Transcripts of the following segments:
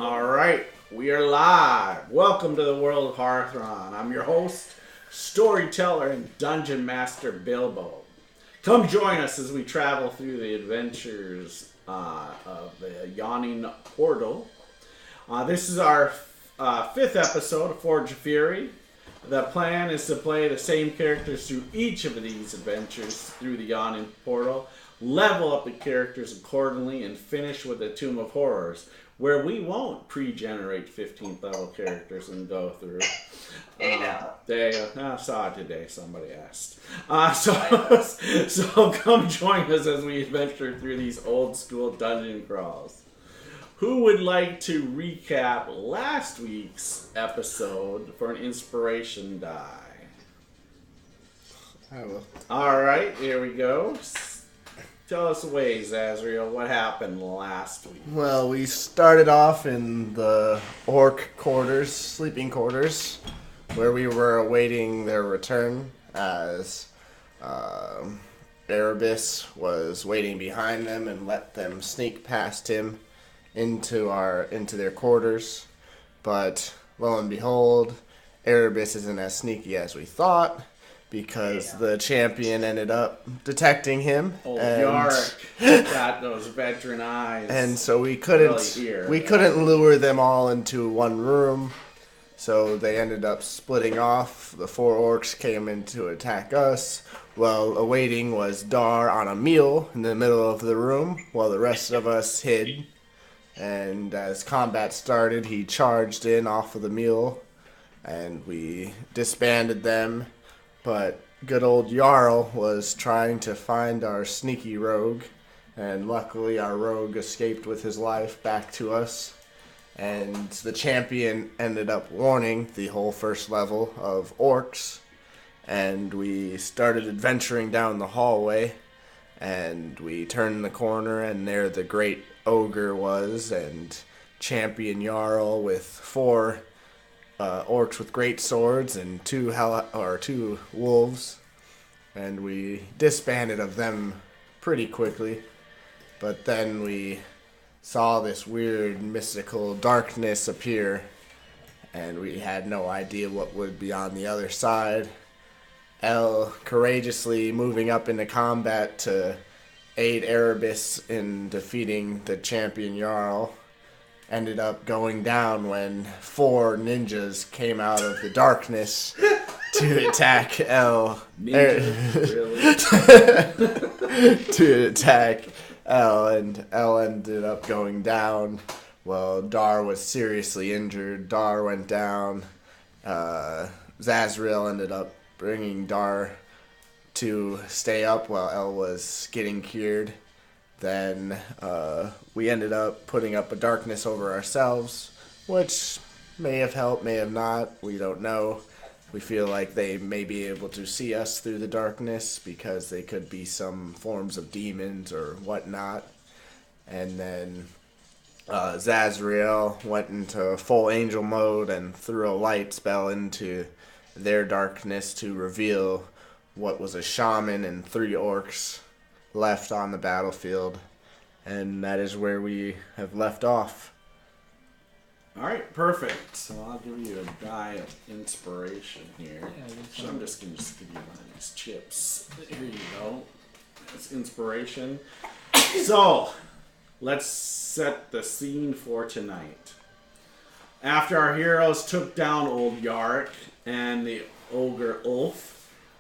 All right, we are live. Welcome to the world of Hearthron. I'm your host, storyteller, and dungeon master Bilbo. Come join us as we travel through the adventures of the Yawning portal. This is our fifth episode of Forge of Fury. The plan is to play the same characters through each of these adventures through the Yawning portal, level up the characters accordingly, and finish with the Tomb of Horrors, where we won't pre-generate 15th level characters and go through. There you go. I saw it today. Somebody asked. So come join us as we adventure through these old school dungeon crawls. Who would like to recap last week's episode for an inspiration die? I will. All right, here we go. Tell us away, Zazriel. What happened last week? Well, we started off in the orc quarters, sleeping quarters, where we were awaiting their return as Erebus was waiting behind them and let them sneak past him into their quarters. But lo and behold, Erebus isn't as sneaky as we thought, because the champion ended up detecting him. Old Yawning got those veteran eyes. And so we couldn't lure them all into one room. So they ended up splitting off. The four orcs came in to attack us. Well, awaiting was Dar on a mule in the middle of the room, while the rest of us hid. And as combat started, he charged in off of the mule, and we disbanded them. But good old Jarl was trying to find our sneaky rogue, and luckily our rogue escaped with his life back to us. And the champion ended up warning the whole first level of orcs, and we started adventuring down the hallway, and we turned the corner, and there the great ogre was, and champion Jarl with four orcs with great swords and two wolves, and we disbanded of them pretty quickly. But then we saw this weird mystical darkness appear, and we had no idea what would be on the other side. El courageously moving up into combat to aid Erebus in defeating the champion Jarl ended up going down when four ninjas came out of the darkness to attack El. To attack El, and El ended up going down. Well, Dar was seriously injured. Dar went down. Zazriel ended up bringing Dar to stay up while El was getting cured. Then we ended up putting up a darkness over ourselves, which may have helped, may have not. We don't know. We feel like they may be able to see us through the darkness because they could be some forms of demons or whatnot. And then Zazriel went into full angel mode and threw a light spell into their darkness to reveal what was a shaman and three orcs left on the battlefield, and that is where we have left off. All right, perfect. So I'll give you a die of inspiration here. So I'm just going to give you one of these chips. Here you go. That's inspiration. So let's set the scene for tonight. After our heroes took down old Yawning and the ogre Ulf,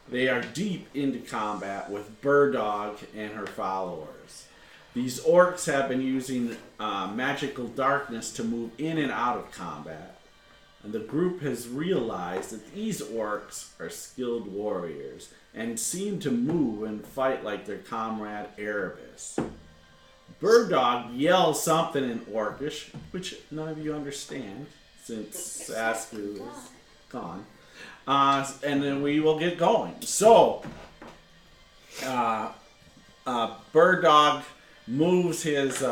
they are deep into combat with Burdog and her followers. These orcs have been using magical darkness to move in and out of combat, and the group has realized that these orcs are skilled warriors and seem to move and fight like their comrade Erebus. Burdog yells something in Orcish, which none of you understand since Asku is gone. And then we will get going. So, Burdog moves his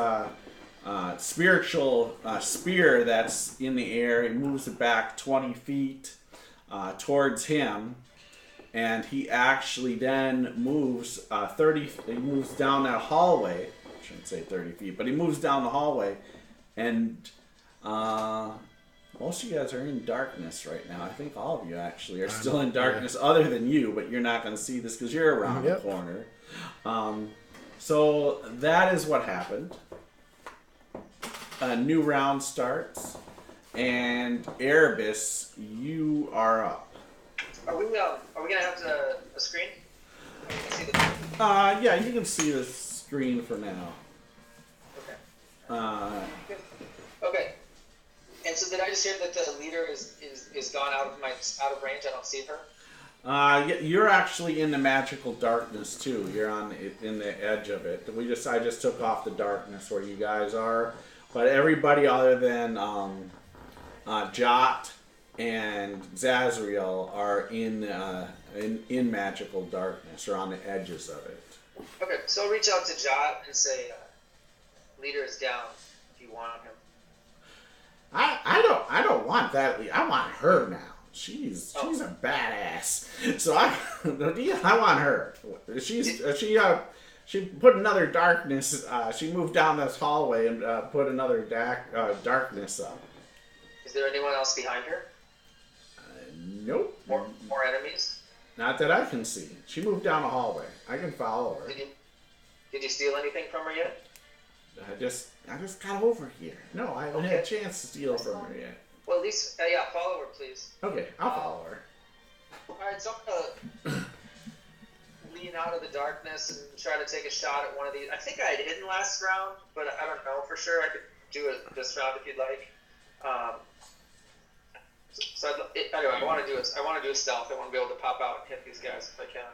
spiritual spear that's in the air. He moves it back 20 feet towards him. And he actually then moves he moves down that hallway. I shouldn't say 30 feet, but he moves down the hallway and Most of you guys are in darkness right now. I think all of you actually are still in darkness, other than you, but you're not going to see this because you're around the corner. So that is what happened. A new round starts, and Erebus, you are up. Are we gonna have a screen? Can see the... Yeah, you can see the screen for now. Okay. Okay. And so did I just hear that the leader is gone out of range? I don't see her. You're actually in the magical darkness too. You're in the edge of it. I just took off the darkness where you guys are, but everybody other than Jot and Zazriel are in magical darkness or on the edges of it. Okay, so I'll reach out to Jot and say, "Leader is down. If you want him." I don't want that. I want her now. She's a badass. So I want her. She put another darkness. She moved down this hallway and put another darkness up. Is there anyone else behind her? Nope. More enemies? Not that I can see. She moved down the hallway. I can follow her. Did you steal anything from her yet? I just got over here. No, I haven't had a chance to steal from her yet. Well, at least, follow her, please. Okay, I'll follow her. Alright, so I'm gonna lean out of the darkness and try to take a shot at one of these. I think I had hidden last round, but I don't know for sure. I could do it this round if you'd like. Anyway, I want to do a stealth. I want to be able to pop out and hit these guys if I can.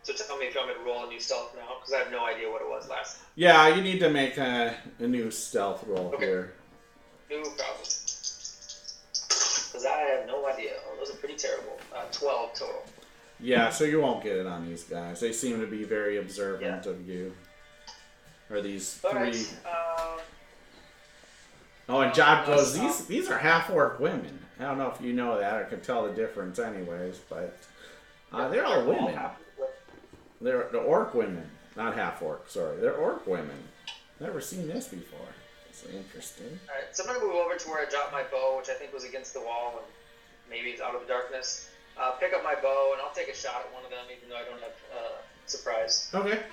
So tell me if you want me to roll a new stealth now, because I have no idea what it was last time. Yeah, you need to make a new stealth roll here. No problem. Because I have no idea. Oh, those are pretty terrible. 12 total. Yeah, so you won't get it on these guys. They seem to be very observant of you. Or these three. Right. And Job goes, these are half-orc women. I don't know if you know that or can tell the difference anyways, but they're all women. They're the orc women. Not half-orc, sorry. They're orc women. Never seen this before. It's interesting. Alright, so I'm going to move over to where I dropped my bow, which I think was against the wall, and maybe it's out of the darkness. Pick up my bow, and I'll take a shot at one of them, even though I don't have surprise. Okay.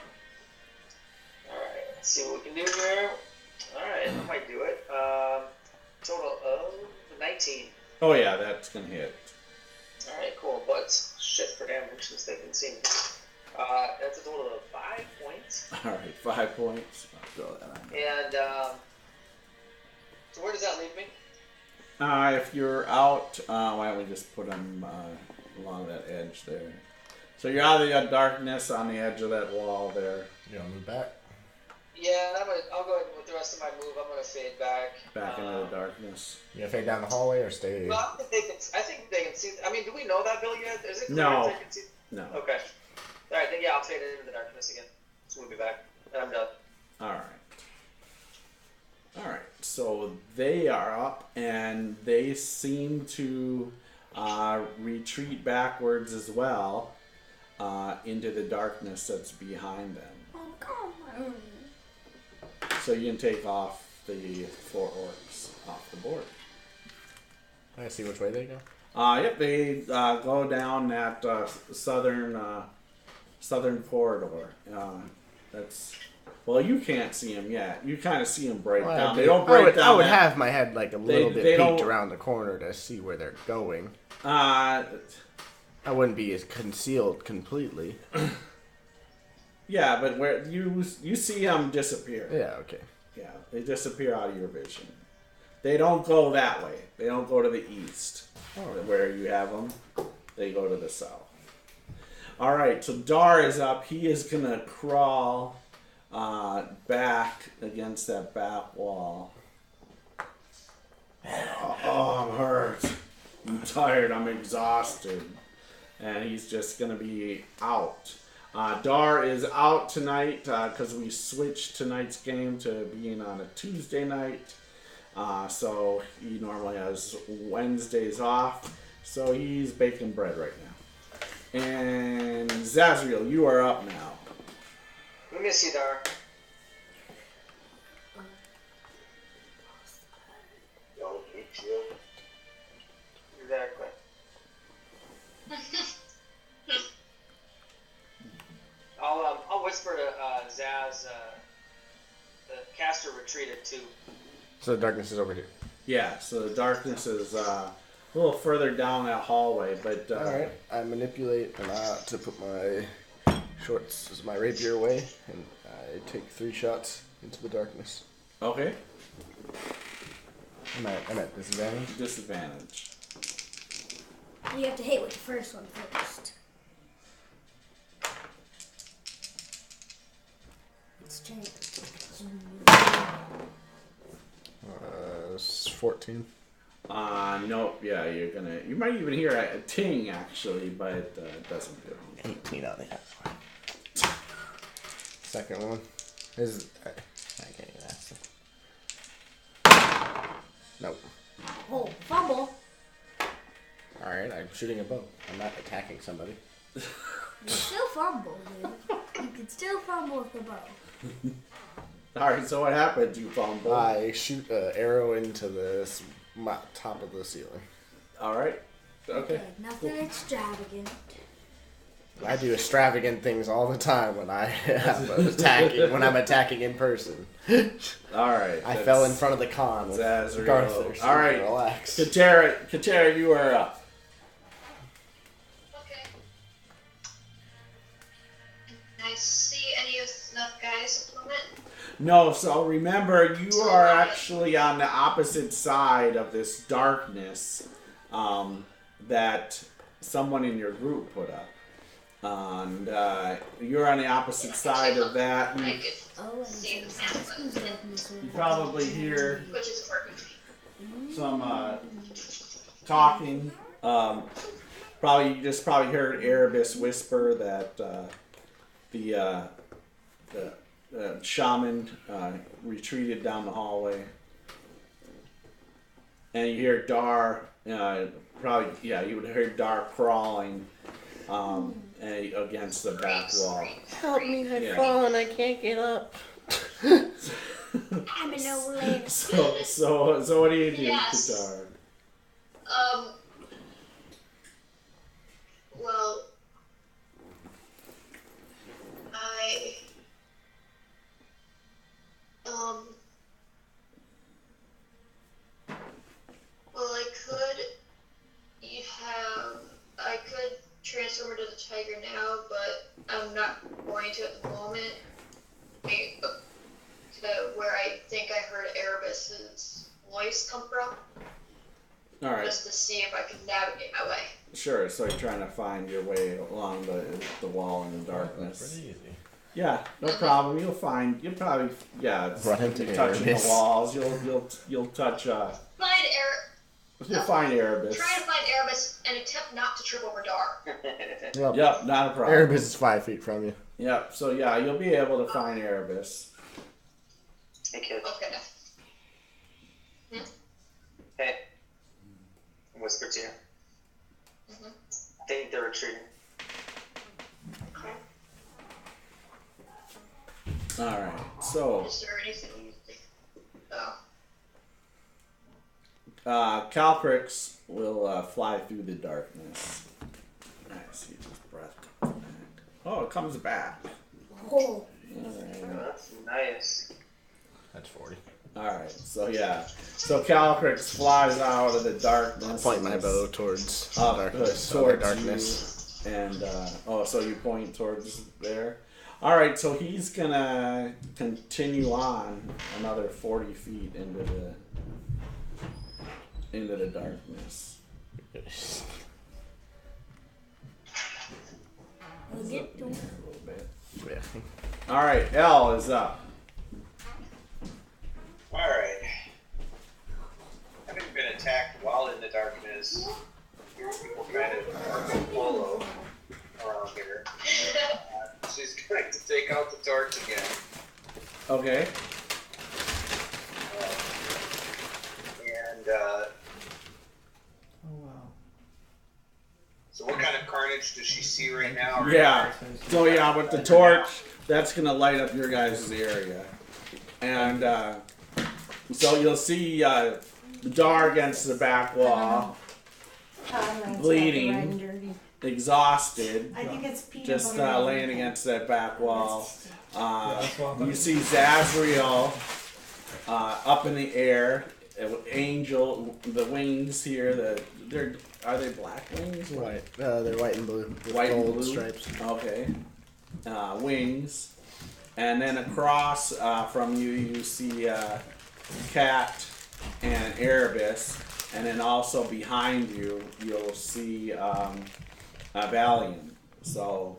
Alright, let's see what we can do here. Alright, I might do it. Total of 19. Oh yeah, that's going to hit. Alright, cool, but shit for damage since they can see me. That's a total of 5 points. Alright, 5 points. I'll throw that on. And, so where does that leave me? If you're out, why don't we just put them along that edge there. So you're out of the darkness on the edge of that wall there. You want to move back? Yeah, I'll go ahead with the rest of my move. I'm going to fade back. Back into the darkness. You gonna fade down the hallway or stay? Well, I think they can see. I mean, do we know that, Bill, yet? Is it clear No. if they can see? No. Okay. Alright, then yeah, I'll fade into the darkness again. Let's move me back. And I'm done. Alright, so they are up, and they seem to retreat backwards as well into the darkness that's behind them. Oh, come on. So you can take off the 4 orcs off the board. I see which way they go. Yep, they go down that southern corridor. Well, you can't see them yet. You kind of see them break down. They don't break down. I would have my head like a little bit peeked around the corner to see where they're going. I wouldn't be as concealed completely. Yeah, but where you see them disappear. Yeah, okay. Yeah, they disappear out of your vision. They don't go that way. They don't go to the east, where you have them. They go to the south. All right, so Dar is up. He is gonna crawl back against that back wall. Oh, I'm hurt. I'm tired. I'm exhausted, and he's just gonna be out. Dar is out tonight because we switched tonight's game to being on a Tuesday night. So he normally has Wednesdays off. So he's baking bread right now. And Zazriel, you are up now. We miss you, Dar. caster retreated too. So the darkness is over here. Yeah, so the darkness is a little further down that hallway, but... Alright, I manipulate to put my shorts as my rapier away, and I take 3 shots into the darkness. Okay. I'm at disadvantage. Disadvantage. You have to hit with the first one first. Let's try it. 14. Nope, yeah, you might even hear a ting, actually, but it doesn't do anything. 18 on the other. Second one is... I can't even ask it. Nope. Oh, fumble. Alright, I'm shooting a bow. I'm not attacking somebody. You still fumble, dude. You can still fumble with the bow. Alright, so what happens? You fumble. I shoot an arrow into the top of the ceiling. Alright. Okay. Nothing extravagant. I do extravagant things all the time when I'm attacking in person. Alright. I fell in front of the con with Garther. So Alright. Relax. Katera, you are up. Okay. Can I see any of the guys at the moment? No, so remember, you are actually on the opposite side of this darkness that someone in your group put up. And you're on the opposite side of that. I could see the You probably hear which is perfect. some talking. You just probably heard Erebus whisper that the shaman retreated down the hallway, and you hear Dar. You would hear Dar crawling against the back wall. Help me! I've fallen. I can't get up. I'm in no way. So what do you do, Yes. Dar? Well, I could transform into the tiger now, but I'm not going to at the moment. Where I think I heard Erebus's voice come from. All right. Just to see if I can navigate my way. Sure. So you're trying to find your way along the wall in the darkness. Pretty easy. Yeah, no problem. You'll probably Run into you're touching Erebus. the walls. You'll touch. You'll find Erebus. Try to find Erebus and attempt not to trip over Dar. Yep, not a problem. Erebus is 5 feet from you. Yep. So yeah, you'll be able to find Erebus. Hey, kid. Okay. Hey. Whisper to you. Mm-hmm. I think they're retreating. Okay. All right. So Is there anything you think? Calcrix will fly through the darkness. Nice. He just breath comes back. Oh, it comes back. Oh. All right. Oh, that's nice. That's 40. Alright, so Calcrix flies out of the darkness. Point my bow towards darkness. Towards darkness. you, and so you point towards there. Alright, so he's gonna continue on another 40 feet into the darkness. We'll get to A little bit. Yeah. Alright, L is up. Alright. Having been attacked while in the darkness, people kind of follow around here. She's going to take out the torch again. Okay. So what kind of carnage does she see right now? Yeah. So yeah, with the torch, that's gonna light up your guys' area, and so you'll see Dar against the back wall, bleeding, exhausted, I think it's peanut just butter. laying against that back wall. You see Zazriel up in the air. Angel, the wings here. Are they black wings? White. They're white and blue. With White and gold blue stripes. Okay. Wings, and then across from you, you see Cat and Erebus, and then also behind you, you'll see Valiant. So,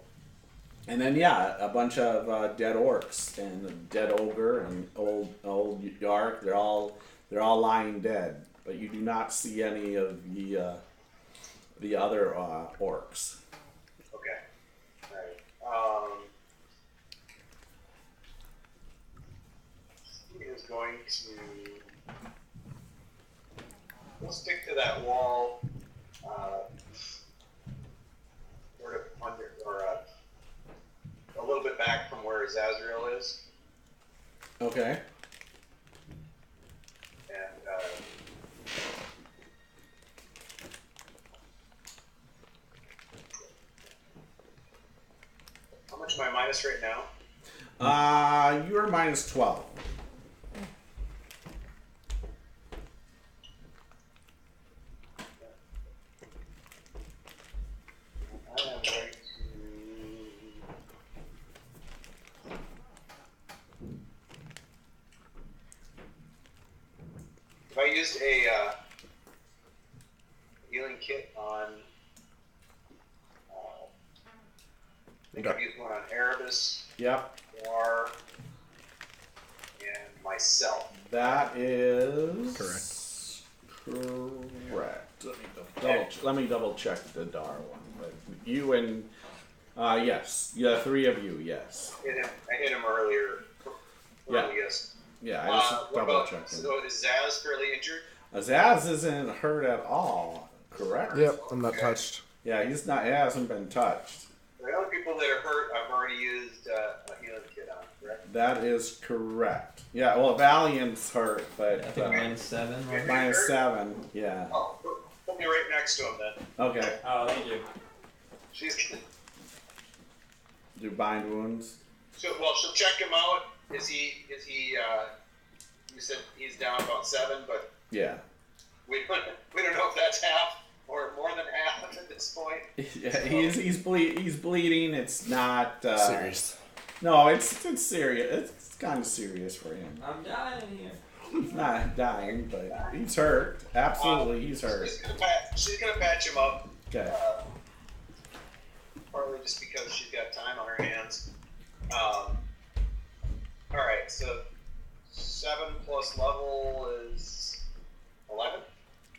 and then a bunch of dead orcs and a dead ogre and old Yark. They're all lying dead, but you do not see any of the other orcs. Okay. All right. He is going to. We'll stick to that wall. Sort of under, or a little bit back from where Zazriel is. Okay. And how much am I minus right now? You're minus 12. I am going to. If I used a healing kit on, I think I've used one on Erebus, Yep. War, and myself. That is Correct. Correct. Let me double check the Dar one. But you and yes, three of you, yes. I hit him earlier. Yes. Yeah, I just What double about, checked. so is Zaz fairly injured? Azaz isn't hurt at all. Correct. Yep, I'm not touched. Yeah, he hasn't been touched. The other people that are hurt, I've already used a healing kit on, correct? That is correct. Yeah, well, Valiant's hurt, but I think -7. Right? -7. Yeah. Oh, put me right next to him then. Okay. Oh, thank you. She's gonna. Do bind wounds. She'll check him out. Is he? You said he's down about 7, but Yeah. we don't know if that's half or more than half at this point. Yeah, he's bleeding. It's not Serious. No, it's serious. It's kind of serious for him. I'm dying here. He's not dying, but he's hurt. Absolutely, he's hurt. She's gonna patch him up. Okay. Partly just because she's got time on her hands. All right, so 7 plus level is 11.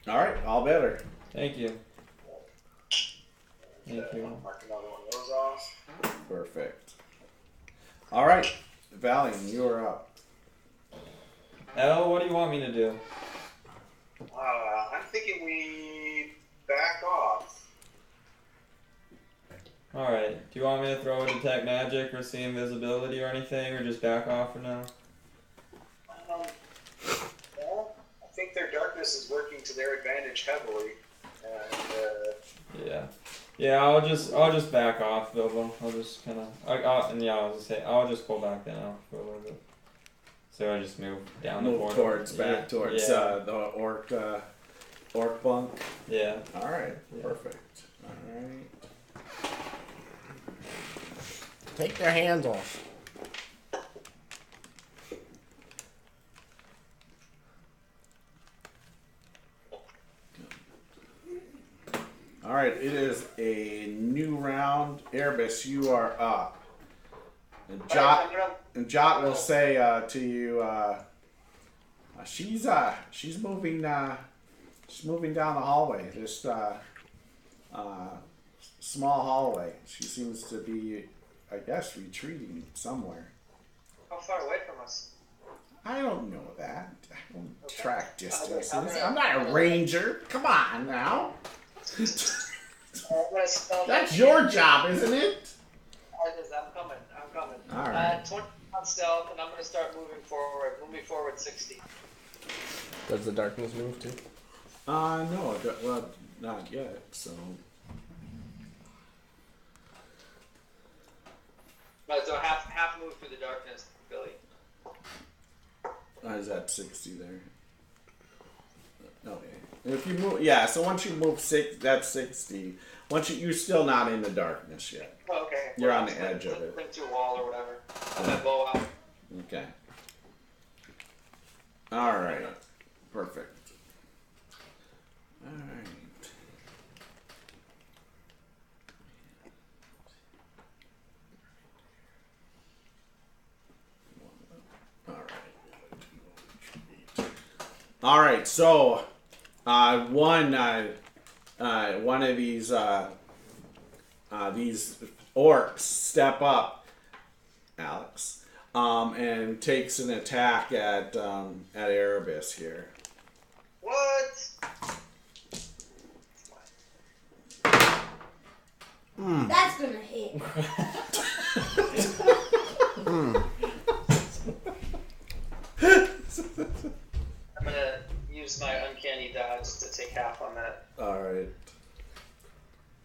All right, all better. Thank you. Thank you. Mark another one of those off. Perfect. All right, Valiant, you're up. Elle, what do you want me to do? I'm thinking we back off. Alright, do you want me to throw a detect magic or see invisibility or anything, or just back off for now? Well, I think their darkness is working to their advantage heavily, and Yeah, I'll just back off, Bilbo. I'll just kind of, I'll just pull back then for a little bit. So I just move down the border. Towards the orc bunk. Yeah. All right, perfect. All right. Take their hands off. All right, it is a new round. Erebus, you are up. And Jot will say to you, she's moving down the hallway. This small hallway. She seems to be, I guess, retreating somewhere. How far away from us? I don't know that. I don't track distances. I'm not a ranger. Come on now. That's your job, isn't it? It is. I'm coming. All right. 20 on stealth, and I'm going to start moving forward. Moving forward 60. Does the darkness move too? No, well, not yet. So. But so half move through the darkness, Billy. Is that 60 there? Okay. If you move, so once you move that's 60. You're still not in the darkness yet. Oh, okay. You're on the edge of it. Link to a wall or whatever. And then blow out. Okay. All right. Perfect. All right. All right. So, one of these orcs step up, Alex, and takes an attack at Erebus here. What? That's gonna hit. I'm gonna use my uncanny dodge to take half on that. All right.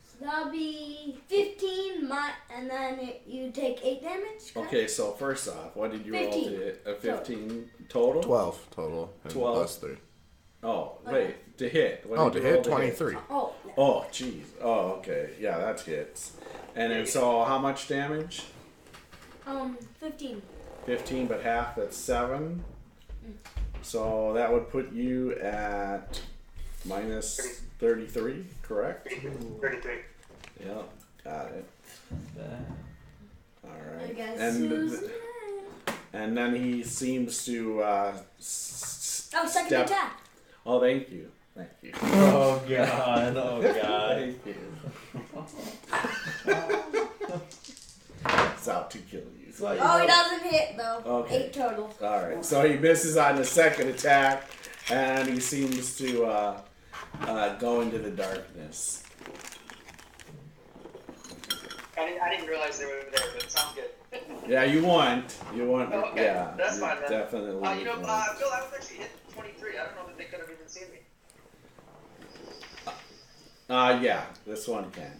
So that'll be 15, and then you take 8 damage. Correct? Okay, so first off, what did you roll 15. to hit? A 15 total? 12 total. And 12. plus 3. Oh, wait, to hit. What Oh, did to you roll hit 23. Oh, yeah. Oh, jeez. Oh, okay. Yeah, that hits. And then, so how much damage? 15. 15, but half, that's 7. So that would put you at minus 33, correct? 33. Yeah, got it. All I right. guess And and then he seems to second attack. Oh, thank you. Thank you. Oh god, oh god. Thank you. It's out to kill you. Oh, he doesn't hit though. Okay. 8 total. All right. So he misses on the second attack, and he seems to go into the darkness. I didn't realize they were there, but it sounds good. Yeah, you won. You won. Oh, okay. Yeah, That's you fine then. Definitely. Phil, won. I was actually hit 23. I don't know that they could have even seen me. Yeah, this one can.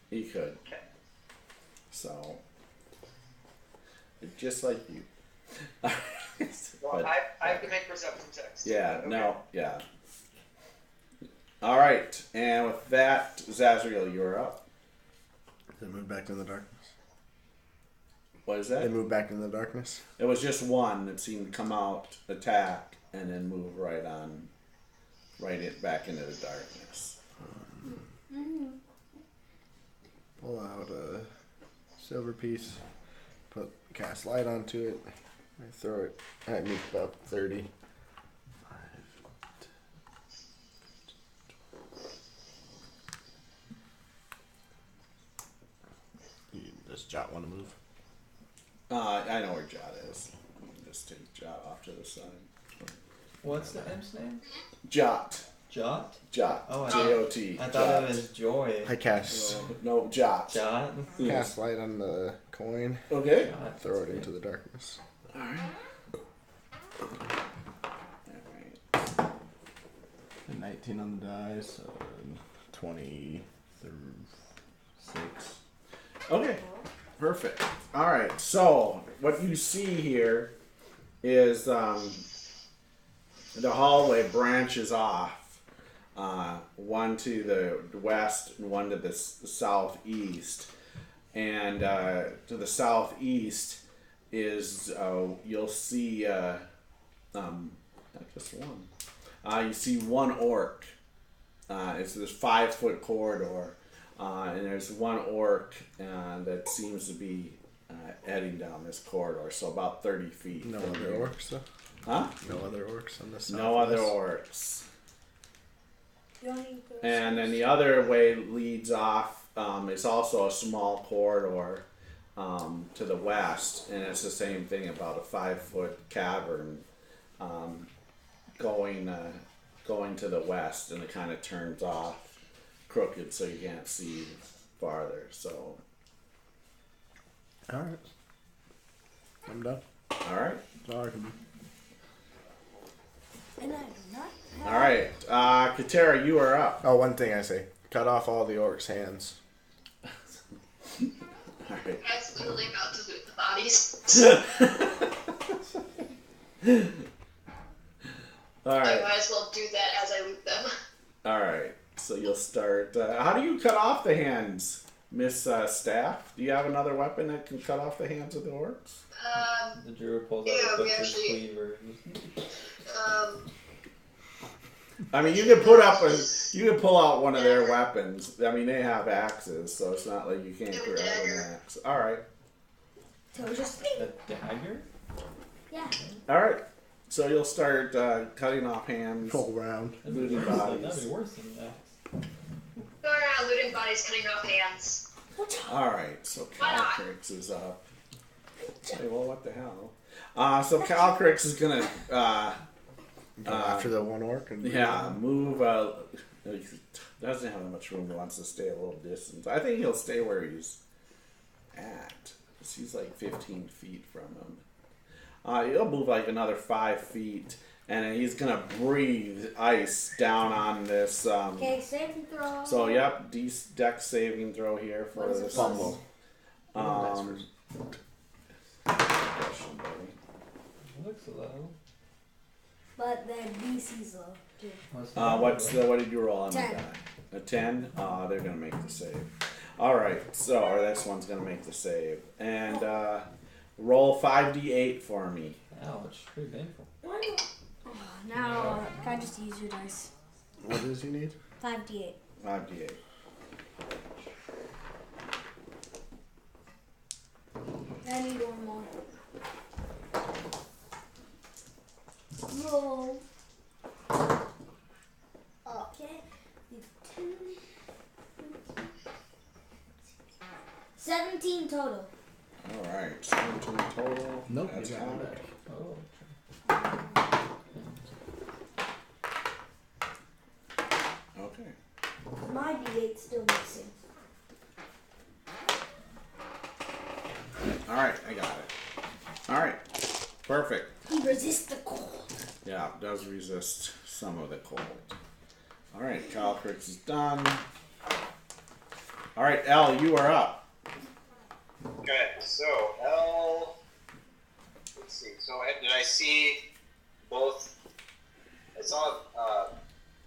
He could. Okay. So, just like you. Well, But- I have to make perception checks. Yeah, Okay. no, yeah. All right, and with that, Zazriel, you're up. They moved back in the darkness. What is They that? moved back in the darkness. It was just one that seemed to come out, attack, and then move back into the darkness. Pull out a silver piece, cast light onto it, I throw it at me about 30. Does Jot want to move? I know where Jot is. Just take Jot off to the side. What's the imp's name? Jot. Jot? Jot. Oh, J-O-T. I thought it was Joy. I cast No, Jot. Jot? cast light on the coin, Okay. Jot. throw it into the darkness. Alright. A 19 on the die, so 26. Okay. Perfect. Alright, so what you see here is the hallway branches off. One to the west and one to the southeast. And to the southeast is, you'll see, not just one. You see one orc. It's this 5-foot corridor. And there's one orc that seems to be heading down this corridor, so about 30 feet. No from other here. orcs, though? Huh? No other orcs on this side? No other orcs. Yawning goes And then the other way leads off is also a small corridor to the west, and it's the same thing, about a 5-foot cavern going to the west, and it kind of turns off crooked so you can't see farther. So, Alright. I'm done. all right, That's all I can do. And I do not have all right. Katera, you are up. Oh, one thing I say. Cut off all the orcs' hands. All right. I was literally about to loot the bodies. All I right. might as well do that as I loot them. All right. So you'll start. How do you cut off the hands, Miss Staff? Do you have another weapon that can cut off the hands of the orcs? The druid pulls out Yeah, a we butcher's actually- cleaver. I mean, you can pull out one of their weapons. I mean, they have axes, so it's not like you can't Yeah, grab an dagger. axe. All right. So just A dagger? yeah. All right. So you'll start cutting off hands, Roll around. looting That'd bodies. be worse than that. Go around looting bodies, cutting off hands. All right. So Why not? Calcrix is up. Hey, well, what the hell? So Calcrix is gonna Go after the one orc. And move. He doesn't have much room. He wants to stay a little distance. I think he'll stay where he's at. 'Cause he's like 15 feet from him. He'll move like another 5 feet, and then he's gonna breathe ice down on this. Okay, saving throw. So yep, dex saving throw here for What is it this. Fumble. Question, buddy. Looks low. But the DC's low too. What did you roll on the 10. die? A 10? They're gonna make the save. All right, so or this one's gonna make the save, and roll 5d8 for me. Ouch, pretty painful. Now, can I just use your dice? What does he need? 5d8. 5d8. I need one more. Roll. Okay. 17 total. All right, 17 total. Nope, That's you got how. it back. Oh. Okay. My d8's still missing. All right, I got it. All right, perfect. He resists the cold. Yeah, it does resist some of the cold. All right, Calcrix is done. All right, Elle, you are up. Okay, so L. Let's see. So did I see both? I saw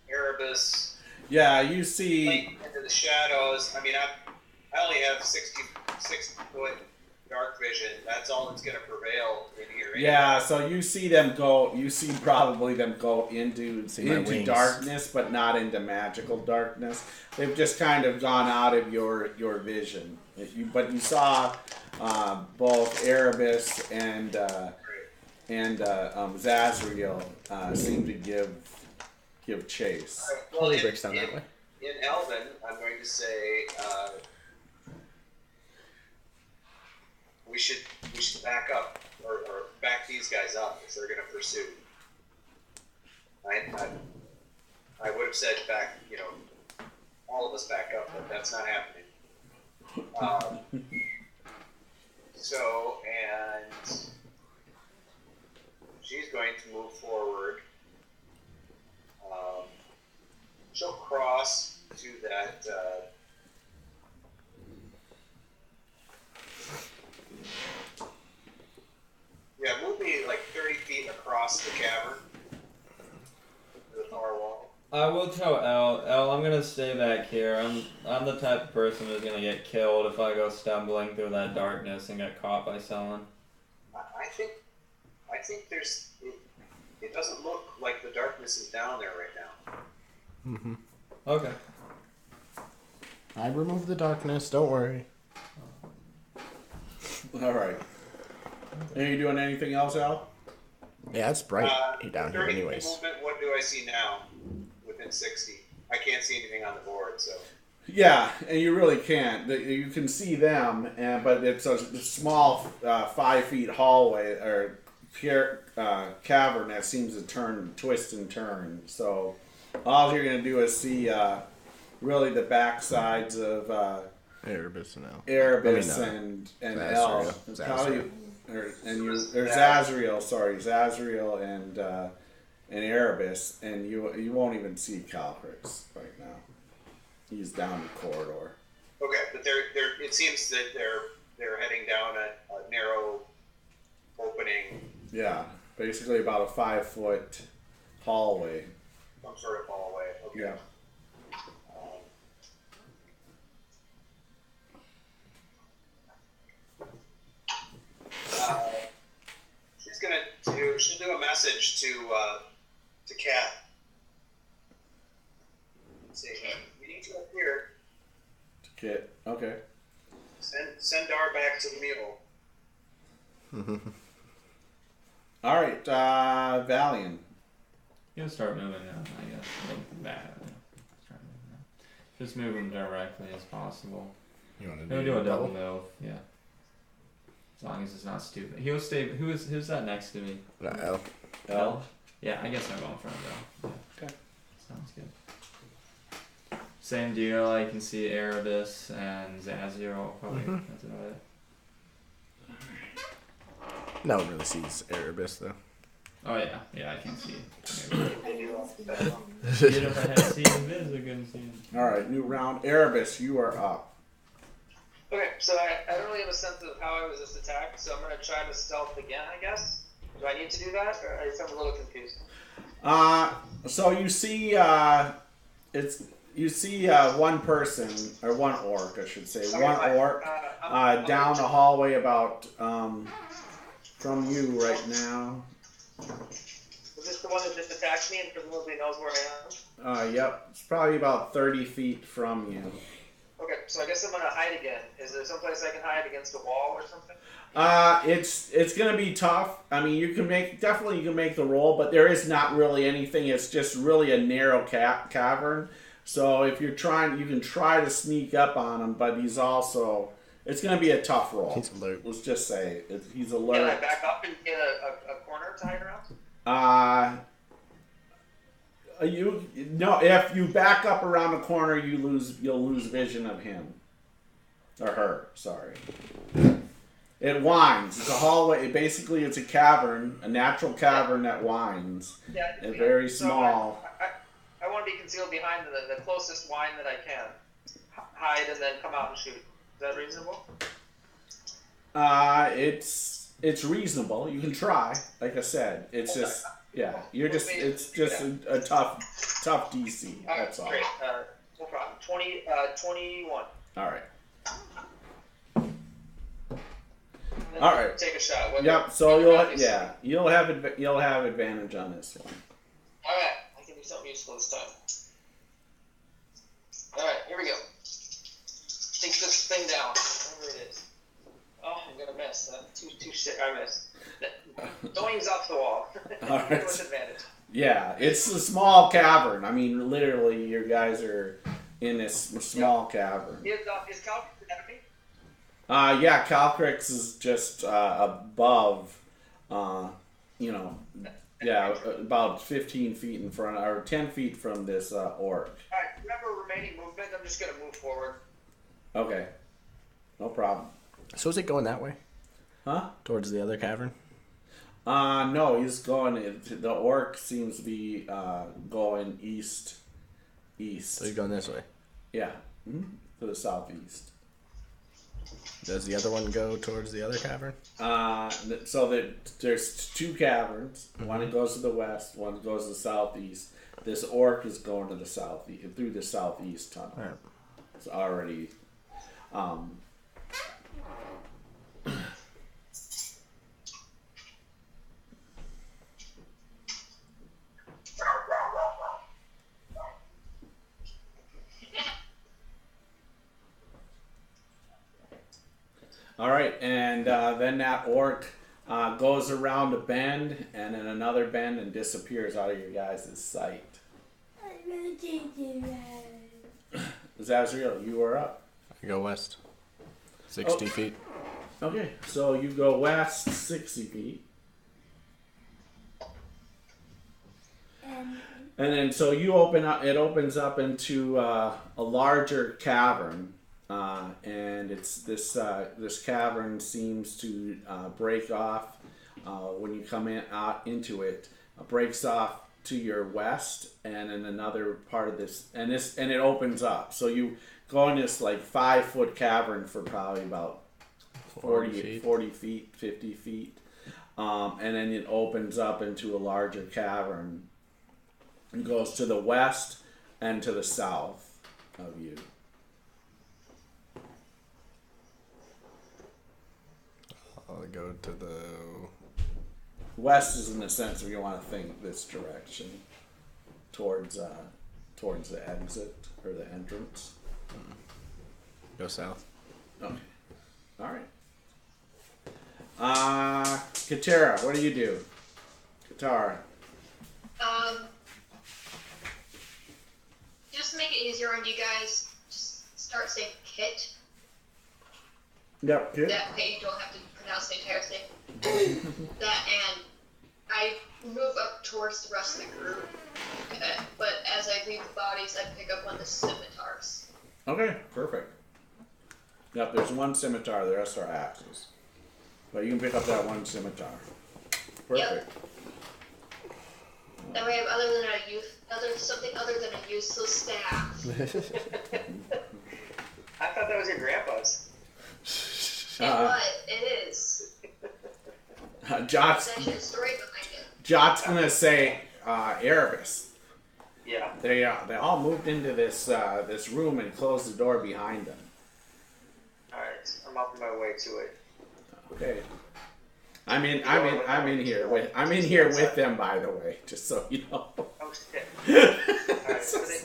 Erebus Yeah, you see. into the shadows. I mean, I only have 6-foot dark vision. That's all that's going to prevail in here. Anyway. Yeah, so you see them go. You see probably them go into my into wings. darkness, but not into magical darkness. They've just kind of gone out of your vision. But you saw both Erebus and Zazriel seem to give chase. All right, well, Holy breaks down that way. In Elven, I'm going to say we should back up or back these guys up if they're going to pursue. I would have said back, all of us back up, but that's not happening. And she's going to move forward. She'll cross to that. Move me like 30 feet across the cavern to the far wall. I will tell Elle, I'm gonna stay back here. I'm the type of person who's gonna get killed if I go stumbling through that darkness and get caught by someone. I think there's. It doesn't look like the darkness is down there right now. Mm-hmm. Okay. I removed the darkness. Don't worry. All right. Are you doing anything else, Al? Yeah, it's bright down here, 30 anyways. Movement, what do I see now? Within 60. I can't see anything on the board, so. Yeah, and you really can't. You can see them, but it's a small 5 feet hallway or cavern that seems to twist and turn. So all you're going to do is see really the back-sides of Erebus and El. Erebus and El. Zazriel. Zazriel and Erebus, and you won't even see Calcrix right now. He's down the corridor. Okay, but it seems that they're heading down a narrow opening. Yeah, basically about a 5 foot hallway. Some sort of hallway. Okay. Yeah. She'll do a message to Kat. Let's see, we need to appear. To Kit. Okay. Send Dar back to the mule. All right, Valiant. He'll start moving now, I guess. Start moving now. Just move him directly as possible. You want to He'll do a double move, yeah. As long as it's not stupid. He'll stay. Who's that next to me? L. L? Yeah, I guess I'll go in front of L. Yeah. Okay. Sounds good. Same deal. I can see Erebus and Zazio. Probably. That's about it. No one really sees Erebus though. Oh yeah, I can see. Get up ahead, see him. Is a good scene. All right, new round. Erebus, you are up. Okay, so I don't really have a sense of how I was just attacked, so I'm going to try to stealth again, I guess. Do I need to do that, or I just am a little confused? So you see, one person or one orc, I should say, Okay, one orc down the hallway about from you right now. Was this the one that just attacked me and presumably knows where I am? Yep, it's probably about 30 feet from you. Okay, so I guess I'm gonna hide again. Is there someplace I can hide against a wall or something? It's gonna be tough. I mean, you can make the roll, but there is not really anything. It's just really a narrow cavern. So if you're trying, you can try to sneak up on him, but he's also. It's gonna be a tough roll. He's alert. Let's just say he's alert. Can I back up and get a corner to hide around? If you back up around the corner, you'll lose vision of him or her. Sorry. It winds. It's a hallway. Basically, it's a cavern, a natural cavern that winds. Yeah. It's very small. I want to be concealed behind the closest wind that I can. Hide and then come out and shoot. Is that reasonable? It's reasonable. You can try. Like I said, it's just. Yeah, it's just a tough DC, that's all. Great, no problem. 21. All right. All right. Take a shot. Yep, so you'll have advantage on this one. All right, I can do something useful this time. All right, here we go. Take this thing down, whatever it is. Oh, I'm gonna miss. Too shit. I missed. Don't use off the wall. All right. With advantage. Yeah, it's a small cavern. I mean, literally, your guys are in this small cavern. Is Calvin an enemy? Yeah, Calcrix is just above, about 15 feet in front, or 10 feet from this orc. All right, remember remaining movement. I'm just gonna move forward. Okay, no problem. So is it going that way? Huh? Towards the other cavern? No, he's going. The orc seems to be going east. So he's going this way. Yeah, to the southeast. Does the other one go towards the other cavern? So there's two caverns. One goes to the west. One goes to the southeast. This orc is going to the southeast through the southeast tunnel. All right. It's already. All right, and then that orc goes around a bend and then another bend and disappears out of your guys' sight. Zazriel, you are up. I go west. 60 feet. Okay, so you go west 60 feet. And then so you open up, it opens up into a larger cavern. And it's this cavern seems to break off when you come into it. Breaks off to your west, and in another part of this, and it opens up. So you go in this like 5-foot cavern for probably about 40 feet, 50 feet, and then it opens up into a larger cavern. It goes to the west and to the south of you. I'll go to the West is in the sense of you want to think this direction towards the exit or the entrance. go south. Okay. All right. Katara, what do you do? Katara. Just make it easier on you guys. Just start saying Kit. Yep. Good. That way you don't have to pronounce the entire thing. That, and I move up towards the rest of the group. But as I leave the bodies, I pick up one of the scimitars. Okay, perfect. Yep, there's one scimitar, the rest are axes. But you can pick up that one scimitar. Perfect. Yep. That way I have something other than a useless staff. I thought that was your grandpa's. It is. Jot's There's actually a story behind it. gonna say Erebus. Yeah. They all moved into this room and closed the door behind them. Alright, I'm on my way to it. Okay. I'm in here with them, by the way, just so you know. Oh shit. Alright, what are they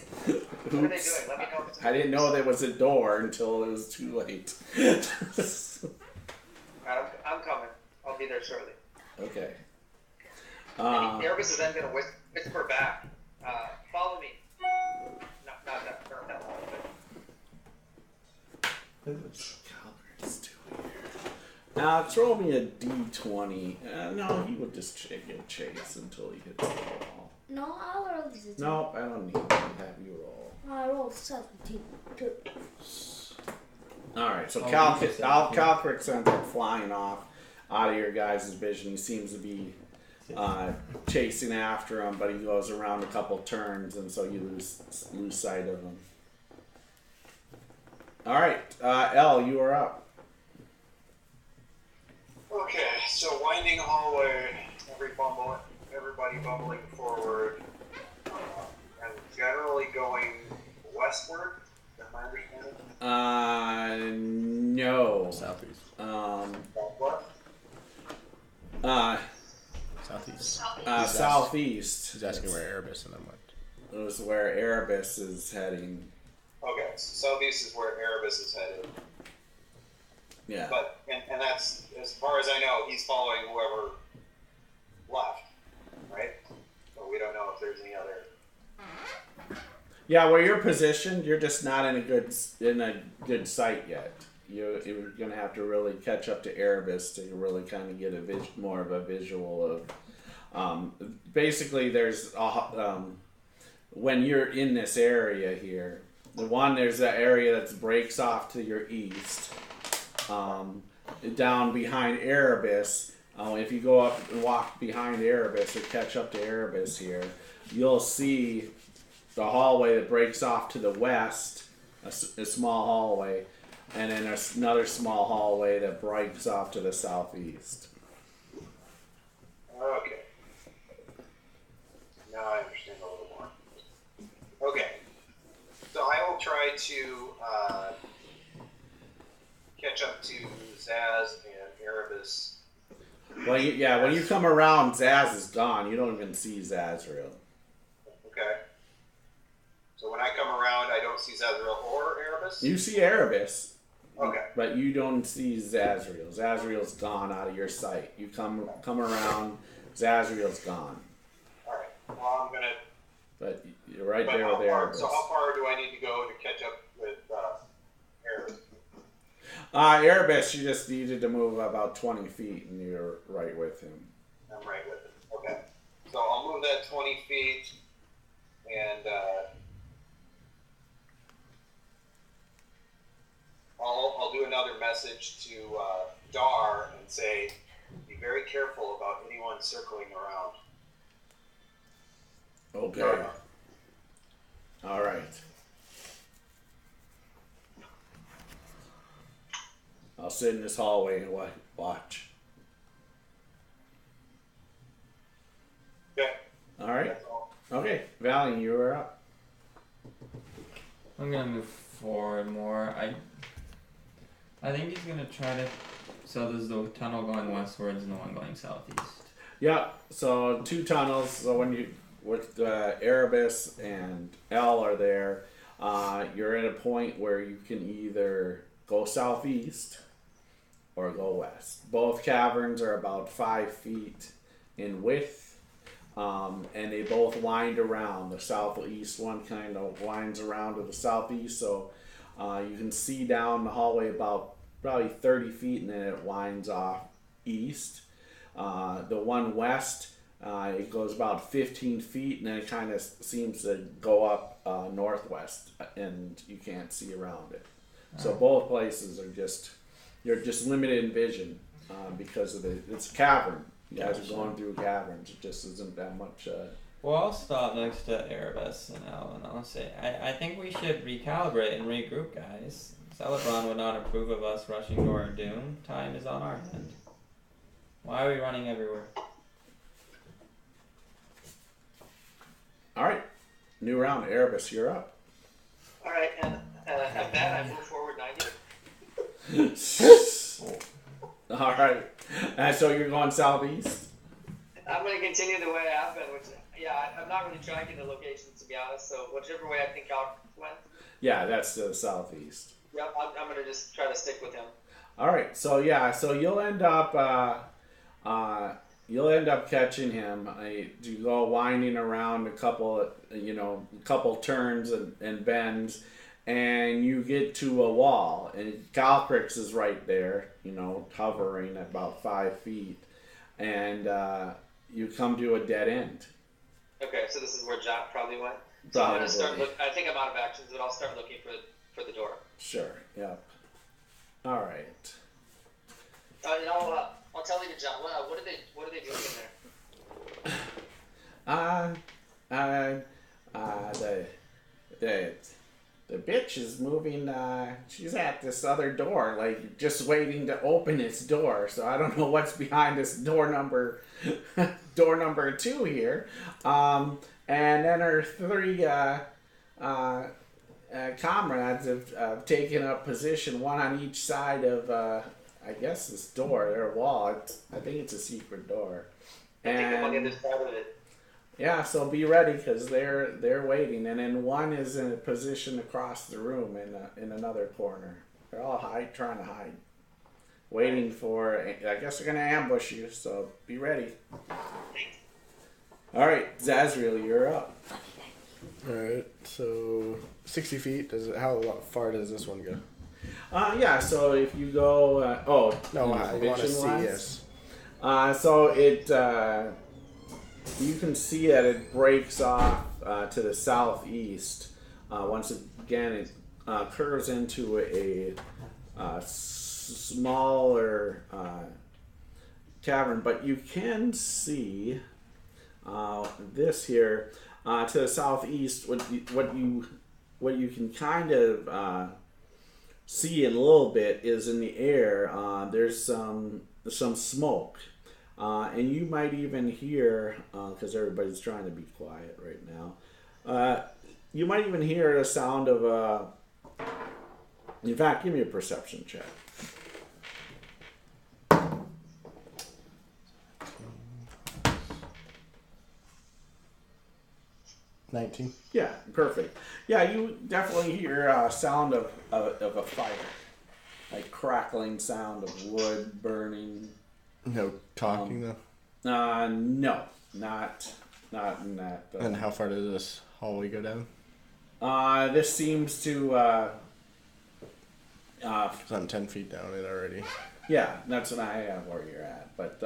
doing? Let me know. I didn't know there was a door until it was too late. I'm coming. I'll be there shortly. Okay. Erebus is then going to whisper back. Follow me. Not that loud, but... Now throw me a D20. No, he would just get chase until he hits the wall. No, I'll roll this. Nope, I don't need to have you roll. I rolled 17 too. Alright, so Calcrick ends up flying off out of your guys' vision. He seems to be chasing after him, but he goes around a couple turns, and so you lose sight of him. Alright, Elle, you are up. Okay, so winding hallway, everybody bumbling forward, and generally going westward. Is that my understanding? No. Southeast. Southwest? Southeast. Southeast. He's asking where Erebus and then what? It was where Erebus is heading. Okay, so southeast is where Erebus is headed. Yeah. But and that's, as far as I know, he's following whoever left, right? But we don't know if there's any other. Yeah, where you're positioned, you're just not in a good sight yet. You're gonna have to really catch up to Erebus to really kind of get more of a visual of. Basically, there's when you're in this area here, there's that area that breaks off to your east. Down behind Erebus, if you go up and walk behind Erebus or catch up to Erebus here, you'll see the hallway that breaks off to the west, a small hallway, and then there's another small hallway that breaks off to the southeast. Okay. Now I understand a little more. Okay. So I will try to catch up to Zaz and Erebus. Well, when you come around, Zaz is gone. You don't even see Zazriel. Okay. So when I come around, I don't see Zazriel or Erebus? You see Erebus. Okay. But you don't see Zazriel. Zazriel's gone out of your sight. You come around, Zazriel's gone. Alright. Well, I'm gonna... But you're right there with Erebus. So how far do I need to go to catch up with Erebus? Erebus, you just needed to move about 20 feet, and you're right with him. I'm right with him. Okay. So I'll move that 20 feet, and I'll do another message to Dar and say, be very careful about anyone circling around. Okay. All right. I'll sit in this hallway and watch. Okay. All right. That's all. Okay, Valley, you are up. I'm gonna move forward more. I think he's gonna try to. So there's the tunnel going westwards and the one going southeast. Yeah, so 2 tunnels. So when you, with Erebus and L are there, you're at a point where you can either go southeast or go west. Both caverns are about 5 feet in width, and they both wind around. The southeast one kind of winds around to the southeast, so you can see down the hallway about probably 30 feet, and then it winds off east. The one west, it goes about 15 feet, and then it kind of seems to go up northwest, and you can't see around it. So both places are you're just limited in vision because of it's a cavern. You guys are going through caverns. It just isn't that much. Well, I'll stop next to Erebus and Al, and I'll say, I think we should recalibrate and regroup, guys. Celebron would not approve of us rushing to our doom. Time is on our end. Why are we running everywhere? All right, new round. Erebus, you're up. All right, and at that, I move forward 90. All right, so you're going southeast. I'm going to continue the way I've been, which, I'm not really tracking the locations, to be honest, so whichever way I think Al went. Yeah, that's to the southeast. Yep, I'm going to just try to stick with him. All right, so you'll end up catching him. You go winding around a couple turns and bends, and you get to a wall, and Calcrix is right there, hovering at about 5 feet, and you come to a dead end. Okay, so this is where John probably went. So I'm going to start I think I'm out of actions, but I'll start looking for the door. Sure, yep. All right. I'll tell you, John. What are they doing in there? The bitch is moving. She's at this other door, like just waiting to open its door. So I don't know what's behind this door number 2 here. And then her 3 comrades have taken up position, one on each side of, I guess, this door, their wall. I think it's a secret door. I think I'm on the other side of it. Yeah, so be ready because they're waiting, and then one is in a position across the room in another corner. They're all trying to hide, waiting for. I guess they're gonna ambush you, so be ready. All right, Zazriel, you're up. All right, so 60 feet. How far does this one go? So if you go, I want to see. Yes. So it. You can see that it breaks off to the southeast. Once again, it curves into a smaller cavern, but you can see this here to the southeast. What you can kind of see in a little bit is in the air. There's some smoke. And you might even hear, because everybody's trying to be quiet right now, you might even hear the sound of, in fact, give me a perception check. 19. Yeah, perfect. Yeah, you definitely hear a sound of a fire, like crackling sound of wood burning. No talking though. No, not in that. And how far does this hallway go down? This seems to. It's on 10 feet down it already. Yeah, that's what I have where you're at, but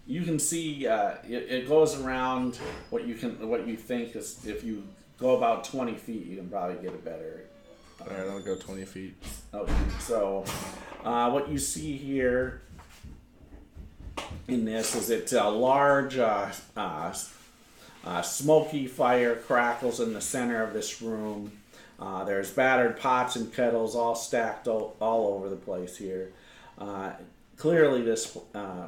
you can see it goes around what you think is, if you go about 20 feet, you can probably get a better. All right, I'll go 20 feet. Okay, so what you see here in this is it's a large smoky fire crackles in the center of this room. There's battered pots and kettles all stacked all over the place here. Clearly this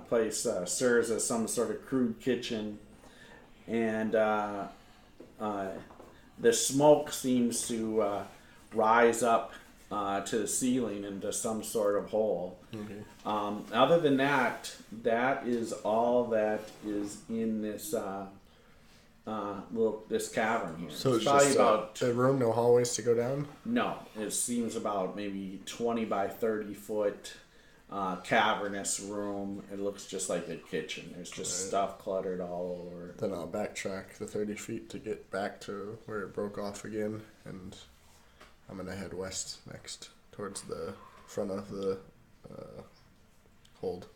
place serves as some sort of crude kitchen, and the smoke seems to rise up to the ceiling into some sort of hole. Okay. Other than that, that is all that is in this this cavern here. So it's probably just about a room, no hallways to go down? no. It seems about maybe 20 by 30 foot cavernous room. It looks just like a kitchen. There's just stuff cluttered all over. Then I'll backtrack the 30 feet to get back to where it broke off again, and I'm gonna head west next, towards the front of the hold.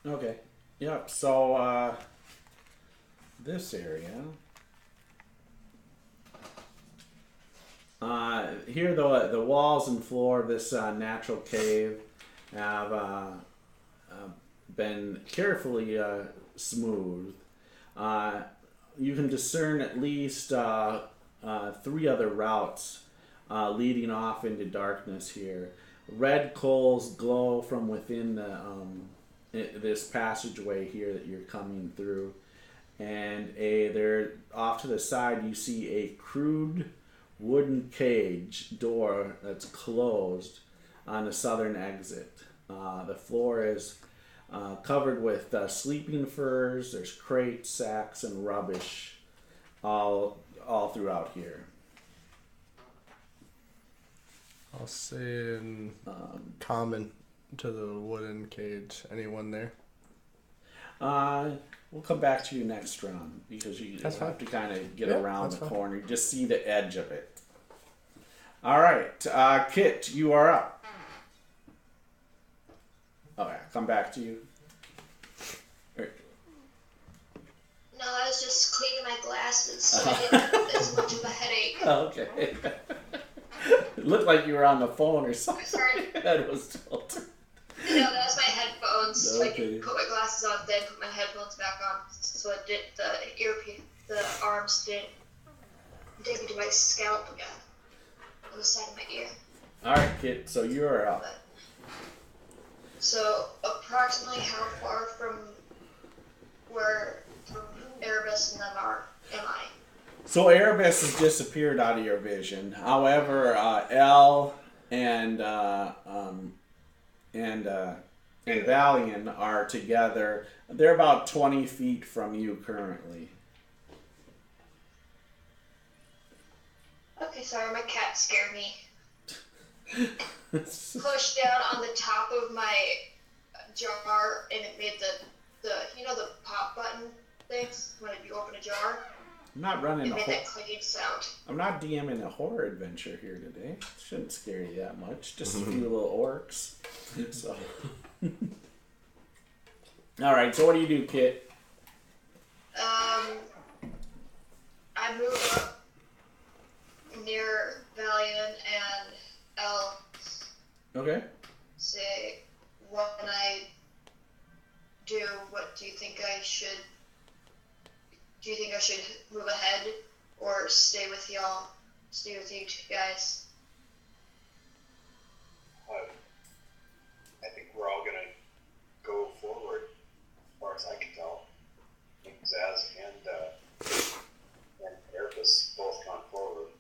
Okay. Yep. So this area. Here, the walls and floor of this natural cave have been carefully smoothed. You can discern at least 3 other routes leading off into darkness here. Red coals glow from within this passageway here that you're coming through. And there, off to the side, you see a crude wooden cage door that's closed on the southern exit. The floor is covered with sleeping furs. There's crates, sacks, and rubbish all throughout here. I'll say in common to the wooden cage. Anyone there? We'll come back to you next round because you have to kind of get around the corner. You just see the edge of it. All right, Kit, you are up. Okay, come back to you. No, I was just cleaning my glasses, so I didn't have as much of a headache. Okay. It looked like you were on the phone or something. Sorry. That was tilted. No, that was my headphones. So I could put my glasses on, then put my headphones back on, so it did the arms didn't dig into my scalp again on the side of my ear. All right, Kit. So you are up. So approximately how far from Erebus and them am I? So Erebus has disappeared out of your vision. However, Elle and Valiant are together. They're about 20 feet from you currently. Okay, sorry, my cat scared me. Pushed down on the top of my jar, and it made the pop button things when you open a jar. I'm not running it made that clicking sound. I'm not DMing a horror adventure here today. Shouldn't scare you that much. Just a few little orcs. So. All right. So what do you do, Kit? I move up near Valiant and Elle. Okay. Say, when I do, what do you think I should? Do you think I should move ahead or stay with y'all? Stay with you two guys? I think we're all gonna go forward, as far as I can tell. I think Zaz and Erebus both gone forward.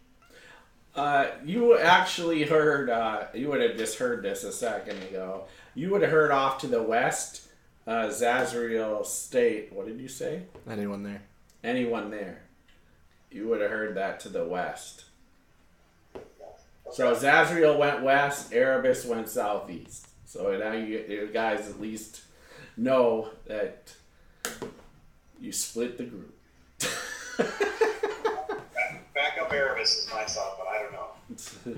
You actually heard. You would have just heard this a second ago. You would have heard off to the west, Zazriel State. What did you say? Anyone there? Anyone there? You would have heard that to the west. So Zazriel went west, Erebus went southeast. So now you guys at least know that you split the group. Back up Erebus is my thought, but I don't know.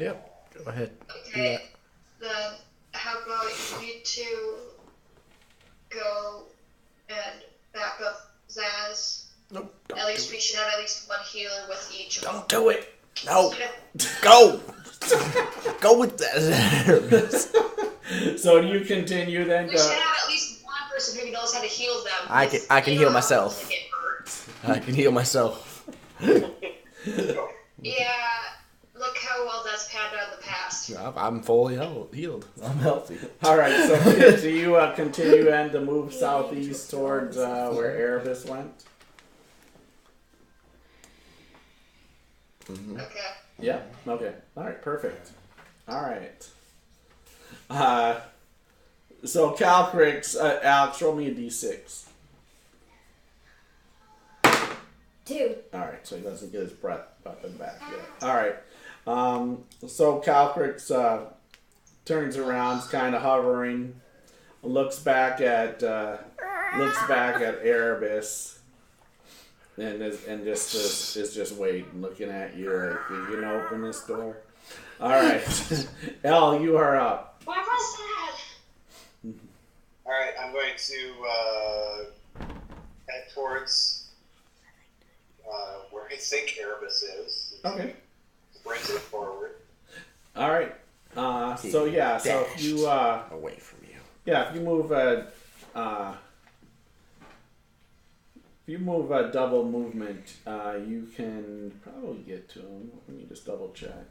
Yep. Go ahead. Okay. Then how about you two go and back up Zaz? Nope. At least we should have at least one healer with each of them. Don't do it. No. Go. Go with that. So do you continue then? We should have at least one person who knows how to heal them. I can heal myself. I can heal myself. Yeah, look how well that's panned out in the past. I'm fully healed. I'm healthy. All right, so do you continue and to move southeast towards where Erebus went? Mm-hmm. Okay. Yeah. Okay. All right. Perfect. All right. So Calcrix, Alex, roll me a d6. 2. All right. So he doesn't get his breath weapon back yet. All right. So Calcrix turns around, is kind of hovering, looks back at Erebus. And is just waiting, looking at you. Like, are you gonna open this door? All right, Elle, you are up. Why was that? Alright, I'm going to head towards where I think Erebus is. Okay. Sprint it forward. All right. So if you away from you. if you move a double movement, you can probably get to him. Let me just double check.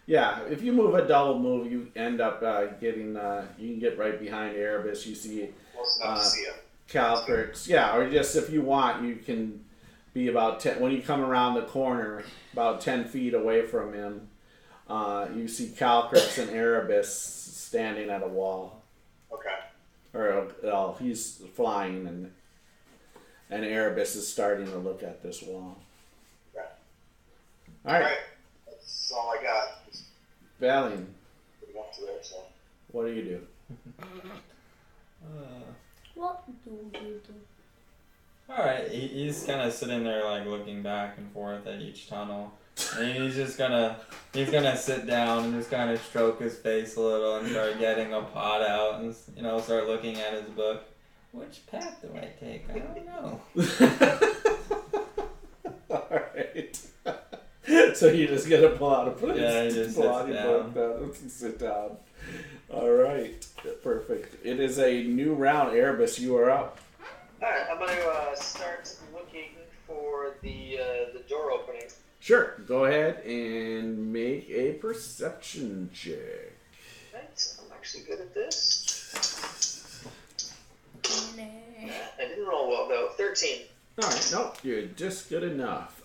Yeah, if you move a double move, you end up getting. You can get right behind Erebus. You see Close enough to see him. Calcrix. Yeah, or just if you want, you can be about 10. When you come around the corner, about 10 feet away from him, you see Calcrix and Erebus standing at a wall. Okay. Or he's flying, and Erebus is starting to look at this wall. Okay. All right, Alright. That's all I got. Just Valian, getting up to there, so. what do you do? What do you do? Alright, he's kind of sitting there like looking back and forth at each tunnel. And he's gonna sit down and just kind of stroke his face a little and start getting a pot out and start looking at his book. Which path do I take? I don't know. All right. So you just get to pull out a book. Yeah, he just pull out sits your book down and sit down. All right, perfect. It is a new round. Erebus, you are up. Alright, I'm going to start looking for the door opening. Sure. Go ahead and make a perception check. Right, I'm actually good at this. I didn't roll well though. 13. All right. Nope. You're just good enough.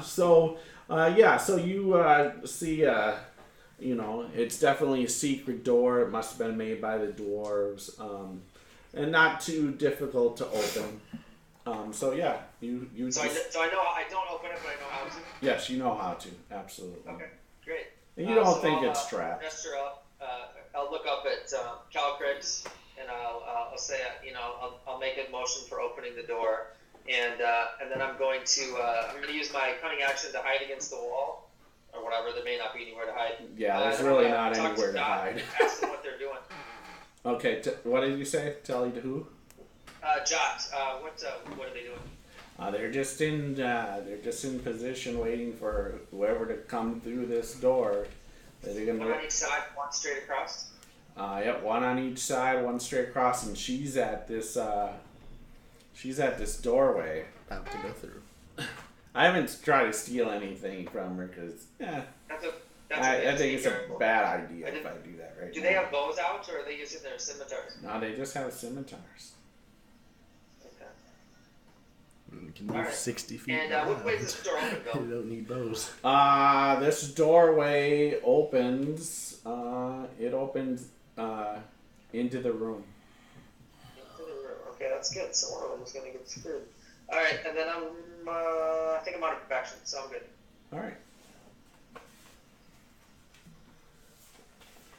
So you see, it's definitely a secret door. It must have been made by the dwarves, and not too difficult to open. So yeah, you. So I know I don't open it, but I know how to. Yes, you know how to. Absolutely. Okay, great. And you don't So think I'll, it's trapped. Gesture up. I'll look up at Calcrix, and I'll say, I'll make a motion for opening the door, and then I'm going to use my cunning action to hide against the wall, or whatever. There may not be anywhere to hide. Yeah, there's really not talk anywhere to Dot, hide. Ask them what they're doing. Okay, what did you say? Tell you to who? Jot, what are they doing? They're just in position, waiting for whoever to come through this door. They're gonna. One on each side, one straight across. Yep, one on each side, one straight across, and she's at this doorway. About to go through. I haven't tried to steal anything from her because, I think it's a bad idea if I do that right Do now. they have bows out, or are they using their scimitars? No, they just have scimitars. Okay. You can move Alright. 60 feet. And what way does this door open, Bill? You don't need bows. This doorway opens. It opens into the room. Okay, that's good. So one of them's gonna get screwed. All right, and then I think I'm out of action, so I'm good. All right.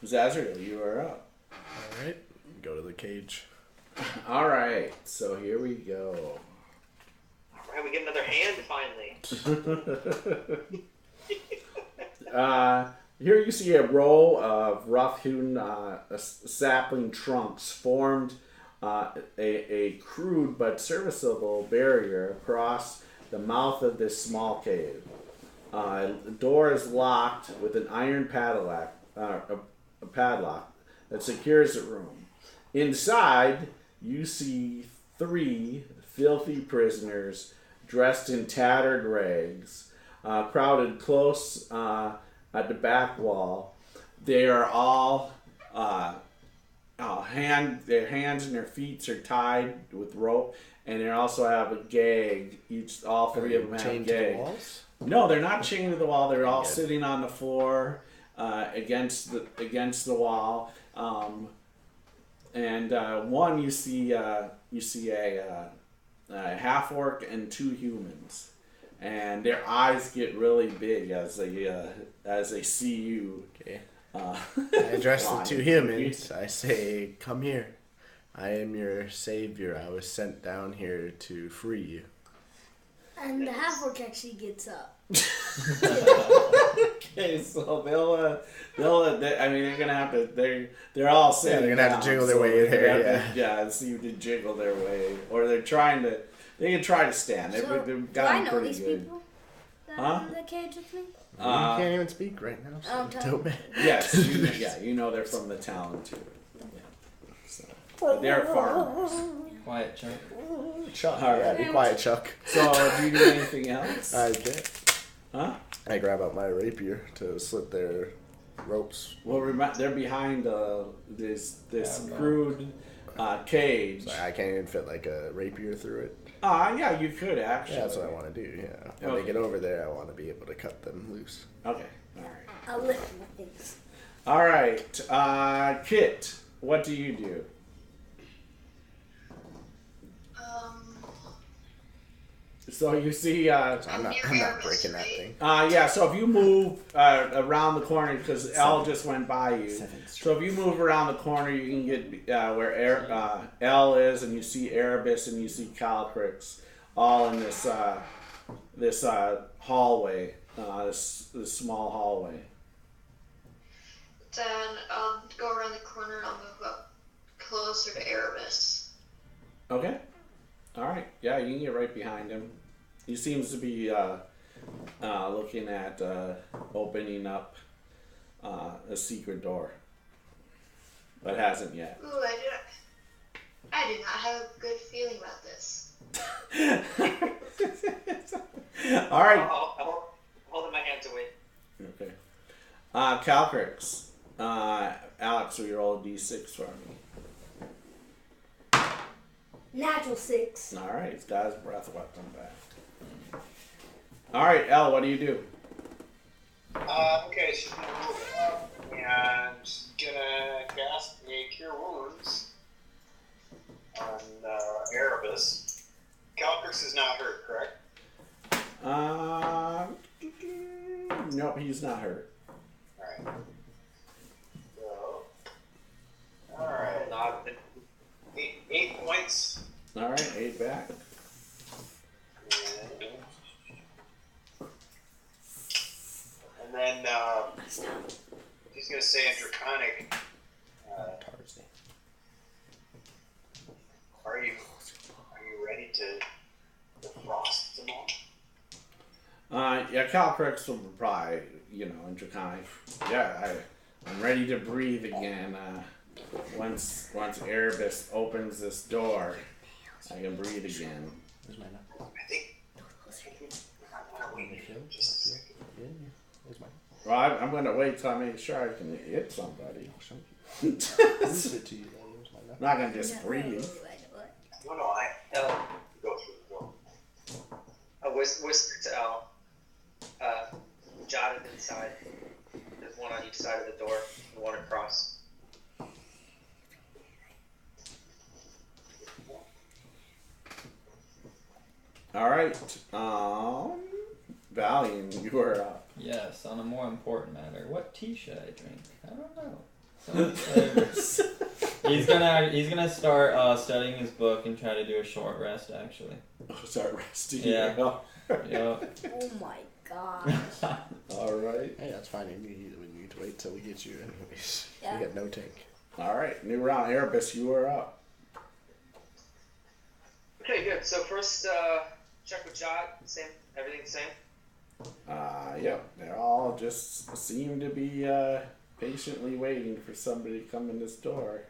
Zazriel, you are up. Alright, go to the cage. All right, so here we go. All right, we get another hand finally. Here you see a row of rough-hewn sapling trunks formed a crude but serviceable barrier across the mouth of this small cave. The door is locked with an iron padlock that secures the room. Inside, you see 3 filthy prisoners dressed in tattered rags, crowded close at the back wall. They are all their hands and their feet are tied with rope, and they also have a gag. All three of them have chained gag. to the walls? No, they're not chained to the wall. They're all sitting on the floor against the wall. And one you see a half orc and 2 humans, and their eyes get really big as they see you. Okay. I address the 2 humans. I say, "Come here. I am your savior. I was sent down here to free you." And the half orc actually gets up. Okay, so they're gonna have to. They're all sitting. Yeah, they're gonna have to jiggle their way in here. Yeah, see to jiggle their way, or they're trying to. They can try to stand. So, They've do I gotten know pretty these good. people that are in the cage with me? You can't even speak right now. So don't be. Yes, you know they're from the town too. Yeah. So, they're farmers. Quiet, Chuck. Chuck. All Yeah, right. be quiet, Chuck. So, do you do anything else? I did. Huh? I grab out my rapier to slit their ropes. Well, they're behind this crude cage. So I can't even fit like a rapier through it. Yeah, you could actually. Yeah, that's what I want to do. Yeah. When Okay. they get over there, I want to be able to cut them loose. Okay. All right. I'll lift my things. All right. Kit, what do you do? So you see, I'm not breaking that thing. yeah. So if you move around the corner, because L just went by you. So if you move around the corner, you can get where L is, and you see Erebus and you see Calcrix, all in this hallway, this small hallway. Then I'll go around the corner and I'll move up closer to Erebus. Okay. All right. Yeah, you can get right behind him. He seems to be looking at opening up a secret door, but hasn't yet. Ooh, I do not have a good feeling about this. All right. I'll hold in my hand to wait. Okay. Calcrix. Alex, will you roll a d6 for me? Natural 6. All right. He's got his breath weapon back. All right, Elle, what do you do? Okay, she's gonna move up and gonna cast a Cure Wounds on Erebus. Calcrix is not hurt, correct? Nope, he's not hurt. Alright. So, alright. Not 8 points. All right, 8 back. And then he's going to say in Draconic, are you ready to frost them all? Yeah, Calcrix will probably, in Draconic. Yeah, I'm ready to breathe again. Once Erebus opens this door, I can breathe again. I think I want to wait here just a second. Well, I'm going to wait till I make sure I can hit somebody. I'm not going to just breathe. No, I go through the door. I whisper to Al, jotted inside. There's one on each side of the door and one across. All right. Valiant, you are up. Yes, on a more important matter, what tea should I drink? I don't know. Some flavors. He's gonna start studying his book and try to do a short rest. Actually. Start resting. Yeah. Yeah. Oh my gosh. All right. Hey, that's fine. We need to wait till we get you anyways. Yeah. We got no take. All right. New round. Erebus, you are up. Okay, good. So first, check with Jot. Same. Everything the same. Yeah. They all just seem to be patiently waiting for somebody to come in this door.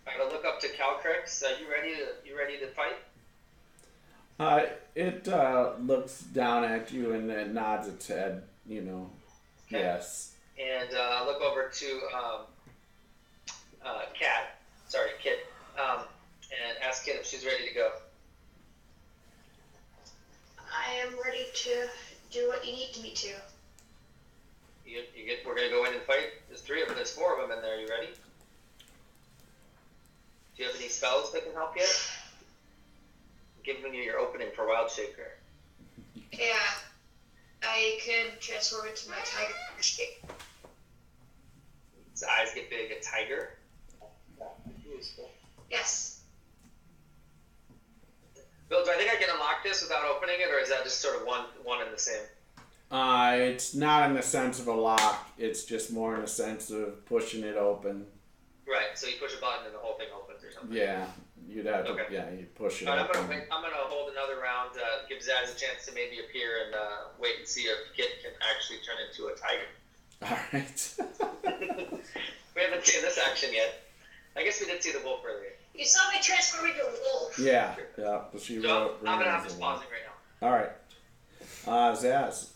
I'm gonna look up to Calcrix. You ready to fight? It looks down at you and then nods its head. Okay. Yes. And I look over to Cat. Kit, and ask Kit if she's ready to go. I am ready to do what you need me to. We're gonna go in and fight. There's 4 of them in there. You ready? Do you have any spells that can help yet? I'm giving you your opening for Wild Shaker. Yeah, I could transform into my tiger shape. His eyes get big. A tiger. Yes. Bill, do I think I can unlock this without opening it, or is that just sort of one and the same? It's not in the sense of a lock. It's just more in the sense of pushing it open. Right. So you push a button and the whole thing opens or something. Yeah, you'd have to. Okay. Yeah, you push it All right, open. I'm gonna hold another round. Give Zaz a chance to maybe appear and wait and see if Kit can actually turn into a tiger. All right. We haven't seen this action yet. I guess we did see the wolf earlier. You saw me transform into a wolf. Yeah. So I'm gonna have this pausing right now. All right. Zaz.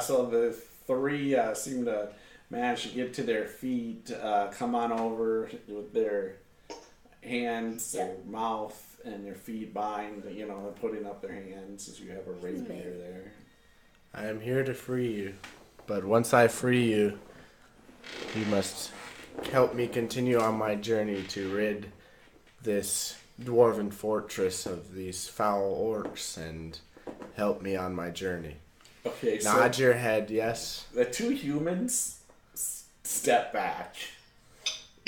So the 3 seem to manage to get to their feet, come on over with their hands, their mouth, and their feet bind. They're putting up their hands as you have a rapier there. I am here to free you, but once I free you, you must help me continue on my journey to rid this dwarven fortress of these foul orcs and help me on my journey. Okay, so nod your head, yes. The 2 humans step back.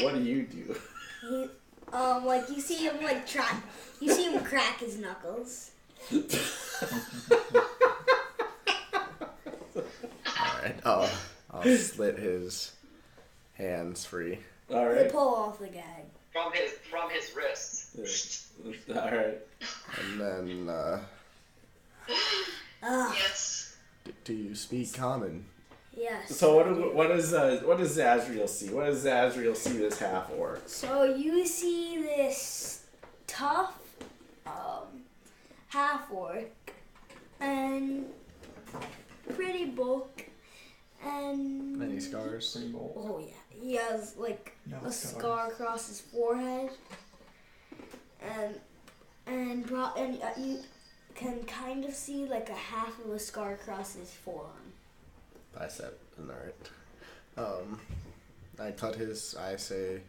What do you do? You see him you see him crack his knuckles. Alright, I'll slit his hands free. Alright. Pull off the gag. From his wrists. Alright. And then, Yes. do you speak common? Yes. So what does Azrael see? What does Azrael see this half orc? So you see this tough half orc and pretty bulk and Any scars? oh yeah, he has a scar across his forehead and you can kind of see a half of a scar across his forearm. Bicep, alright. I cut his, I say,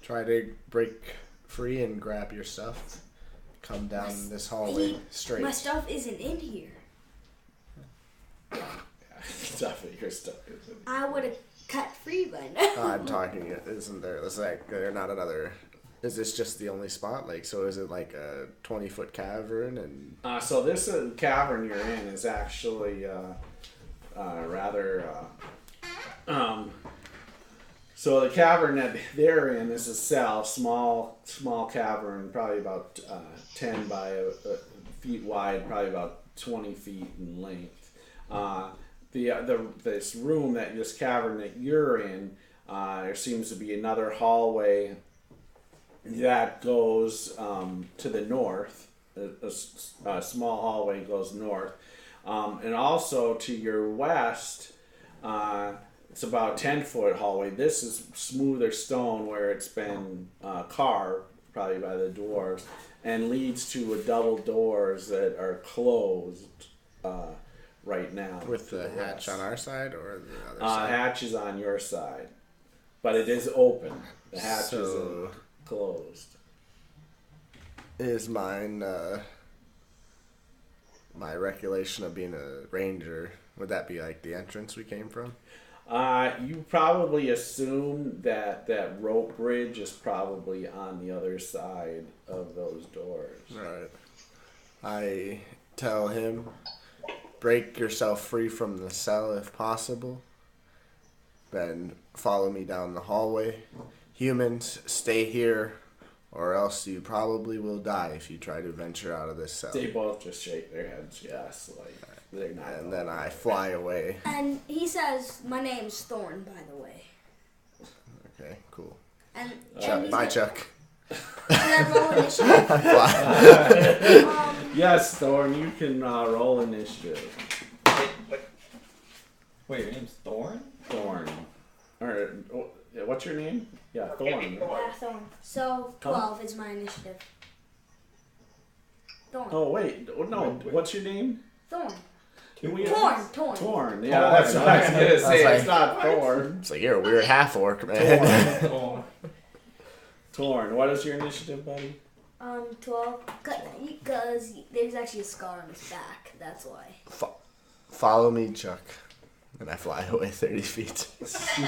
try to break free and grab your stuff. Come down this hallway straight. My stuff isn't in here. Your stuff is in. I would have cut free by now. I'm talking, isn't there, it's they're not another, is this just the only spot? So is it a 20-foot cavern and... So this cavern you're in is actually, rather, so the cavern that they're in is a cell, small cavern, probably about 10 by feet wide, probably about 20 feet in length. This room this cavern that you're in, there seems to be another hallway that goes to the north. A small hallway goes north. And also to your west, it's about a 10-foot hallway. This is smoother stone where it's been carved, probably by the dwarves, and leads to a double doors that are closed right now. With the hatch on our side or the other side? Hatch is on your side, but it is open. The hatch is closed. Is mine... my recollection of being a ranger, would that be the entrance we came from? You probably assume that rope bridge is probably on the other side of those doors. Right. I tell him, break yourself free from the cell if possible. Then follow me down the hallway. Humans, stay here, or else you probably will die if you try to venture out of this cell. They both just shake their heads, yes, they're not. And then I fly away. And he says, "My name's Thorn, by the way." Okay, cool. And Bye, Chuck. Can I roll initiative? Yes, Thorn, you can roll initiative. Wait, your name's Thorn? Thorn. Or what's your name? Yeah, Thorn. Yeah, Thorn. So 12 is my initiative. Thorn. Oh wait, no. What's your name? Thorn. Torn. Torn. Yeah, that's what I was gonna say. like, It's not Thorn. It's like you're a weird half orc, man. Torn. What is your initiative, buddy? 12. Because there's actually a scar on his back. That's why. Follow me, Chuck. And I fly away 30 feet. It's gonna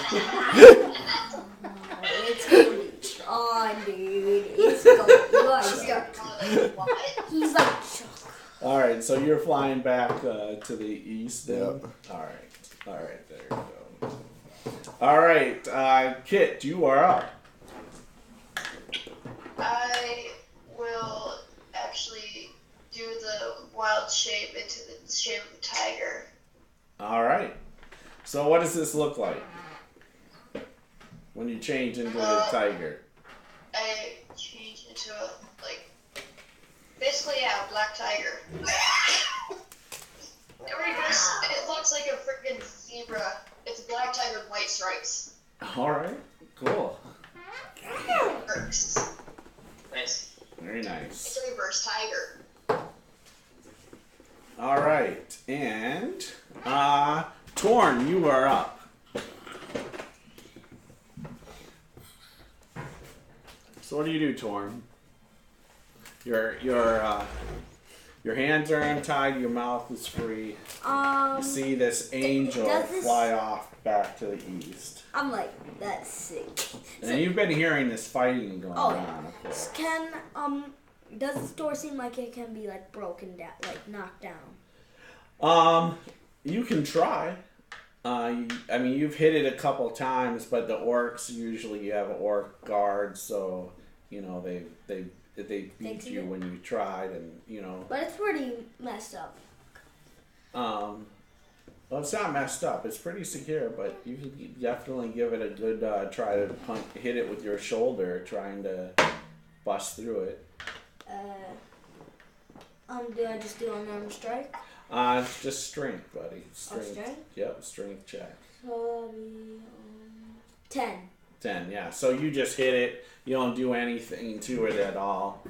be Sean, dude. It's gonna be Chuck. He's like Chuck. All right, so you're flying back to the east then? Yep. All right, there you go. All right, Kit, you are up. I will actually do the wild shape into the shape of a tiger. All right. So what does this look like when you change into a tiger? I change into a, basically, yeah, a black tiger. It looks like a freaking zebra. It's a black tiger with white stripes. All right, cool. Works. Nice. Very nice. It's a reverse tiger. All right, and Torn, you are up. So what do you do, Torn? Your hands are untied. Your mouth is free. You see this angel fly off back to the east. I'm like, that's sick. And you've been hearing this fighting going on, of course. Does this door seem like it can be like broken down, like knocked down? You can try. I mean, you've hit it a couple times, but the orcs usually have orc guards, so you know they beat you when you tried, and you know. But it's pretty messed up. Well, it's not messed up. It's pretty secure, but you can definitely give it a good try to hit it with your shoulder, trying to bust through it. Do I just do unarmed strike? It's just strength, buddy. Strength. Strength? Yep, strength check. So that'll be 10. 10, yeah. So you just hit it. You don't do anything to it at all.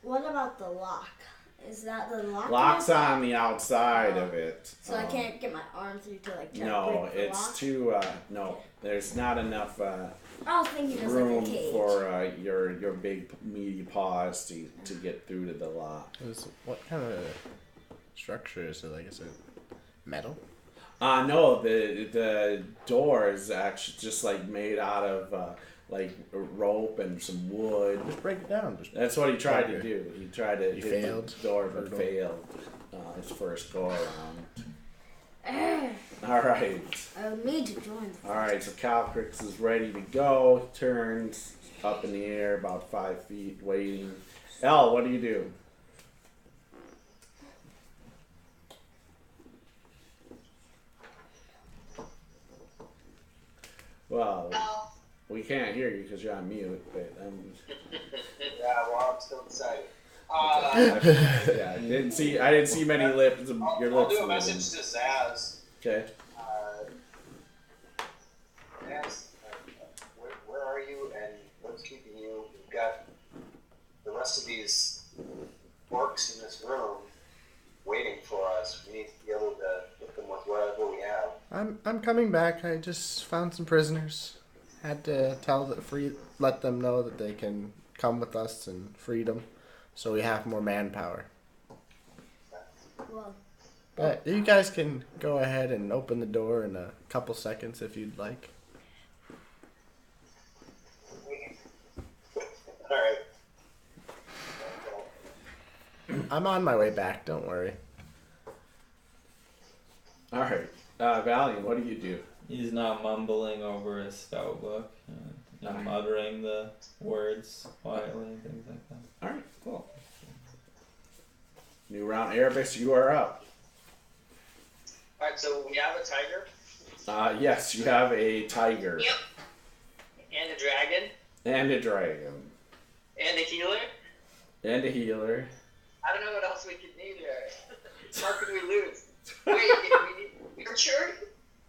What about the lock? Is that the lock? Lock's on the outside of it. So I can't get my arm through to like try to No, break the it's lock? too. No, there's not enough I was thinking it was room like a cage. for your big meaty paws to get through to the lock. What kind of structure is it? Like, is it metal? No, the door is actually just like made out of like rope and some wood. Just break it down. That's what he tried to do. He tried to He hit failed? the door, but failed his first go around. All right. I need to join. All right. So Calcrix is ready to go. Turns up in the air about 5 feet, waiting. Elle, what do you do? Well, we can't hear you because you're on mute. But Yeah, well, I'm still excited. yeah, I didn't see many lips. Your I'll lips. do a message to Zaz. Okay. Zaz, where are you and what's keeping you? We've got the rest of these orcs in this room waiting for us. We need to be able to hit them with whatever we have. I'm coming back. I just found some prisoners. Had to let them know that they can come with us and free them, so we have more manpower. Well, But you guys can go ahead and open the door in a couple seconds if you'd like. All right. I'm on my way back. Don't worry. All right. Valiant, what do you do? He's now mumbling over his spell book and muttering the words quietly and things like that. All right, cool. New round, Erebus, you are up. Alright, so we have a tiger. Yes, you have a tiger. Yep. And a dragon. And a dragon. And a healer. And a healer. I don't know what else we could need here. How could we lose? Wait, Richard?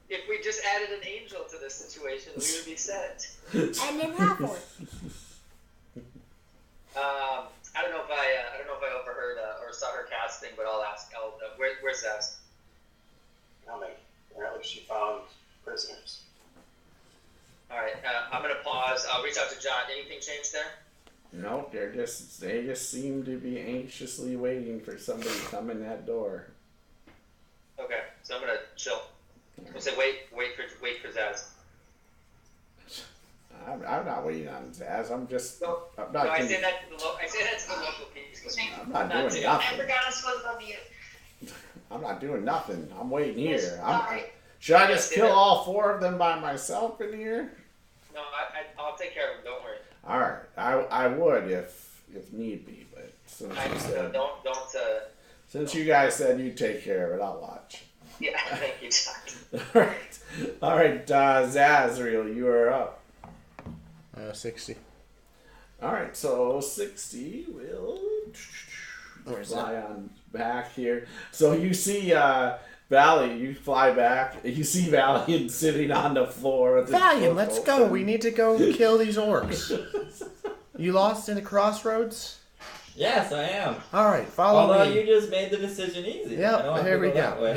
If we just added an angel to this situation, we would be set. And then half orc. I don't know if I overheard or saw her casting, but I'll ask. Where's Zaz? Yawning. Apparently she found prisoners. All right, I'm gonna pause. I'll reach out to John. Anything change there? No, they just seem to be anxiously waiting for somebody to come in that door. Okay, so I'm gonna chill. I'll say wait for Zaz. I'm not waiting on Zaz. I'm just. No, I'm not. I say that to the local people. I'm not doing I nothing. forgot I was supposed to mute. I'm not doing nothing. I'm waiting here. Sorry. Should I just kill all 4 of them by myself in here? No, I'll take care of them. Don't worry. All right, I would if need be, but since you said, Don't. since you guys said you'd take care of it, I'll watch. Yeah, thank you, John. All right, Zazriel, you are up. 60. All right, so 60 will fly on back here. So you see Valley, you fly back. You see Valiant sitting on the floor. With Valiant, let's go. We need to go kill these orcs. You lost in the crossroads? Yes, I am. All right, follow Although me. you just made the decision easy. Yep, I don't have here to we go that go. way.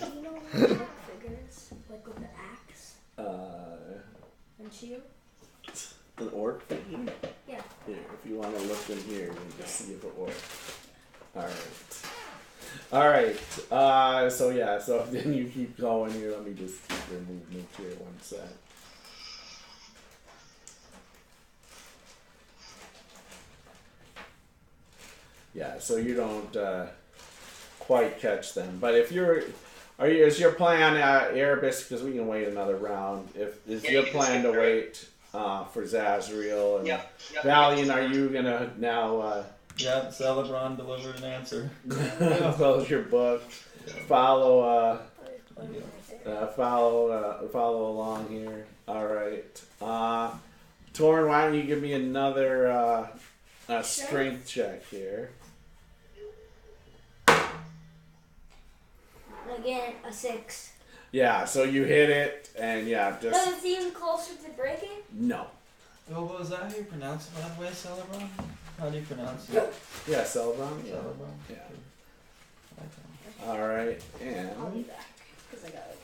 Do you know what orc figures? Like with the axe and shield? An orc figure? Yeah. Here, if you want to look in here, you can just see if it works. All right. So then you keep going here. Let me just keep your movement here 1 sec. Yeah, so you don't quite catch them. But if is your plan, Erebus, because we can wait another round, is your plan to wait for Zazriel and Valiant, are you going to now... Yep, Celebron delivered an answer. close your book, follow along here. All right, Torn, why don't you give me another strength check here? Again, a 6. Yeah, so you hit it, and yeah, just So it's even closer to breaking? no. Oh, was that how you pronounce it, by the way, Celebron? How do you pronounce it? Yeah, Celebron. Yeah. Celebron? Yeah. Okay. All right, I'll be and back because I got it.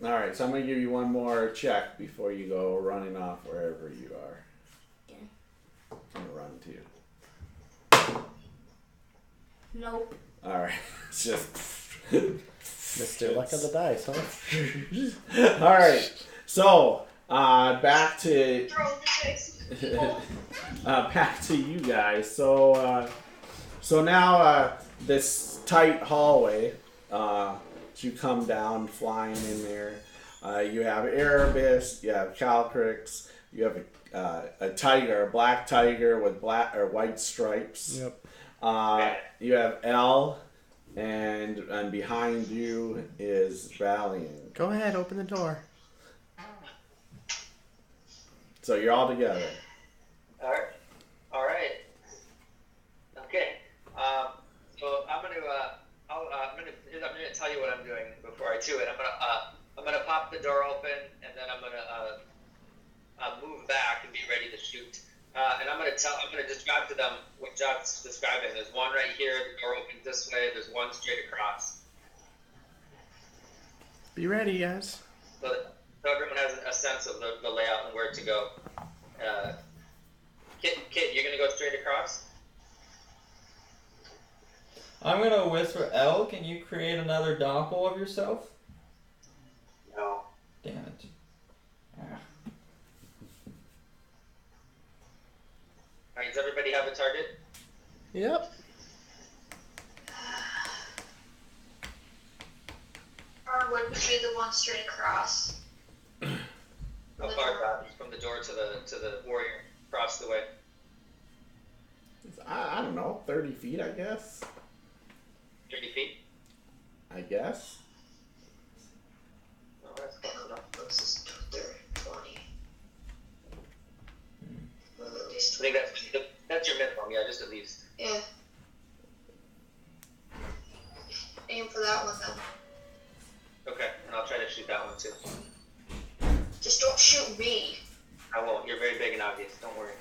all right. So I'm gonna give you one more check before you go running off wherever you are. Okay. I'm gonna run to you. Nope. All right, it's just Mr. Luck of the Dice, huh? all right. So back to Throw in the face. back to you guys. So now this tight hallway. You come down flying in there. You have Erebus. You have Calcrix. You have a tiger, a black tiger with black or white stripes. Yep. You have L, and behind you is Valiant. Go ahead, open the door. So you're all together. All right. Okay. So I'm gonna tell you what I'm doing before I do it. I'm gonna pop the door open, and then I'm gonna move back and be ready to shoot. And I'm gonna describe to them what John's describing. There's one right here. The door opens this way. There's one straight across. Be ready, guys. So everyone has a sense of the layout and where to go. Kit, you're gonna go straight across. I'm gonna whisper, L, can you create another doppel of yourself? No. Damn it. Ah. Alright, does everybody have a target? Yep. Or would be the one straight across. How far back from the door to the warrior across the way? I don't know, 30 feet, I guess. 30 feet? I guess. Oh, that's close enough. This is 20. At I least think that's your minimum, yeah, just at least. Yeah. I won't. You're very big and obvious. Don't worry.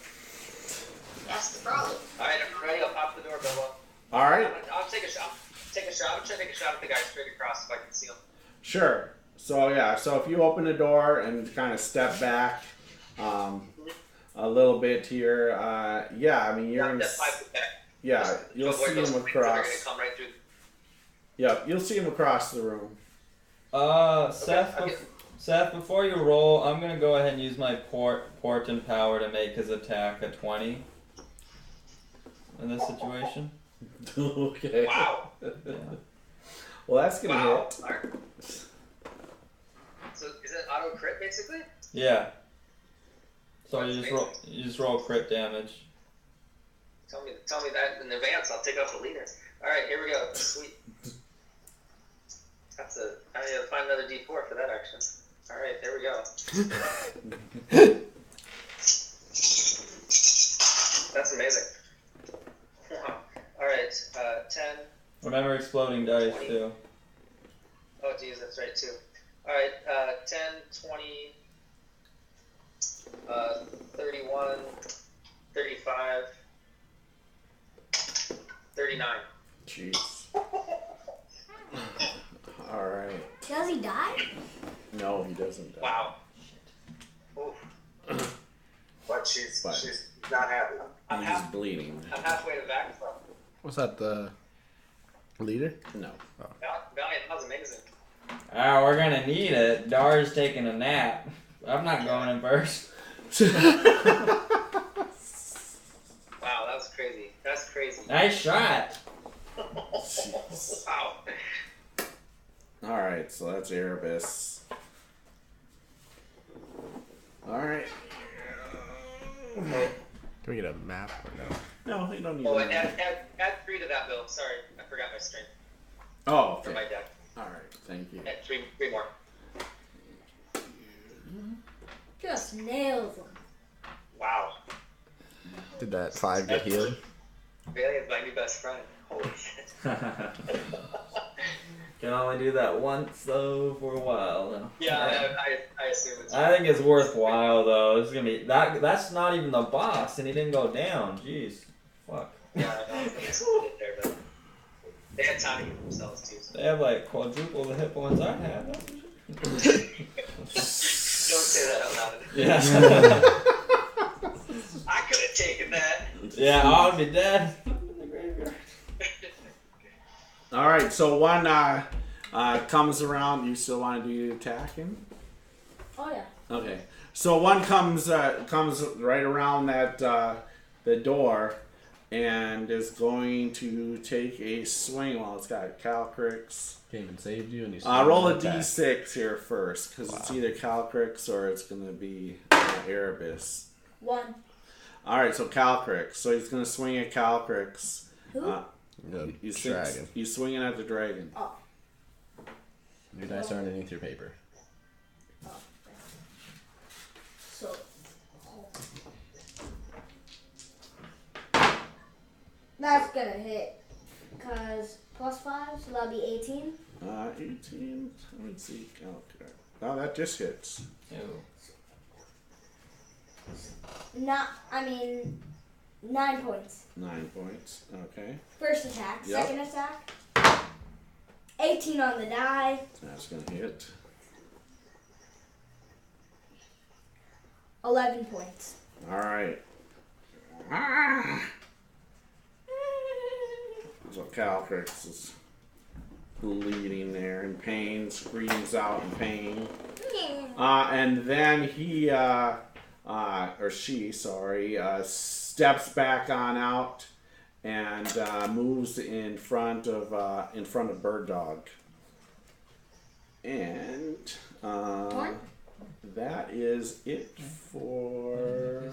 That's the problem. All right, I'm ready. I'll pop the door, Bilbo. All right. I'll take a shot. I'm trying to take a shot at the guy straight across if I can see him. Sure. So yeah. So if you open the door and kind of step back, a little bit here, yeah. I mean, you're in. Yeah, you'll see him across. Come right through. Yep, you'll see him across the room. Seth, before you roll, I'm gonna go ahead and use my portent power to make his attack a 20 in this situation. Okay. Wow. Yeah. Well, that's gonna hit. Right. So is it auto crit basically? Yeah. So That's you just roll crit damage. Tell me that in advance. I'll take off the leader. All right, here we go. Sweet. I gotta find another D4 for that action. All right, there we go. That's amazing. All right, 10. Remember exploding dice 20. too. Oh, geez, that's right too. All right, 10, 20, 31, 35, 39. Jeez. All right. Does he die? No, he doesn't. Wow. Oof. But she's not happy. He's bleeding. I'm halfway to back from. Was that the leader? No. Valiant, that was amazing. Ah, we're gonna need it. Dar's taking a nap. I'm not going in first. Wow, that was crazy. That's crazy. Nice shot. Wow. All right, so that's Erebus. All right. Can we get a map or no? No, you don't need. Oh, a and map. add 3 to that, Bill. Sorry, I forgot my strength Oh, for okay. my deck. All right, thank you. Add 3 more. Just nails him. Wow. Did that 5 get healed? Valiant's my new best friend. Holy shit. Can only do that once though for a while. Though. Yeah, I assume it's. I think it's worthwhile though. It's gonna be that's not even the boss, and he didn't go down. Jeez, fuck. Yeah, I know it's gonna get there, but they had time to get themselves too. So. They have like quadruple the hit points I have. That's for sure. Don't say that out loud. Yeah. I could have taken that. Yeah, I'll be dead. All right, so one comes around. You still want to do attacking? Oh yeah. Okay. So one comes right around that the door, and is going to take a swing. Well, it's got Calcrix. Came and saved you, and you. Roll a d6 here first, because it's either Calcrix or it's going to be Erebus. 1. All right, so Calcrix. So he's going to swing at Calcrix. Who? He's dragon. He's swinging at the dragon. Oh. Your dice are underneath your paper. Oh. So. That's gonna hit. Cause +5, so that'll be 18. 18. Let me see. Okay. Oh, that just hits. Ew. 9 points. 9 points. Okay. First attack. Yep. Second attack. 18 on the die. That's gonna hit. 11 points. All right. So Calcrix is bleeding there in pain, screams out in pain. And then he, or she, sorry, steps back on out and moves in front of Burdog. And that is it for.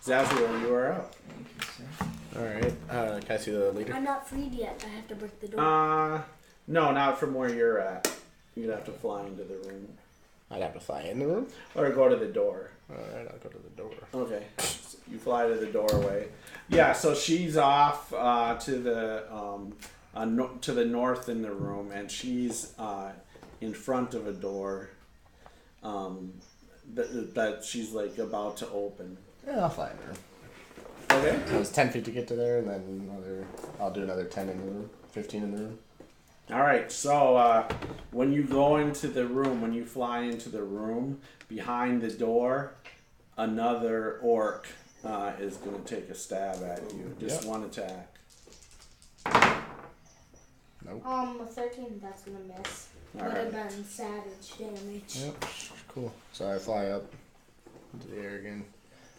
Zazuel, you are up. Alright, can I see the leader? I'm not freed yet. I have to break the door. No, not from where you're at. You'd have to fly into the room. I'd have to fly in the room? Or go to the door. Alright, I'll go to the door. Okay. So you fly to the doorway. Yeah, so she's off to the to the north in the room, and she's in front of a door that she's like about to open. Yeah, I'll find her. Okay. So it's 10 feet to get to there, and then I'll do another 10 in the room, 15 in the room. All right. So when you go into the room, when you fly into the room, behind the door, another orc is going to take a stab at you. Just one attack. Nope. A 13, that's gonna miss. All Would have right. been savage damage. Yep. Cool. So I fly up into the air again.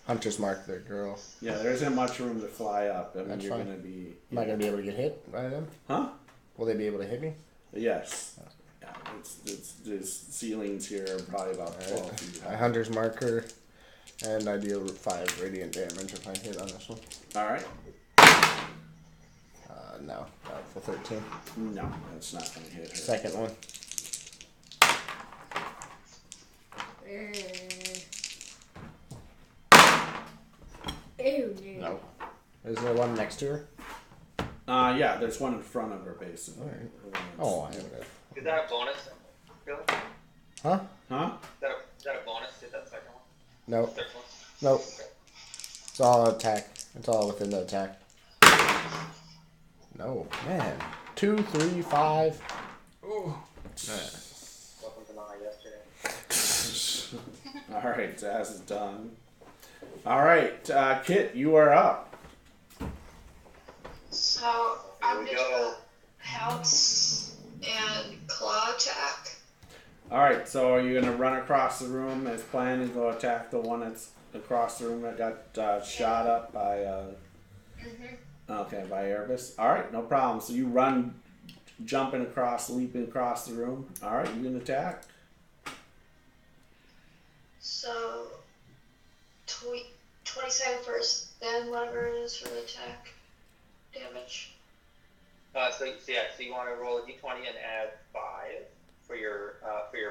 Hunters mark their girl. Yeah, there isn't much room to fly up. I mean, That's you're fine. going to be... Am I going to be able to get hit by them? Huh? Will they be able to hit me? Yes. Yeah, there's ceilings here are probably about 12 feet I high. Hunter's marker, and I deal 5 radiant damage if I hit on this one. All right. No. For 13. No, that's not going to hit her. Second one. Ew, No. Is there one next to her? Yeah, there's one in front of her, basically. All right. Oh, I have it. Is that a bonus? Really? Huh? Huh? Is that a bonus? Did that second one? No. Third one? Nope. It's all attack. It's all within the attack. No, man. 2, 3, 5. Ooh. Welcome to my yesterday. All right, Zaz is done. All right, Kit, you are up. So I'm Here we just go. gonna pounce and claw attack. All right, so are you going to run across the room as planned and go attack the one that's across the room that got shot up by... Okay, by Erebus. All right, no problem. So you run, jumping across, leaping across the room. All right, you can attack. So 27 first, then whatever it is for the attack damage. So you want to roll a d20 and add 5 for your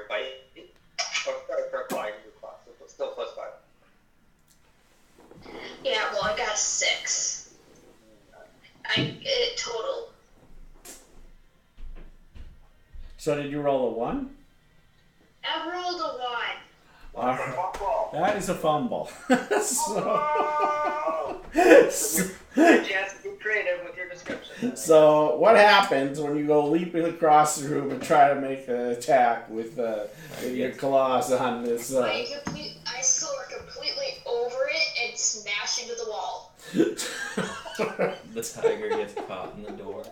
bite, or for applying your class, so still plus 5. Yeah, well I got a 6. I get total. So did you roll a 1? I rolled a 1. All right. That is a fumble. Chance to be creative with your description. So what happens when you go leaping across the room and try to make an attack with your claws on this? I soar completely over it and smash into the wall. The tiger gets caught in the door.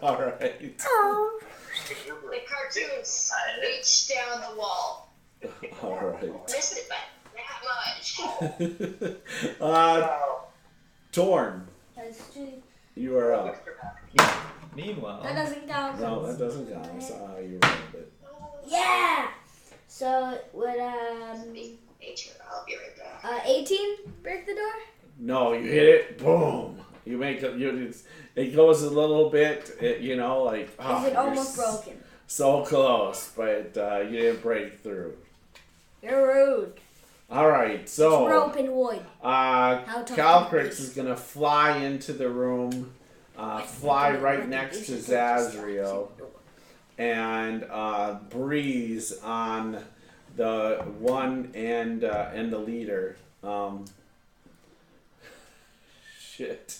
All right. The cartoons reach down the wall. All right. Missed it by that much. Torn, That's 2. you are up. Meanwhile, That doesn't count. No, that doesn't count. I saw how you rolled it. Yeah! So, would, Nature, I'll be right back. 18 break the door? No, you hit it. Boom. You make it. It goes a little bit. Like. Oh, Is it you're almost broken? So close, but you didn't break through. You're rude. All right, so It's rope and wood. Calcrix is gonna fly into the room, fly right next to Zazriel, and breeze on the one and the leader. Shit.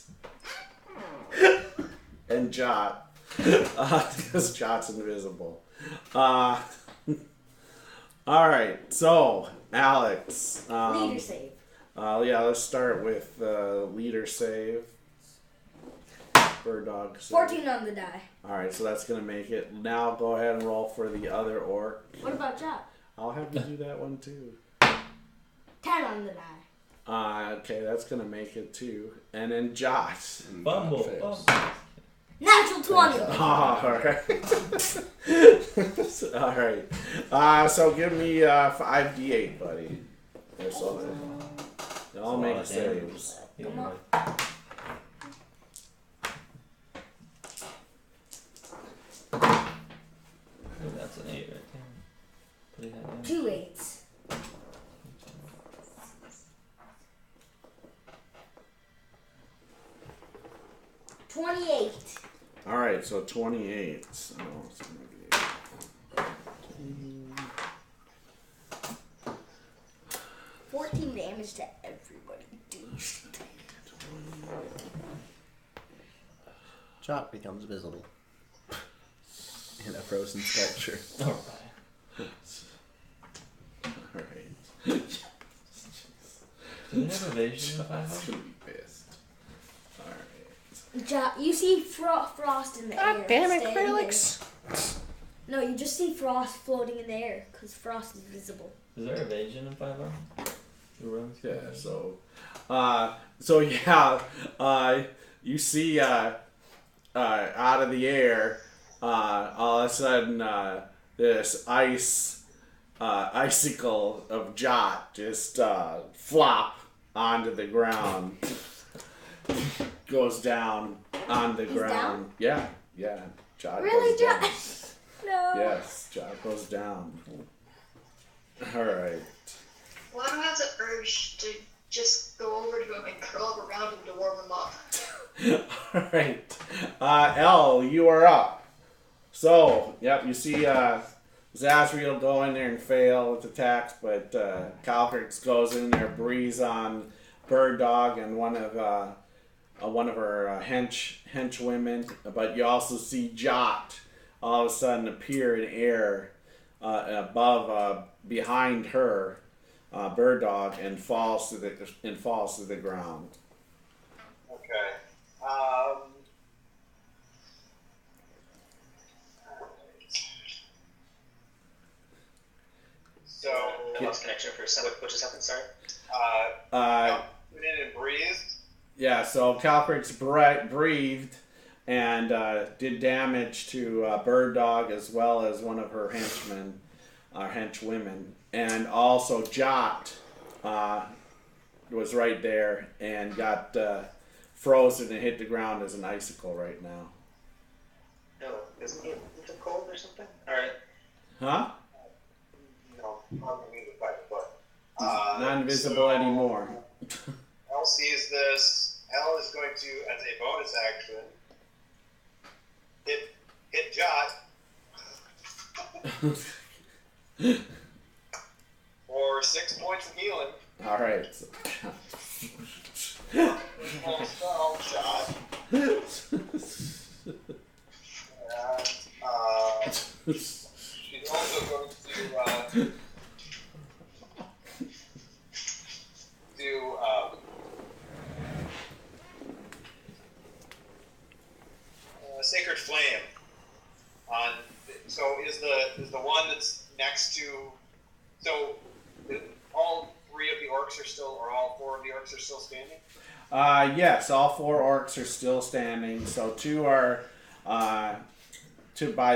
And Jot, because Jot's invisible. All right, so Alex. Leader save. Yeah, let's start with leader save. Burdog save. 14 on the die. All right, so that's gonna make it. Now go ahead and roll for the other orc. What about Jot? I'll have you do that one too. 10 on the die. Okay, that's gonna make it too. And then Jot. Bumble. Natural 20. All right. All right. So give me 5d8, buddy. Or something. They all make saves. That's an 8 right there. Putting that down. 2 8s. $28. right, so 28. So, 14 damage to everybody. Chop becomes visible in a frozen sculpture. Alright. Do they have evasion in 5 gonna be pissed. Alright. You see frost in the air. God damn it, staying Felix! there. No, you just see frost floating in the air because frost is visible. Is there evasion in 5 Yeah, you see out of the air, all of a sudden this icicle of Jot just flop onto the ground, goes down on the ground. Down? Yeah, Jot Really, goes down. Jot? No. Yes, Jot goes down. Alright. Well, I don't have the urge to just go over to him and curl up around him to warm him up. Alright. Elle, you are up. So, yep, you see Zazriel go in there and fail with attacks, but Calcrix goes in there, breathes on Burdog and one of her henchwomen, but you also see Jot all of a sudden appear in air behind her, Burdog, and falls to the ground. Okay. So, I lost connection for a second. What just happened? Sorry. went in and breathed. Yeah, so Calcrix breathed and did damage to Burdog as well as one of her henchmen, henchwomen. And also Jot was right there and got frozen and hit the ground as an icicle right now. No, isn't he into cold or something? Alright. Huh? No, I'm gonna need to fight, but Not invisible anymore. L sees this. L is going to, as a bonus action, hit Jot for 6 points of healing. All right. Spell shot. And she's also going to do Sacred Flame on. So is the one that's next to. So all three of the orcs are still, or all four of the orcs are still standing? Yes, all four orcs are still standing. So two are by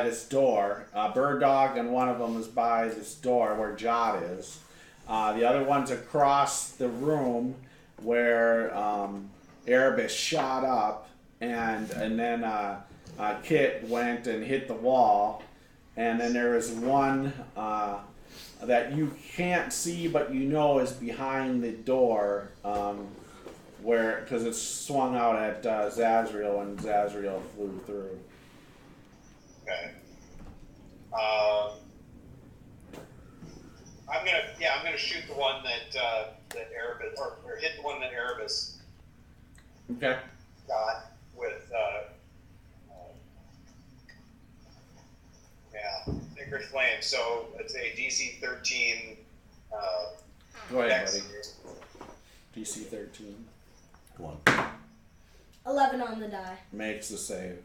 this door. Burdog and one of them is by this door where Jot is. The other one's across the room where Erebus shot up, and then Kit went and hit the wall, and then there is one that you can't see but you know is behind the door, where because it's swung out at Zazriel and Zazriel flew through. Okay. I'm gonna shoot the one that Erebus or hit the one that Erebus Okay. got with Sacred Flame. So it's a DC 13. Go ahead, Dex. buddy. DC 13 11 on the die. makes the save.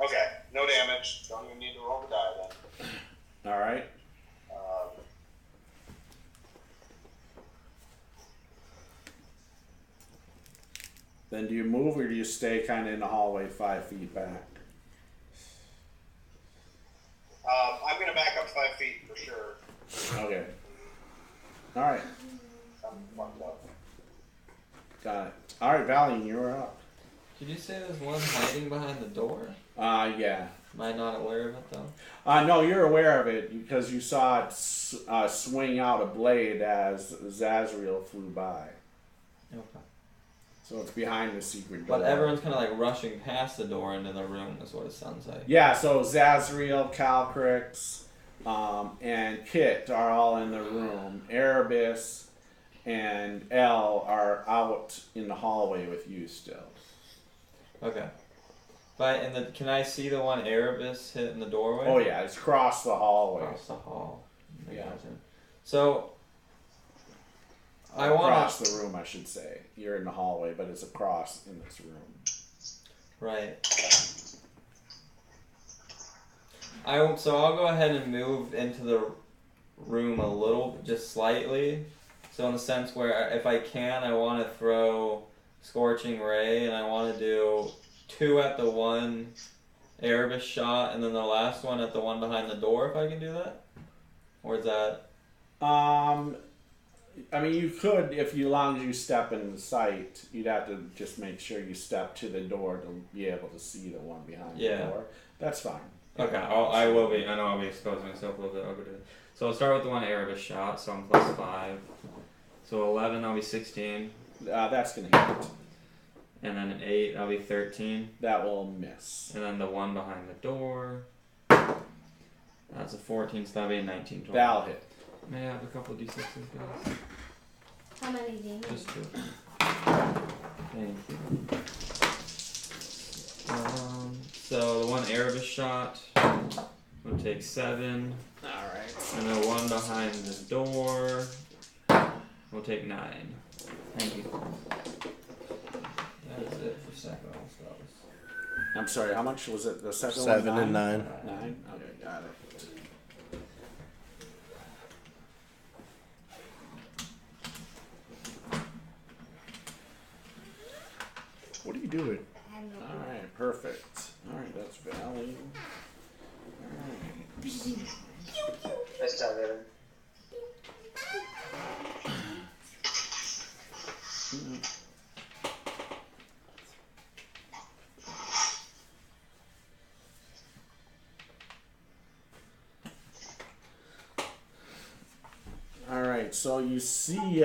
Okay, no damage. Don't even need to roll the die then. All right. Then do you move or do you stay kind of in the hallway 5 feet back? I'm gonna back up 5 feet for sure. Okay. All right. I'm fucked up. Got it. All right, Valiant, you're up. Did you say there's one hiding behind the door? Yeah. Am I not aware of it though? No, you're aware of it because you saw it swing out a blade as Zazriel flew by. Okay. So it's behind the secret door. But everyone's kind of like rushing past the door into the room is what it sounds like. Yeah, so Zazriel, Calcrix, and Kit are all in the room. Erebus and Elle are out in the hallway with you still. Okay. But can I see the one Erebus hit in the doorway? Oh yeah, it's across the hallway. Across the hall. Yeah. So I want across the room, I should say. You're in the hallway, but it's across in this room. Right. So I'll go ahead and move into the room a little, just slightly. So in the sense where if I can, I want to throw Scorching Ray, and I want to do 2 at the one Erebus shot, and then the last one at the one behind the door, if I can do that? Or is that... I mean, you could, if you, long as you step in the sight, you'd have to just make sure you step to the door to be able to see the one behind the door. That's fine. Okay, I know I'll be exposing myself a little bit. I'll go do it. So I'll start with the one Erebus shot, so I'm plus 5. So 11, I'll be 16. That's going to hit. And then an 8, I'll be 13. That will miss. And then the one behind the door. That's a 14, so that'll be a 19 total. That'll hit. May I have a couple D6s, guys? How many do you need? Just 2. Thank you. So the one Erebus shot will take 7. Alright. And the one behind the door will take 9. Thank you. That is it for second roll spells. I'm sorry, how much was it? The second 7 one? and 9. 9? Okay, got it. What are you doing? Alright, perfect. Alright, that's Valley. Alright. Nice job, Evan. Alright, so you see,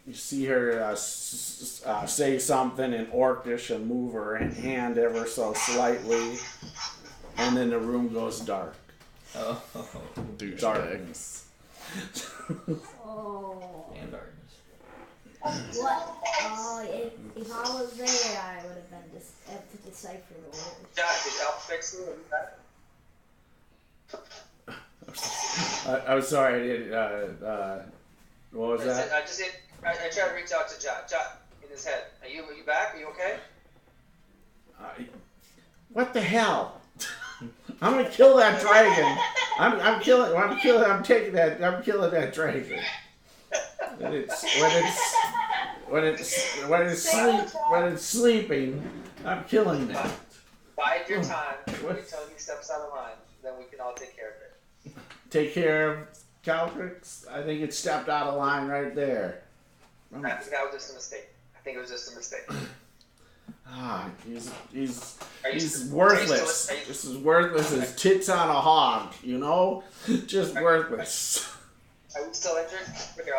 you see her say something in Orcish and move her hand ever so slightly, and then the room goes dark. Oh. Darkness. Oh. And darkness. What? Oh, if I was there, I would have been able to decipher the words. Josh, did Elf fix you? I'm sorry, I did, what was that? I tried to reach out to Josh in his head. Are you back? Are you okay? What the hell? I'm gonna kill that dragon. I'm killing that dragon. When it's sleeping, I'm killing it. Bide your time until he steps out of line. Then we can all take care of it. Take care of Calcrix? I think it stepped out of line right there. I think that was just a mistake. I think it was just a mistake. He's worthless. This is worthless as tits on a hog, you know? Just worthless. Are you still injured? Here,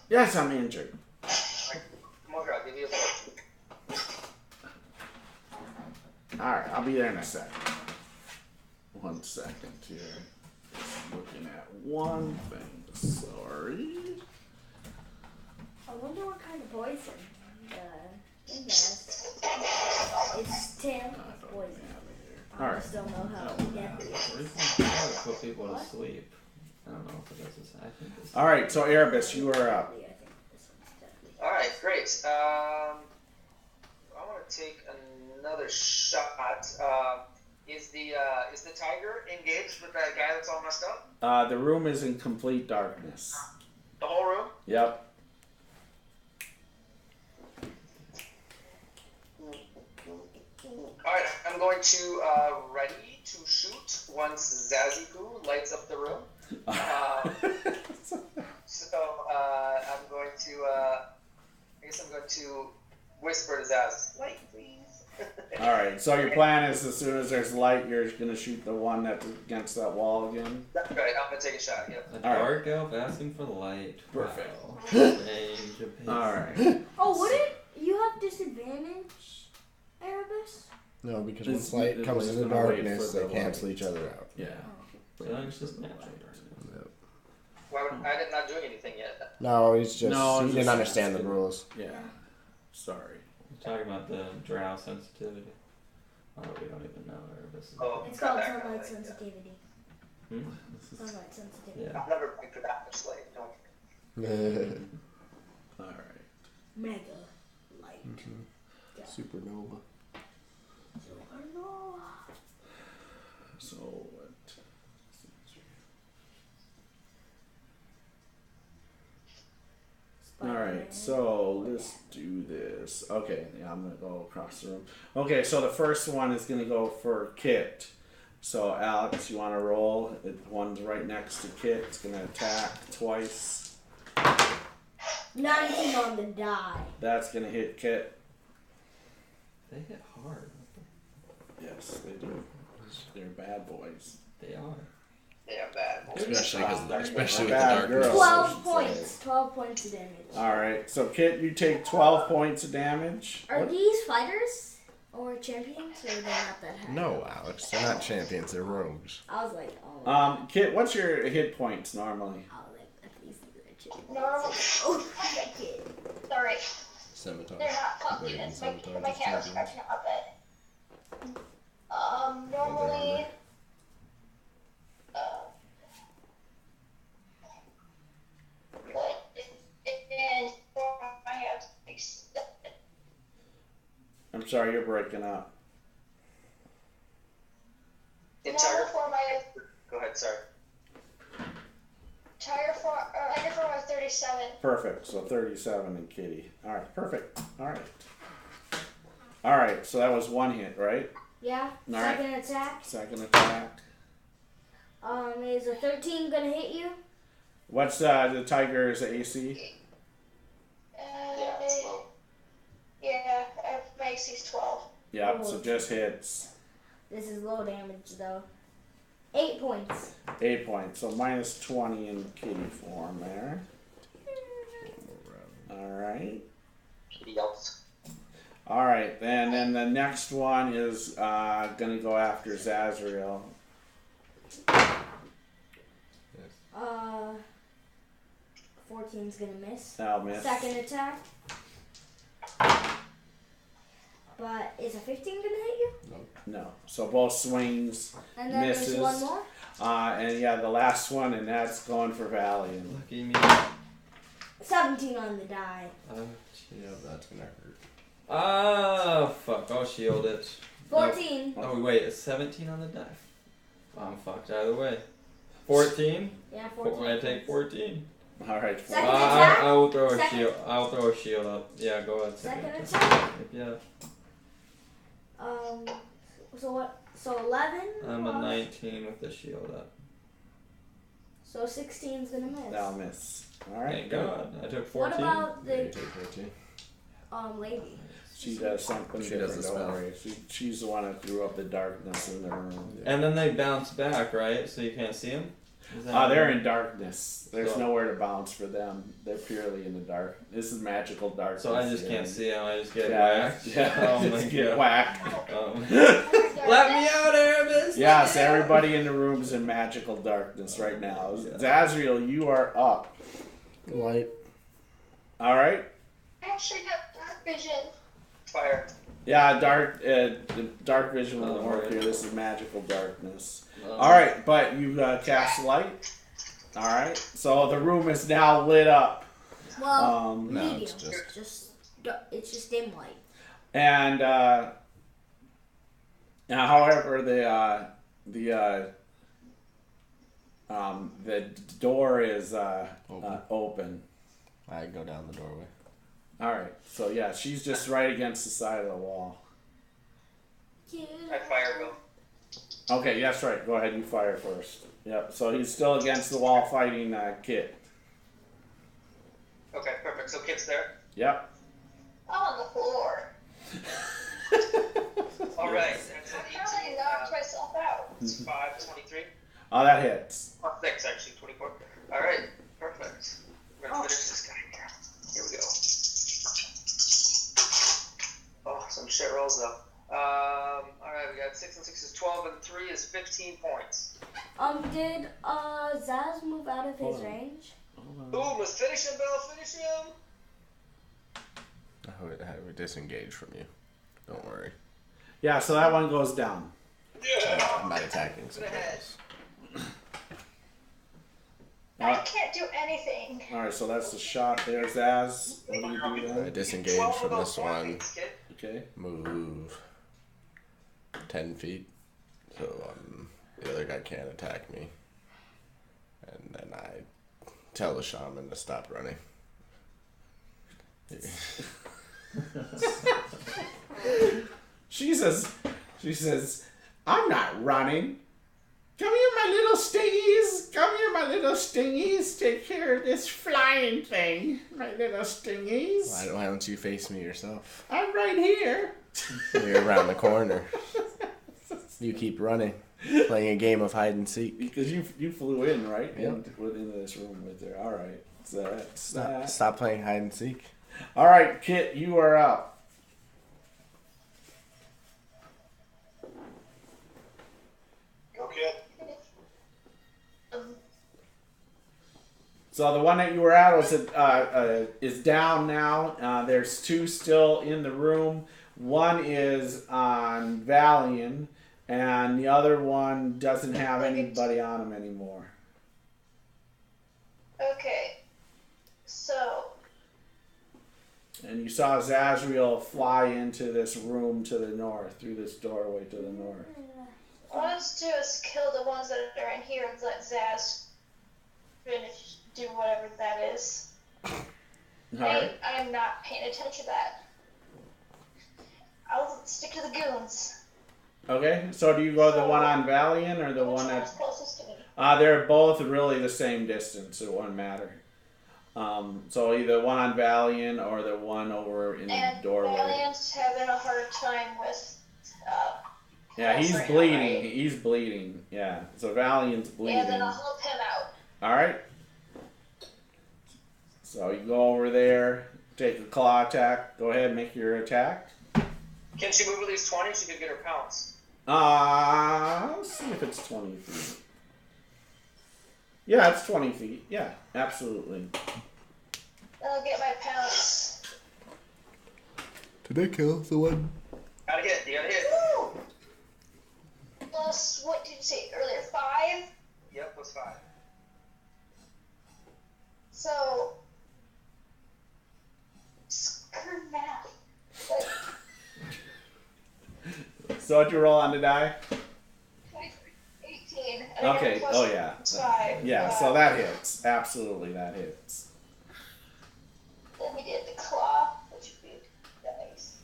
Yes, I'm injured. Come over, I'll give you a blow. Alright, I'll be there in a second. 1 second here. Just looking at one thing. Sorry. I wonder what kind of poison the thing has. It's 10 poison. I just don't know how to get it. Put people to sleep. I don't know if it does this. I think this. Alright, so Erebus, you are up. Alright, great. I want to take another shot. Is the tiger engaged with that guy that's all messed up? The room is in complete darkness. The whole room? Yep. Alright, I'm going to ready to shoot once Zaziku lights up the room. So I'm going to I guess I'm going to whisper to Zaz, light please. All right. So your plan is as soon as there's light, you're gonna shoot the one that's against that wall again. That's right. I'm gonna take a shot. Yep. A dark elf asking for light. Perfect. Wow. Range of pace. All right. Oh, wouldn't you have disadvantage, Erebus? No, because It's- once light it's comes just into gonna wait darkness, for they the cancel light. each other out. Yeah. So it's just natural darkness. Why would, I did not doing anything yet. No, he's just No, he it's didn't just understand the asking. rules. Yeah. Sorry. We're talking about the drow sensitivity. Oh, we don't even know Erebus. Oh, It's not called that kind of sunlight thing. sensitivity. Hmm? Sunlight sensitivity. Yeah. I'll never pick for that much light. Don't. All right. Mega light. Yeah. Supernova. Supernova. So what? All right, so let's do this. Okay, yeah, I'm gonna go across the room. Okay, so the first one is gonna go for Kit. So Alex, you want to roll? The one's right next to Kit. It's gonna attack twice. 19 on the die. That's gonna hit Kit. They hit hard. Yes, they do. They're bad boys. They are. They are bad. Especially with the Bad darkness. girls. 12 points. 12 points of damage. All right, so Kit, you take 12 points of damage. Are What- these fighters or champions, or they're not that high? No, Alex, they're not champions. They're rogues. I was like, oh. Kit, what's your hit points normally? I was like, at least they're champions. Normally, Oh, my kid. sorry, Scimitar. they're not pumpkin. Better than It's my Scimitar, my just cat was champions. scratching at my bed. Normally, and I have I'm sorry, you're breaking up. Entire. form I Go ahead. Sorry. entire form I 37. Perfect. So 37 and Kitty. All right. Perfect. All right. All right. So that was one hit, right? Yeah. All right. Second attack. Second attack. Is a 13 gonna hit you? What's the Tiger's AC? Yeah. It's low. Yeah, my AC's 12. Yep. So just hits. This is low damage though. 8 points. 8 points. So minus 20 in Kitty form there. All right. Kitty yelps. All right. And then the next one is gonna go after Zazriel. 14's gonna miss. That'll miss. Second attack. But is a 15 gonna hit you? No. So both swings. And then Misses. there's one more. And yeah, the last one, and that's going for Valiant. Lucky me. 17 on the die. Yeah, that's gonna hurt. Ah, fuck. I'll shield it. 14. Oh, wait. A 17 on the die? I'm fucked either way. 14? Yeah, 14. I take 14. All right. Second attack? I will throw a Second. shield. I'll throw a shield up. Yeah, go ahead. Second attack. attack. Yeah. So what? So 11. I'm a 19 with the shield up. So 16's gonna miss. That'll miss. All right. Thank good. God. I took What 14. about Yeah, you the take 14. lady? She does something She different. does the Don't spell. worry. She's the one that threw up the darkness in the room. And then they bounce back, right? So you can't see them? They're in darkness. There's So- nowhere to bounce for them. They're purely in the dark. This is magical darkness. So I just yeah. can't see them. I just get Yeah, whacked. yeah. Oh my Just get God. whacked. Let me out, Erebus! Yes, everybody in the room is in magical darkness right now. Zazriel, you are up. Light. All right. I actually have dark vision. Fire. Yeah, dark vision won't Oh, work right. here. This is magical darkness. Oh. All right, but you cast light. All right, so the room is now lit up. Well, No, medium. it's It's just dim light. And however, the door is open. I go down the doorway. All right, so yeah, she's just right against the side of the wall. I fire Bill. Okay, that's right. Go ahead, you fire first. Yep. So he's still against the wall fighting Kit. Okay, perfect. So Kit's there. Yep. I'm on the floor. It's 5, 23. Oh, that hits. 6, actually, 24. All right, perfect. We're gonna finish this guy here. Here we go. Oh, some shit rolls though. All right, we got 6 and 6 is 12, and 3 is 15 points. Did Zaz move out of his range? Ooh, let's finish him, Bill. Finish him. I would disengage from you. Don't worry. Yeah, so that one goes down. Yeah. I'm not attacking somebody else. I can't do anything. Alright, so that's the shot there, Zaz. What do you do I then? disengage from this one. Okay. Move 10 feet. So the other guy can't attack me. And then I tell the shaman to stop running. She says, I'm not running. Come here, my little stingies. Come here, my little stingies. Take care of this flying thing, my little stingies. Why don't you face me yourself? I'm right here. You're around the corner. You keep running, playing a game of hide and seek. Because you flew in, right? Yep. Within this room with her. All right. So that's Stop playing hide and seek. All right, Kit, you are up. Go, kid. So the one that you were at is down now. There's 2 still in the room. One is on Valiant, and the other one doesn't have anybody on him anymore. Okay. So. And you saw Zazriel fly into this room to the north, through this doorway to the north. What let's do is kill the ones that are in here and let Zaz finish, do whatever that is. Alright. I'm not paying attention to that. I'll stick to the goons. Okay, so do you go the one on Valiant or the one that's closest to me? they're both really the same distance, it wouldn't matter. So either one on Valiant or the one over in the doorway. Valiant's having a hard time with yeah, he's right bleeding. now, right? He's bleeding. Yeah. So Valiant's bleeding. And then I'll help him out. Alright. So you go over there, take a claw attack. Go ahead and make your attack. Can she move at least 20? She could get her pounce. Let's see if it's 20 feet. Yeah, it's 20 feet. Yeah, absolutely. Then I'll get my pounce. Did I kill the one? Gotta hit. You gotta hit. Woo! Plus, what did you say earlier? 5? Yep, plus 5. So, screw math. But So what'd you roll on the die? 18. And I Okay. got Oh plus yeah. 5. Yeah. So that hits. Absolutely, that hits. Then we did the claw, which would be nice.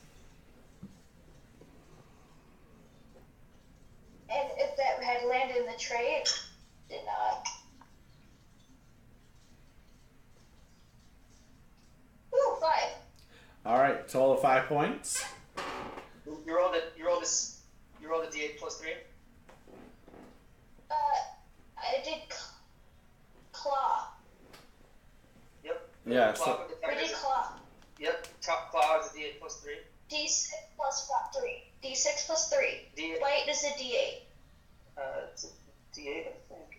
And if that had landed in the tray, it did not. Ooh, 5. All right. Total of 5 points. You rolled a d8 plus 3. I did claw. Yep. Yeah. Claw So, with the We did tigers. claw. Yep. Top claw is a d8 plus 3. D6 plus 3. D6 plus 3. D8. Light is a D8. It's a d8, I think.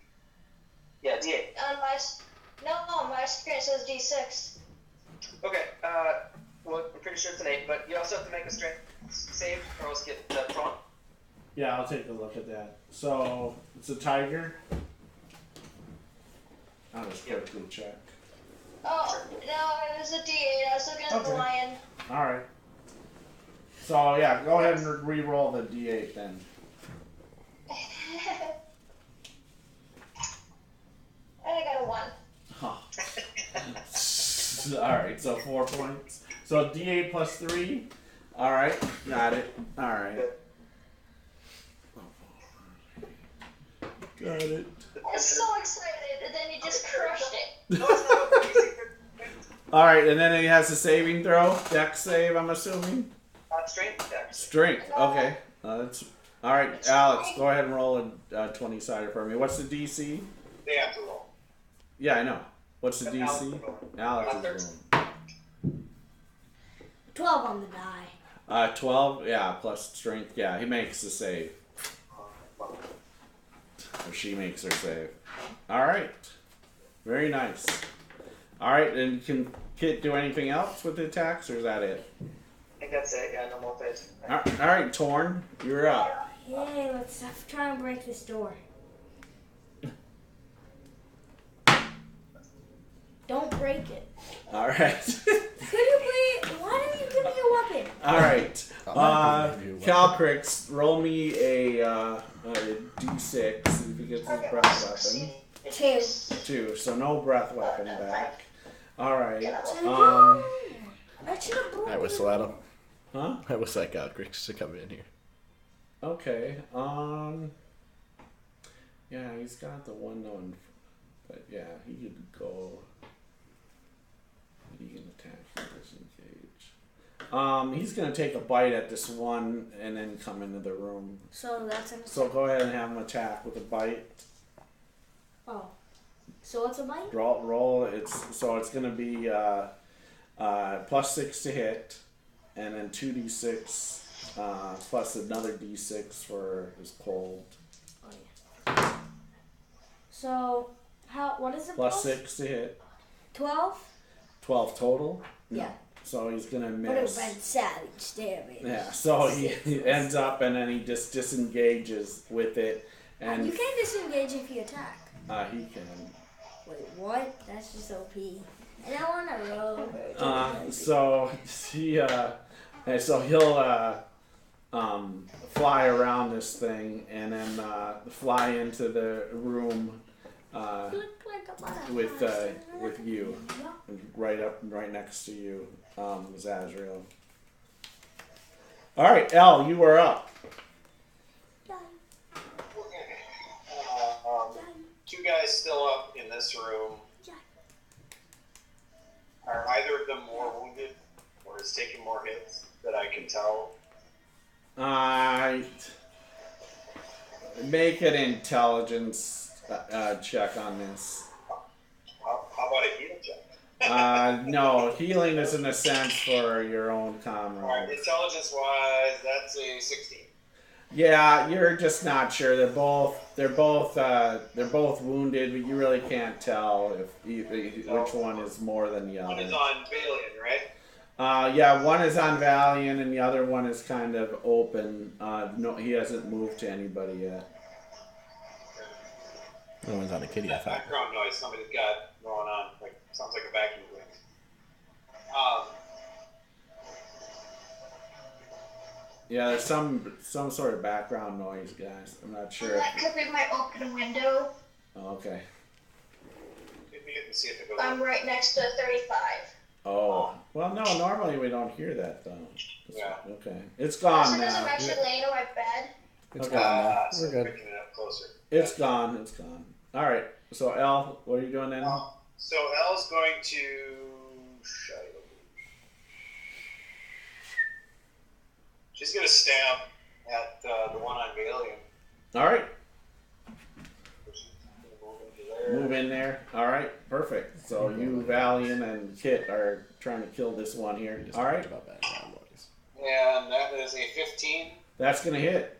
Yeah, d8. On my screen it says D6. Okay. Well, I'm pretty sure it's an 8, but you also have to make a strength save, or else get prone. yeah, I'll take a look at that. So it's a tiger. I'll just quickly check. Oh, no, it was a D8. I was looking at the Okay. lion. All right. So yeah, go ahead and re-roll the d8 then. And I got a 1. Huh. All right, so 4 points. So d8 plus 3. All right, got it. All right. Got it. I was so excited, and then you just crushed it. All right, and then he has a saving throw, dex save. I'm assuming. Strength dex. Strength. Okay. That's All right, Alex, go ahead and roll a 20-sider for me. What's the DC? They have to roll. Yeah, I know. What's the But DC? Alex is rolling. 12 on the die. 12, yeah, plus strength. Yeah, he makes the save. Or she makes her save. All right. Very nice. All right, and can Kit do anything else with the attacks, or is that it? I think that's it. Yeah, no more phase. All right, Torn, you're up. Yay, let's try and break this door. Don't break it. All right. Could you please? Why don't you give me a weapon? All right. Calcrix, roll me a D6 if he gets his breath weapon. 2. So no breath weapon back. All right. I whistle at him. Huh? I whistle at Calcrix to come in here. Okay. Yeah, he's got the one known, but yeah, he could go. He can attack and disengage. He's gonna take a bite at this one and then come into the room. So that's an So go ahead and have him attack with a bite. Oh. So what's a bite? Roll. It's gonna be plus 6 to hit, and then 2d6 plus another d6 for his cold. Oh yeah. So what is it? Plus 6 to hit. 12. 12 total. No. Yeah. So he's gonna But it miss. went savage damage. Yeah. So he ends up and then he just disengages with it, and You can't disengage if you attack. he can. Wait, what? That's just OP. And I want to roll. So he and so he'll fly around this thing and then fly into the room with you, right next to you, Zazriel. All right, Elle, you are up. Two guys still up in this room. Are either of them more wounded, or is taking more hits that I can tell? Make an intelligence check on this. How about a heal check? No, healing is in a sense for your own Alright, comrade. intelligence-wise, that's a 16. Yeah, you're just not sure. They're both wounded, but you really can't tell which one is more than the other. One is on Valiant, right? Yeah, one is on Valiant and the other one is kind of open. No, he hasn't moved to anybody yet. No one's on a kitty, I That thought. background noise somebody's got going on, sounds like a vacuum cleaner. Yeah, there's some sort of background noise, guys. I'm not sure. That could be my open window. Oh, okay. See if it goes I'm right next to 35. Oh, well, no. Normally we don't hear that though. Yeah. Okay, it's gone So does now. I'm actually laying on my bed. It's Okay. gone now. so We're good. picking it up closer. It's gone. It's gone. All right. So, Elle, what are you doing then? So Elle's going to she's going to stab at the one on Valiant. All right. She's gonna move into there. Move in there. All right. Perfect. So you, Valiant, and Kit are trying to kill this one here. All right. About background noise. And that is a 15. That's gonna hit.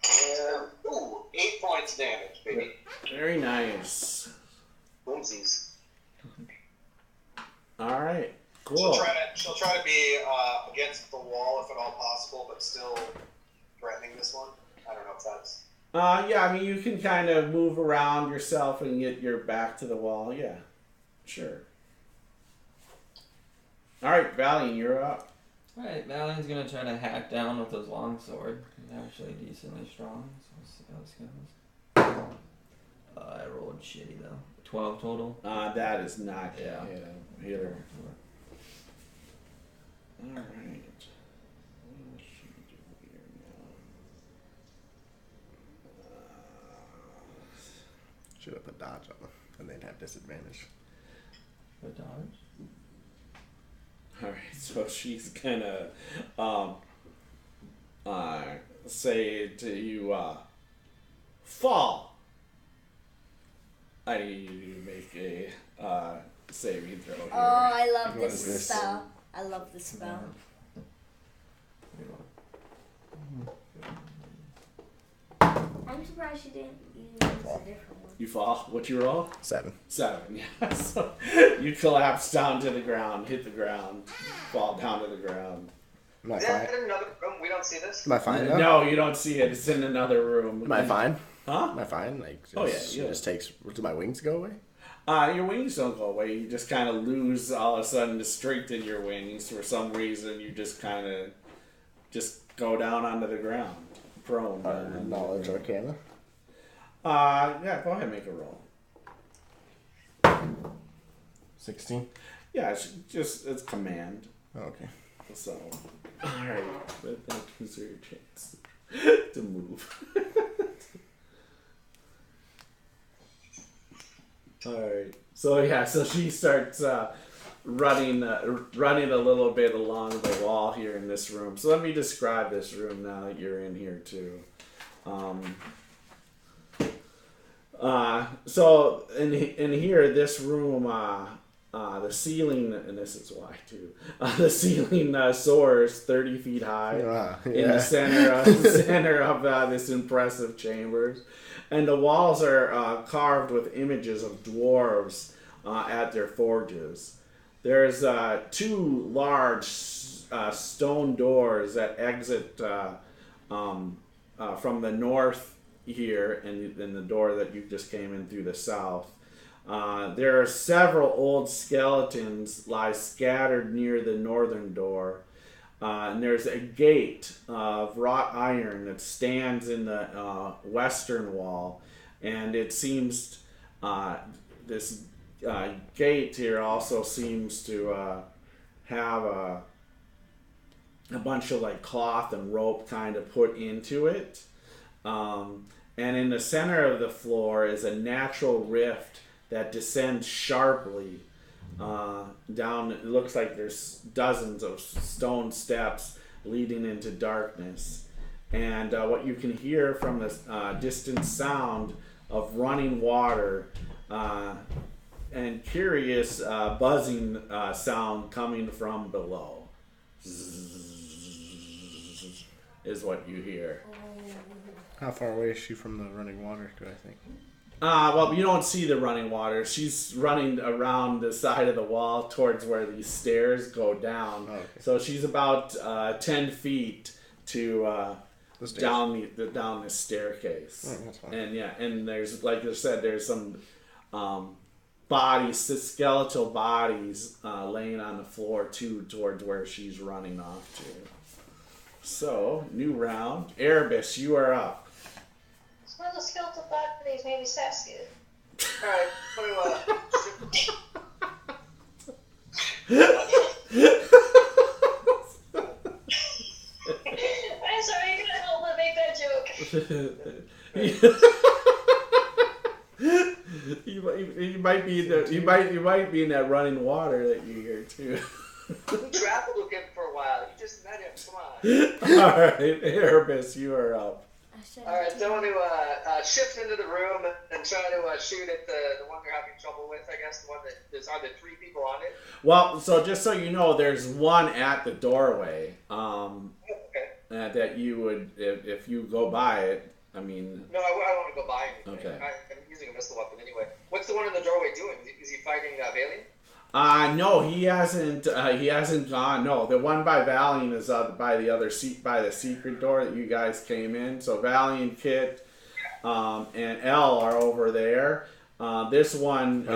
And, 8 points damage, baby. Very nice. Whimsies. All right. Cool. She'll try to be against the wall if at all possible, but still threatening this one. I don't know if that's... Yeah, I mean, you can kind of move around yourself and get your back to the wall. Yeah. Sure. All right, Valiant, you're up. Alright, Valiant's gonna try to hack down with his longsword. He's actually decently strong, so we'll see how this goes. I rolled shitty though. 12 total. That is not Yeah. hit her. All right. What should we do here now? Should have put dodge on them, and they'd have disadvantage. The dodge? All right, so she's gonna say to you, fall. I need you to make a saving throw here. Oh, I love What this is this? spell. I love this spell. I'm surprised you didn't use a different one. You fall. What you roll? 7. 7. Yeah. So you collapse down to the ground, hit the ground, fall down to the ground. Am I Is fine? that in another room? We don't see this? Am I fine though? No, you don't see it. It's in another room. Am I fine? Huh? Am I fine? Like, just, Oh, yeah, it yeah. just takes. Do my wings go away? Your wings don't go away. You just kind of lose all of a sudden the strength in your wings for some reason. You just kind of just go down onto the ground, prone. Knowledge Arcana. Yeah. Go ahead and make a roll. 16. Yeah, it's command. Oh, okay. So, all right, but that gives her a chance to move. All right. So yeah, so she starts running a little bit along the wall here in this room. So let me describe this room now that you're in here too. So in here, this room, the ceiling, and this is why too. The ceiling soars 30 feet high in the center of this impressive chambers. And the walls are carved with images of dwarves at their forges. There's 2 large stone doors that exit from the north here, and the door that you just came in through the south. There are several old skeletons lie scattered near the northern door. And there's a gate of wrought iron that stands in the western wall, and it seems this gate here also seems to have a bunch of like cloth and rope kind of put into it. And in the center of the floor is a natural rift that descends sharply down. It looks like there's dozens of stone steps leading into darkness, and what you can hear from the distant sound of running water and curious buzzing sound coming from below is what you hear. How far away is she from the running water, do I think? Well, you don't see the running water. She's running around the side of the wall towards where these stairs go down. Oh, okay. So she's about 10 feet to down the staircase. Oh, that's fine. And yeah, and there's, like I said, there's some bodies, skeletal bodies laying on the floor too, towards where she's running off to. So, new round. Erebus, you are up. One of the skeletal bodies, maybe Saskia. Alright, what I'm sorry, you're gonna help me make that joke. You might be in that running water that you hear too. We traveled with him for a while. You just met him. Come on. All right, Erebus, you are up. Alright, so I want to shift into the room and try to shoot at the one you're having trouble with, I guess. The one that there's, are there 3 people on it? Well, so just so you know, there's one at the doorway. Okay. That you would, if you go by it, I mean. No, I don't want to go by anything. Okay. I'm using a missile weapon anyway. What's the one in the doorway doing? Is he fighting Valiant? No, he hasn't. He hasn't gone. No, the one by Valiant is by the other seat, by the secret door that you guys came in. So Valiant, Kit, and Elle are over there. This one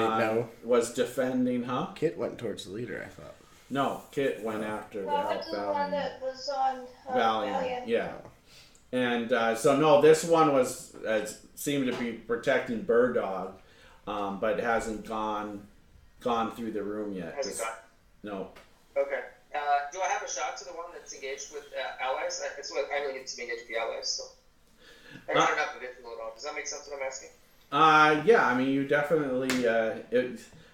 was defending, huh? Kit went towards the leader, I thought. No, Kit went after Well, I went to the one that was on Valiant. Yeah. And so no, this one was seemed to be protecting Burdog, but hasn't gone through the room yet. Hasn't gone? No. Okay. Do I have a shot to the one that's engaged with allies? I really need to be engaged with the allies, so. I don't have the visual at all. Does that make sense what I'm asking? Yeah, I mean, you definitely,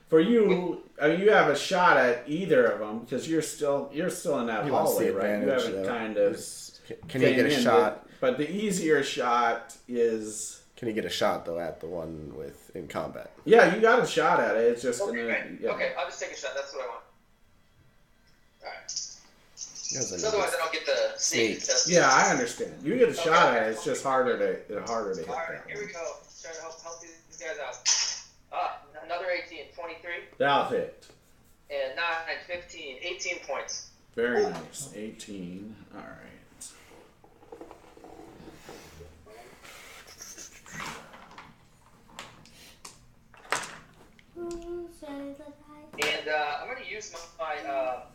for you, I mean, you have a shot at either of them because you're still in that hallway, right? You haven't kind of. Can he get a shot? But the easier shot is... Can he get a shot, though, at the one in combat? Yeah, you got a shot at it. It's just Okay, gonna... right. Yeah. Okay, I'll just take a shot. That's what I want. Alright. Doesn't Otherwise I don't get the sneak. Yeah, I understand. You get a shot at it. It's just harder to hit Alright, that here we one. go. Trying to help these guys out. Another 18, 23. That'll hit. And 9, 15, 18 points. Very nice. 18. All right. And I'm going to use my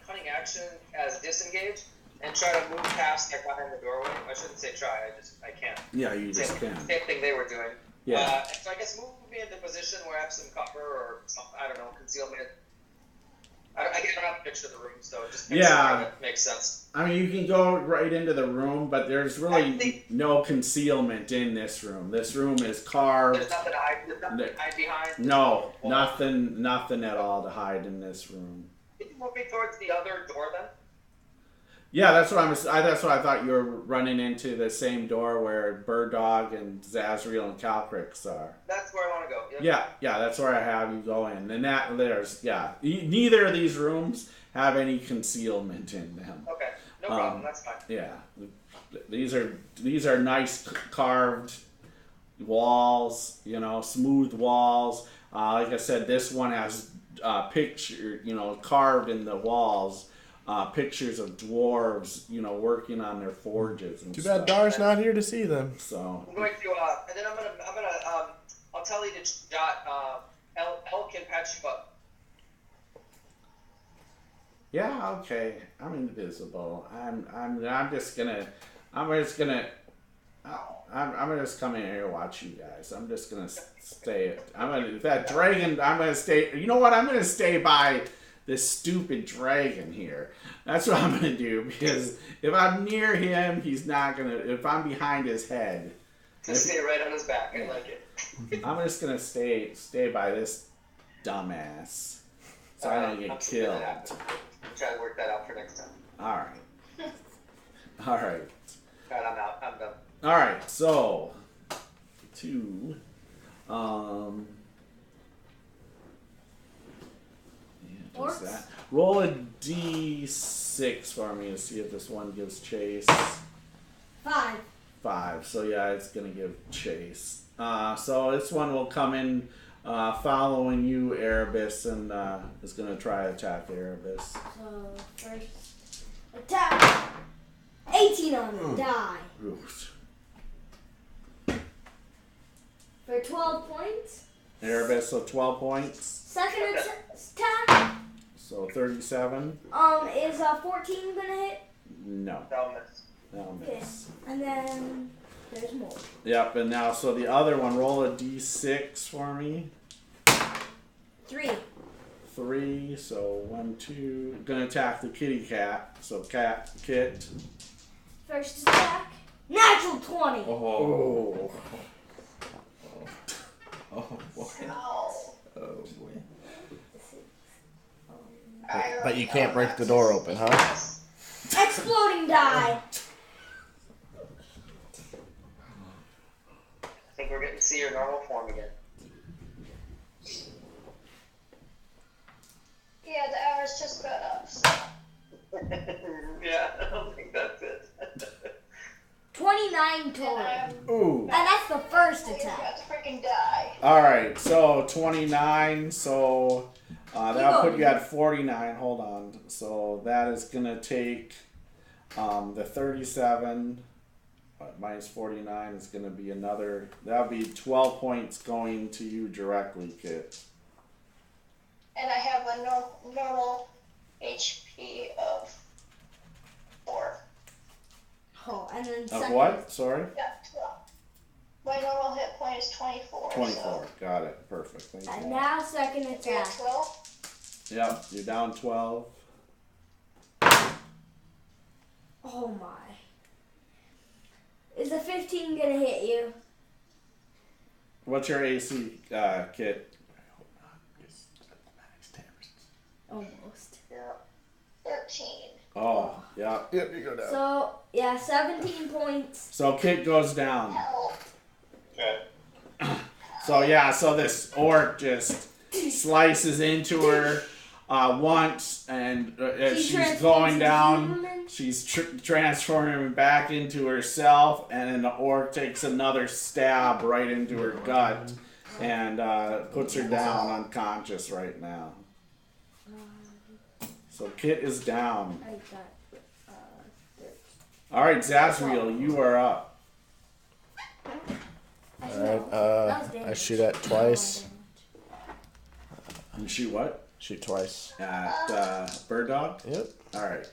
cunning action as disengage and try to move past that guy in the doorway. I shouldn't say try. I can't. Yeah, you just can. Same thing they were doing. Yeah. So I guess move me into position where I have some cover or some, I don't know, concealment. I don't have a picture of the room, so it just makes sense. I mean, you can go right into the room, but there's really no concealment in this room. This room is carved. There's nothing to hide behind. No, nothing at all to hide in this room. Can you move me towards the other door then? Yeah, that's what that's what I thought you were running into, the same door where Burdog and Zazriel and Calcrix are. That's where I want to go. Yeah, that's where I have you go in. And neither of these rooms have any concealment in them. Okay, no problem. That's fine. Yeah, these are nice carved walls. Smooth walls. Like I said, this one has carved in the walls. Pictures of dwarves, working on their forges and Too stuff. bad Dar's not here to see them. So I'm going to, and then I'll tell you to jot. Elle can patch you up. yeah, okay. I'm invisible. I'm just gonna come in here and watch you guys. I'm just gonna stay. That dragon. I'm gonna stay. You know what? I'm gonna stay by this stupid dragon here. That's what I'm gonna do, because if I'm near him, he's not gonna. If I'm behind his head, Just stay right on his back. I like it. I'm just gonna stay by this dumbass, so I don't get killed. I'm trying to work that out for next time. All right. Alright, I'm out. I'm done. All right. So, does that. Roll a d6 for me to see if this one gives chase. 5. So yeah, it's gonna give chase. So this one will come in following you, Erebus, and is gonna try to attack Erebus. So first attack. 18 on the die. Oof. For 12 points. Erebus, so 12 points. Second attack. So 37. Is 14 gonna hit? No. That'll miss. Okay. And then there's more. Yep, and now, so the other one, roll a d6 for me. 3, so 1, 2. Gonna attack the kitty cat. So kit. First attack. Natural 20. Oh. Oh boy. Oh. Oh boy. But you can't break the door open, huh? Exploding die. I think we're getting to see your normal form again. Yeah, the hour's just about up. So. Yeah, I don't think that's it. 29 total. Ooh. And that's the first You're attack. about to freaking die. Alright, so 29, so that'll put you at 49. Hold on. So that is going to take the 37 minus 49 is going to be another, that'll be 12 points going to you directly, Kit. And I have a normal HP of 4. Oh, and then Of second. what? Sorry? Yeah, 12. My normal hit point is 24. 24. So. Got it. Perfect. Thank And you. now second It's at attack. 12. Yep, you're down 12. Oh my. Is a 15 gonna hit you? What's your AC, Kit? Almost. Yeah. 13. Oh, yeah. Yep, you go down. So, yeah, 17 points. So Kit goes down. Okay. So yeah, so this orc just slices into her once, and as she's going down, she's transforming back into herself, and then the orc takes another stab right into her gut and puts her down unconscious right now. So Kit is down. I got, All right, Zazriel, you are up. Alright, I shoot at twice. You shoot what? Shoot twice. At Burdog? Yep. Alright.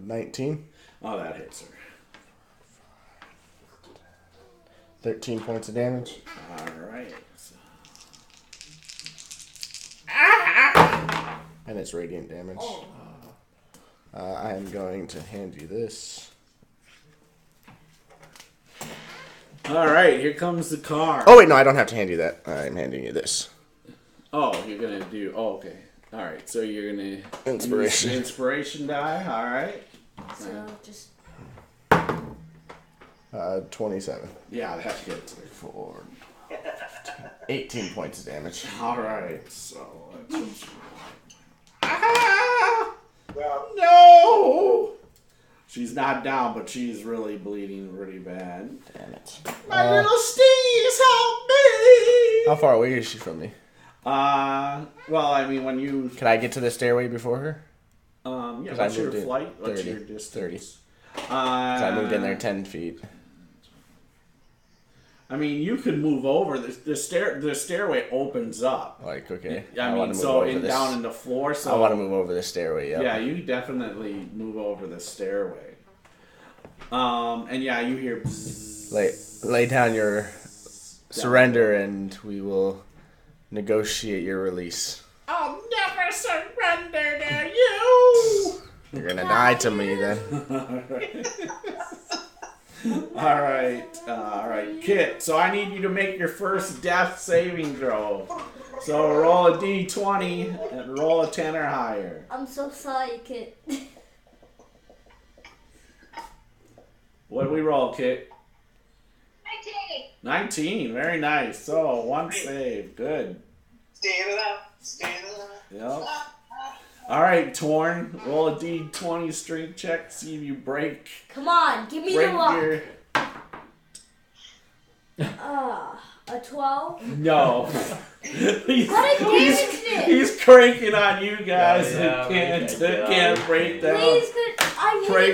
19. Oh, that hits her. 13 points of damage. Alright. And it's radiant damage. I am going to hand you this. Alright, here comes the car. Oh, wait, no, I don't have to hand you that. I'm handing you this. Oh, you're gonna do. Oh, okay. Alright, so you're gonna. Inspiration. Use the inspiration die. Alright. so just 27. Yeah, that hits her. 4, 18 points of damage. Alright, so. Well, No! She's not down, but she's really bleeding really bad. Damn it. My little Steve's help me! How far away is she from me? Well, I mean, when you. Can I get to the stairway before her? Yeah, 'Cause what's I your moved in flight? What's 30, your distance? 30. 'Cause I moved in there 10 feet. I mean, you could move over. The stairway opens up. Like, okay. I wanna mean, move so over this. down in the floor. So I want to move over the stairway, Yeah, you definitely move over the stairway. And yeah, you hear. Bzzz, Lay down your surrender and we will negotiate your release. I'll never surrender to you. You're gonna die to me then. All right, Kit. So I need you to make your first death saving throw. So roll a d20 and roll a 10 or higher. I'm so sorry, kid. What do we roll, Kit? 19. 19. Very nice. So one save. Good. stand it up. Stand it up. Yep. All right, Torn. Roll a d20 strength check. See if you break. Come on, give me the Break luck. your. A 12. No. He's cranking on you guys. Yeah, and we can't break down. Please,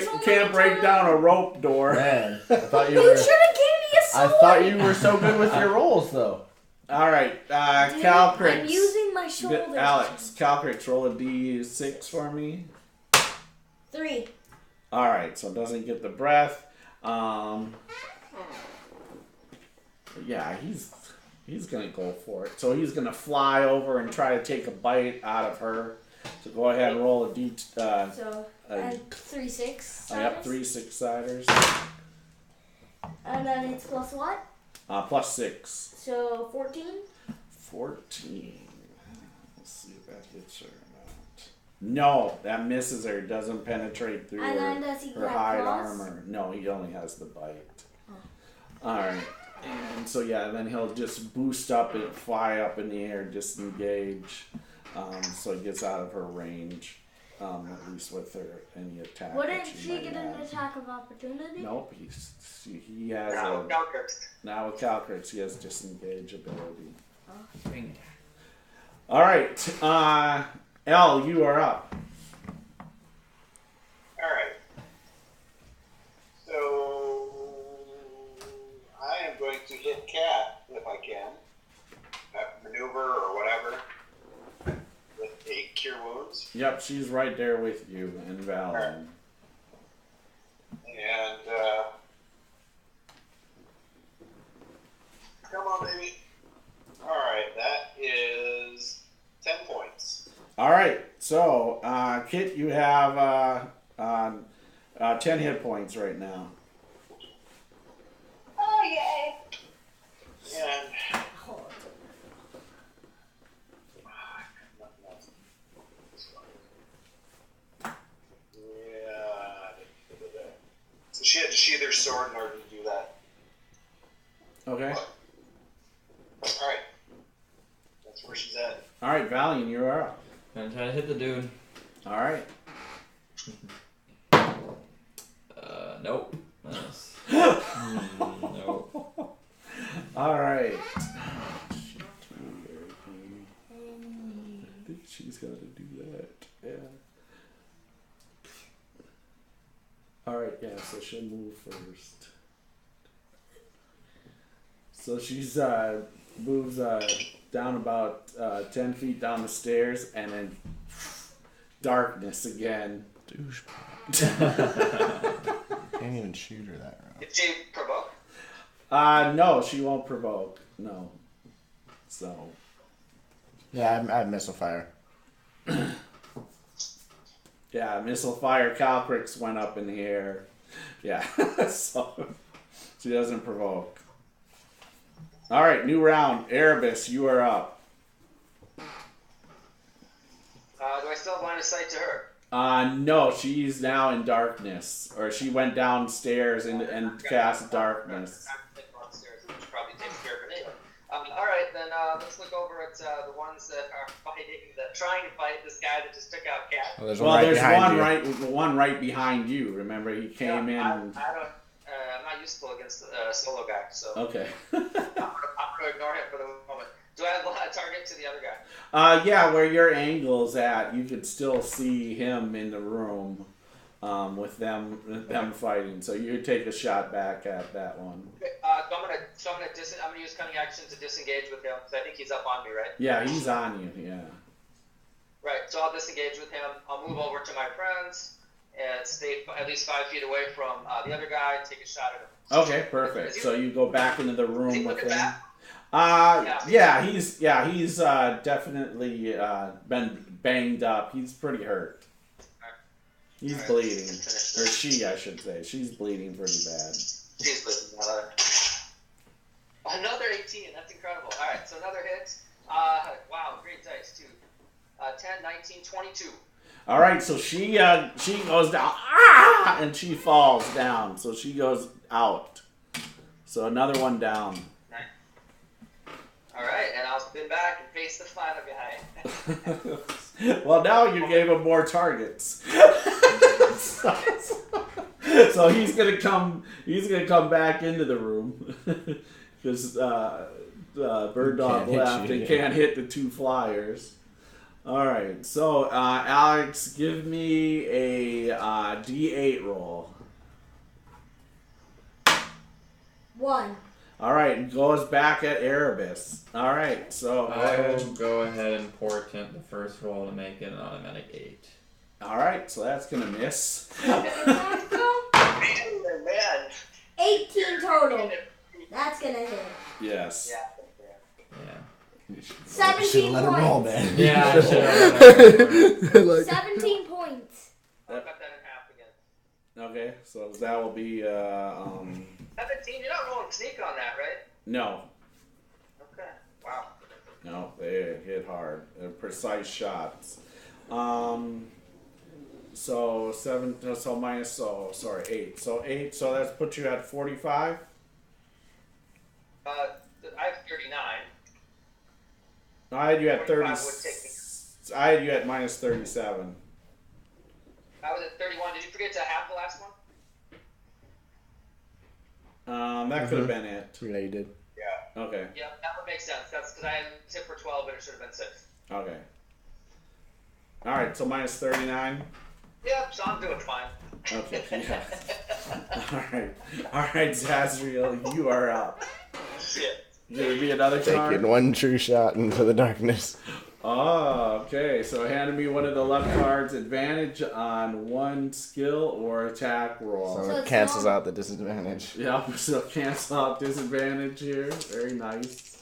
could Can't break down a rope door. Man, I thought You should have gave me a sword. I thought you were so good with your rolls, though. All right, Dude, Calcrix. I'm using my shoulders. Alex, Calcrix, roll a d6 for me. 3. All right, so it doesn't get the breath. Yeah, he's gonna go for it. So he's gonna fly over and try to take a bite out of her. So go ahead and roll a d. So, and 3 6. Yep, 3 6-siders. And then it's plus what? Plus 6. So 14. 14. Let's see if that hits her or not. No, that misses her. Doesn't penetrate through And then her, does he her get hide claws? armor. No, he only has the bite. Oh. Alright. And so yeah, then he'll just boost up and fly up in the air, disengage. So he gets out of her range. At least with her any attack. Wouldn't that she might get have. an attack of opportunity? Nope, he has Now, Calcrix. now with Calcrix he has disengage ability. Bring it. All right, Elle, you are up. Alright. So I am going to hit Cat if I can. Maneuver or whatever. With a cure wounds. Yep, she's right there with you and Val. Alright. And come on, baby. Alright, that is 10 points. All right, so Kit, you have 10 hit points right now. Oh, yay. And sword in order to do that. Okay. All right. That's where she's at. All right, Valiant, you're up. Gonna try to hit the dude. All right. Nope. Nice. Nope. All right. I think she's got to do that. Yeah. All right. Yeah. So she'll move first. So she's moves down about 10 feet down the stairs, and then darkness again. Douchebag. Can't even shoot her that round. Did she provoke? No, she won't provoke. No. So. Yeah, I have missile fire. Yeah, missile fire. Calcrix went up in the air. Yeah, so she doesn't provoke. All right, new round. Erebus, you are up. Do I still have line of sight to her? No, she's now in darkness, or she went downstairs and cast darkness. I'm upstairs, which probably takes care of it anyway. All right, then let's look over at the ones that are trying to fight this guy that just took out Cat. Well, there's one right behind you. Remember, he came in. I'm not useful against a solo guy, so Okay. I'm gonna ignore him for the moment. Do I have a target to the other guy? Yeah, where your angle's at, you could still see him in the room, with them fighting. So you take a shot back at that one. I'm gonna use cunning action to disengage with him because I think he's up on me, right? Yeah, he's on you. Yeah. Right. So I'll disengage with him. I'll move over to my friends and stay at least 5 feet away from the other guy and take a shot at him. Okay, perfect. So you go back into the room with him. He's definitely been banged up. He's pretty hurt. He's bleeding, or she, I should say. She's bleeding pretty bad. She's bleeding. Another 18. That's incredible. All right, so another hit. Wow, great dice too. 10, 19, 22. All right, so she goes down, and she falls down. So she goes out. So another one down. All right, and I'll spin back and face the final guy. Well, now you gave him more targets. So he's gonna come back into the room because Burdog left and can't hit the two flyers. All right, so Alex, give me a D8 roll. 1. All right, goes back at Erebus. All right, so I will go ahead and portent the first roll to make it an automatic 8. All right, so that's gonna miss. Man. 18 total. That's gonna hit. Yes. Yeah. 17 let points. him roll, man. Yeah, I should. 17 points. I'll cut that in half again. Okay, so that will be 17. You're not rolling sneak on that, right? no. Okay. Wow. No, they hit hard. They're precise shots. So 7. So minus. So sorry, 8. So 8. So that's put you at 45. I have 39. No, I had you at 30. 45 would take me. I had you at minus 37. I was at 31. Did you forget to have the last one? That could have been it. Yeah, you did. Yeah. Okay. Yeah, that would make sense. That's because I had a tip for 12, but it should have been 6. Okay. All right. So minus 39. Yep, so I'm doing fine. Okay. Yeah. All right, Zazriel, you are up. Shit. Gonna be another card. Taking one true shot into the darkness. Oh, okay. So hand me one of the left cards. Advantage on one skill or attack roll. So So it it's cancels not- out the disadvantage. Yep. So cancel out disadvantage here. Very nice.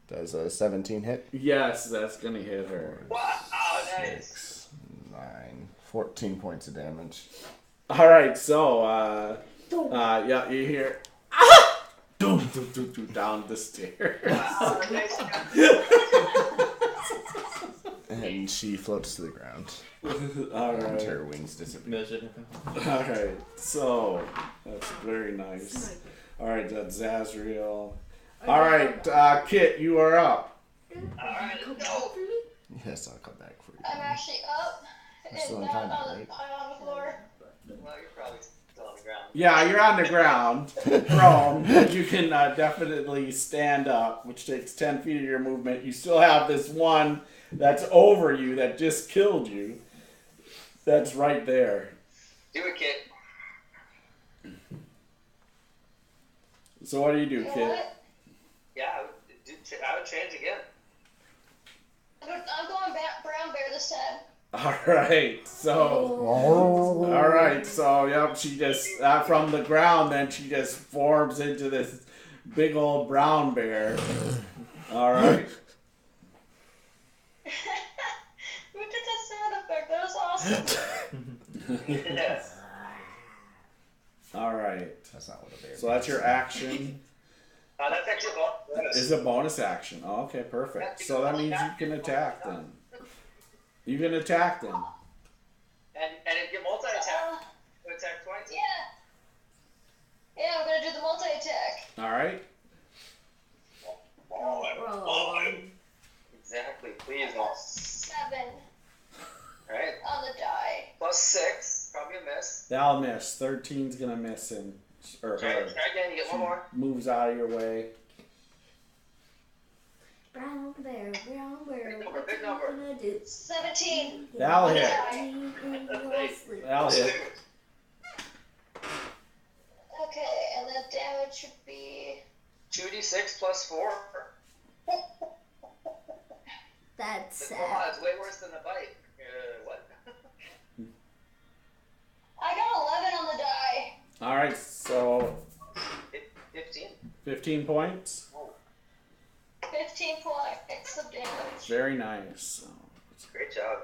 Does a 17 hit? Yes, that's gonna hit her. Wow, nice. 6, 9, 14 points of damage. All right. So yeah, you hear. Doom, doom, doom, doom, down the stairs. Wow, nice. And she floats to the ground. Alright. And her wings disappear. Alright, so that's very nice. Alright, that's Zazriel. Alright, Kit, you are up. Alright, no. Yes, I'll come back for you. I'm actually up. You're still And in time, not right? on the floor. Well, you're probably still on the ground. Yeah, you're on the ground, prone, but you can definitely stand up, which takes 10 feet of your movement. You still have this one that's over you that just killed you. That's right there. Do it, Kit. So what do you do, You know Kit? what? Yeah, I would change again. I'm going brown bear this time. Alright, so yep, she just, from the ground, then she just forms into this big old brown bear. Alright. Who did that sound effect? That was awesome. Yes. Alright. That's not what a bear So that's your action. That's actually a bonus. Is a bonus action. Oh, okay, perfect. So that means you can attack then. You can attack then. And if you multi-attack, you attack twice. Yeah, I'm gonna do the multi-attack. Alright. Exactly, please don't. 7 Alright. on the die. Plus 6, probably a miss. That'll miss. 13's gonna miss him. Or Try her. again, you get one more. Moves out of your way. Brown bear, Big number, what big you number. gonna do? 17. That'll hit. That'll hit. Okay, and the damage should be 2d6 plus 4. That's It's sad. way worse than the bite. What? I got 11 on the die. Alright, so 15. 15 points. 15 points of damage. Very nice. Great job.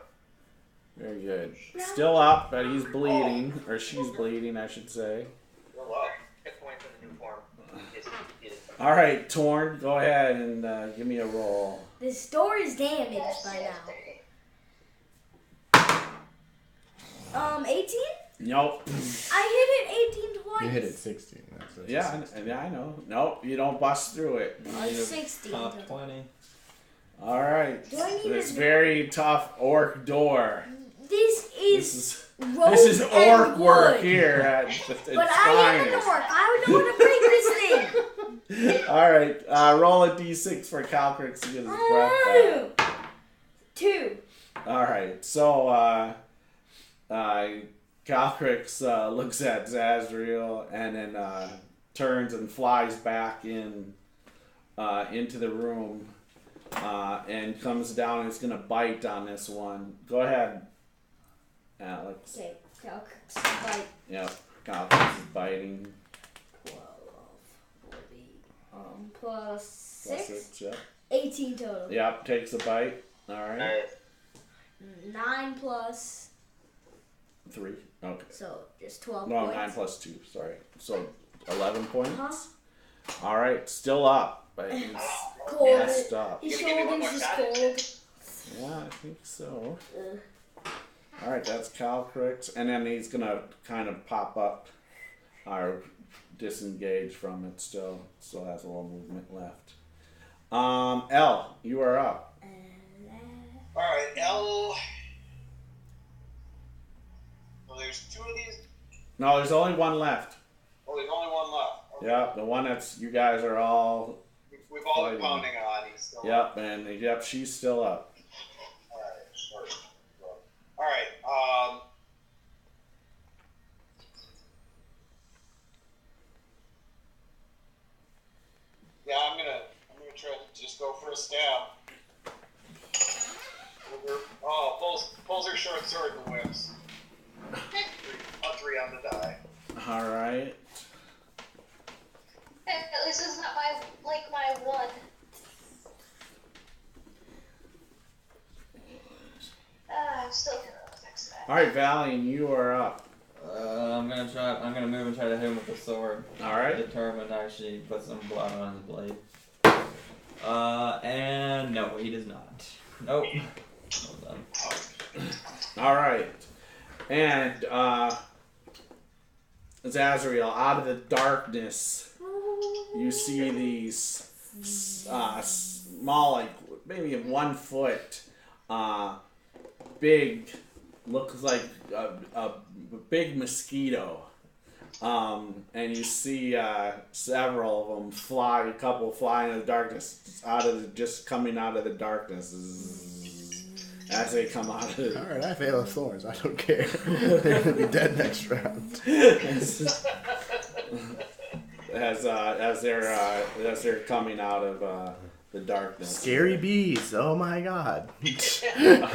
Very good. Still up, but he's bleeding. Or she's bleeding, I should say. Oh, wow. Hit points in the new form. Alright, Torn, go ahead and give me a roll. This door is damaged by now. 18? Nope. I hit it 18 twice. You hit it 16. That's what Yeah, I know. Nope, you don't bust through it. Oh, it's 16. Top 20. Alright. Do I need This a- very tough orc door. This This is is rope this is and orc work wood. here at its But I am an finest. orc. I know how to break this thing. Alright, roll a d6 for Calcrix to get his breath back. 2. Alright, so Calcrix looks at Zazriel and then turns and flies back in into the room and comes down and is going to bite on this one. Go ahead, Alex. Okay, Calcrix bite. Yep, Calcrix is biting. 12, 40, plus 6. Yep. 18 total. Yep, takes a bite. Alright. Alright. 9 plus, 3. Okay. so just 12 No, points. 9 plus 2. Sorry. So 11 points. Uh-huh. Alright, still up. But he's Cold. messed up. His Give me one shoulders more is shot. cold. Yeah, I think so. Ugh. Alright, that's Calcrix. And then he's going to kind of pop up or disengage from it still. Still has a little movement left. L, you are up. Alright, L. So there's 2 of these. No, there's only one left. Oh, there's only one left. Okay. Yep, the one that's you guys are all. We've all been Fighting. pounding on. He's still. Yep, and yep, she's still up. Alright, sure. Alright, yeah, I'm gonna try to just go for a stab. Pulls her short sword and whips. A 3 on the die. Alright. At least it's not my 1. I'm still gonna fix that. Alright, Valiant, you are up. I'm gonna move and try to hit him with the sword. Alright. Determined to actually put some blood on his blade. And no, he does not. Nope. Well done. All right, and Zazriel, out of the darkness, you see these small, like maybe 1 foot, big, looks like a big mosquito. And you see several of them fly, a couple fly in the darkness, just coming out of the darkness as they come out of it. Alright, I have Hail of Thorns. I don't care. They're going to be dead next round. as they're coming out of the darkness. Scary bees. Oh my god.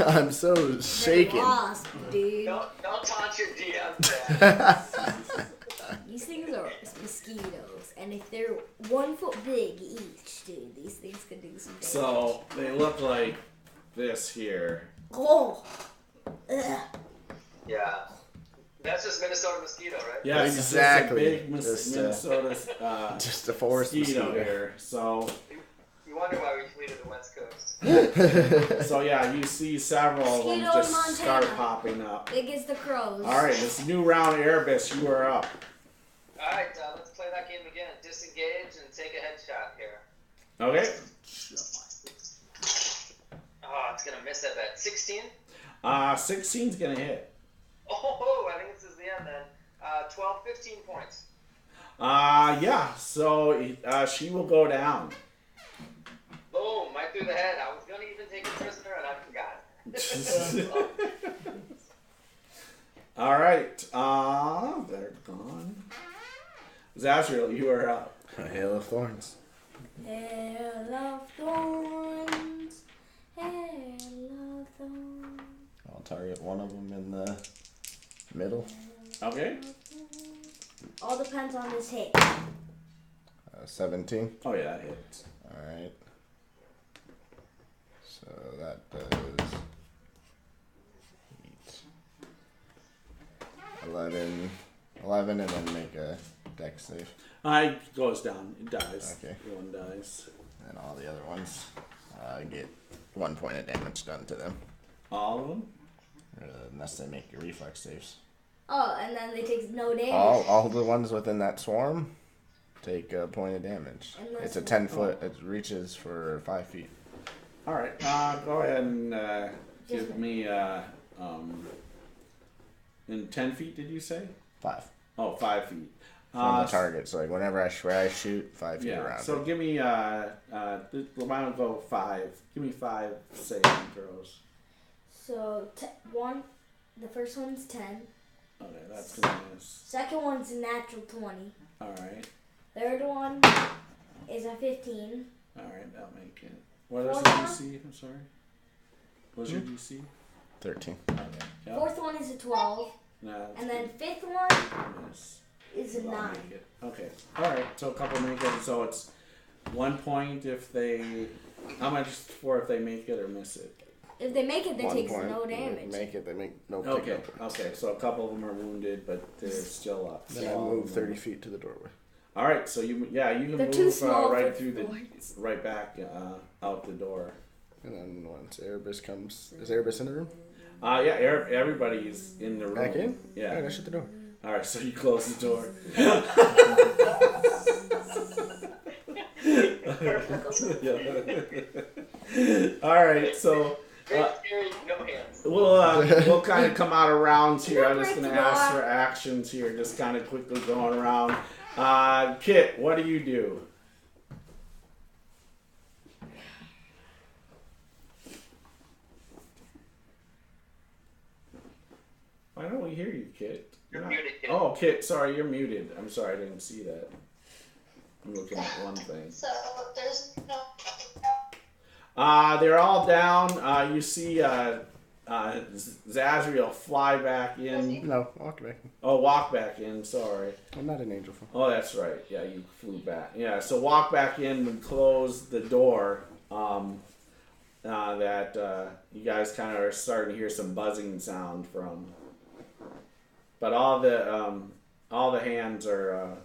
I'm so shaken. Wasp, dude. Don't taunt your DM, Dad. These things are mosquitoes, and if they're 1 foot big each, dude, these things can do some damage. So they look like this here. Oh. Ugh. Yeah. That's just Minnesota mosquito, right? Yeah, exactly. It's a big Just, Minnesota just a forest mosquito here. So. You wonder why we flee to the West Coast. So yeah, you see several of them Mosquito just in Montana. start popping up. Big as the crows. All right, this new round, Erebus, you are up. All right, let's play that game again. Disengage and take a headshot here. Okay. Oh, it's gonna miss that bet. 16. 16's gonna hit. Oh, I think this is the end then. 12, 15 points. Yeah. So she will go down. Boom, right through the head. I was gonna even take a prisoner and I forgot. All right. They're gone. Zazriel, you are up. A Hail of Thorns. Hail of thorns. Hail of thorns. I'll target one of them in the middle. Okay. All depends on this hit. 17. Oh yeah, that hits. Alright. So that does 8. 11 and then make a dex save. It goes down. It dies. Okay. One dies. And all the other ones get 1 point of damage done to them. All of them? Unless they make reflex saves. Oh, and then they take no damage. All the ones within that swarm take a point of damage. Unless It's a 10 foot. It reaches for 5 feet. All right. Go ahead and give me in 10 feet. Did you say? 5 Oh, 5 feet. from the target. So like whenever I shoot, 5 feet around. So it. give me why don't go 5? Give me 5 saving throws. So the first one's 10. Okay, that's gonna miss. Second one's a natural 20. All right. Third one is a 15. All right, that'll make it. What is Fourth your one? DC? I'm sorry. What's your DC? 13. Okay. Yep. Fourth one is a 12. No, And then fifth one miss. is a I'll 9. make it. Okay. All right. So a couple make it. So it's 1 point if they. How much for if they make it or miss it? If they make it, they 1 take point. no They damage. make it. They make no. Okay. Take no points. Okay. So a couple of them are wounded, but they're still up. Then I move 30 feet to the doorway. All right. So you can They're too move small right for through the boards. right back out the door. And then once Erebus comes, is Erebus in the room? Yeah. Everybody's in the room. Back in? Yeah. Alright, I shut the door. All right. So you close the door. All right. So. Very scary, no hands. We'll kind of come out of rounds here. I'm just Break going the to ask door. for actions here, just kind of quickly going around. Kit, what do you do? Why don't we hear you, Kit? You're muted, Kit. Oh, Kit, sorry, you're muted. I'm sorry, I didn't see that. I'm looking at one thing. So there's no. They're all down. You see Zazriel fly back in. No, walk back. Oh, walk back in. Sorry. I'm not an angel form. Oh, that's right. Yeah, you flew back. Yeah, so walk back in and close the door. That you guys kind of are starting to hear some buzzing sound from. But all the hands are,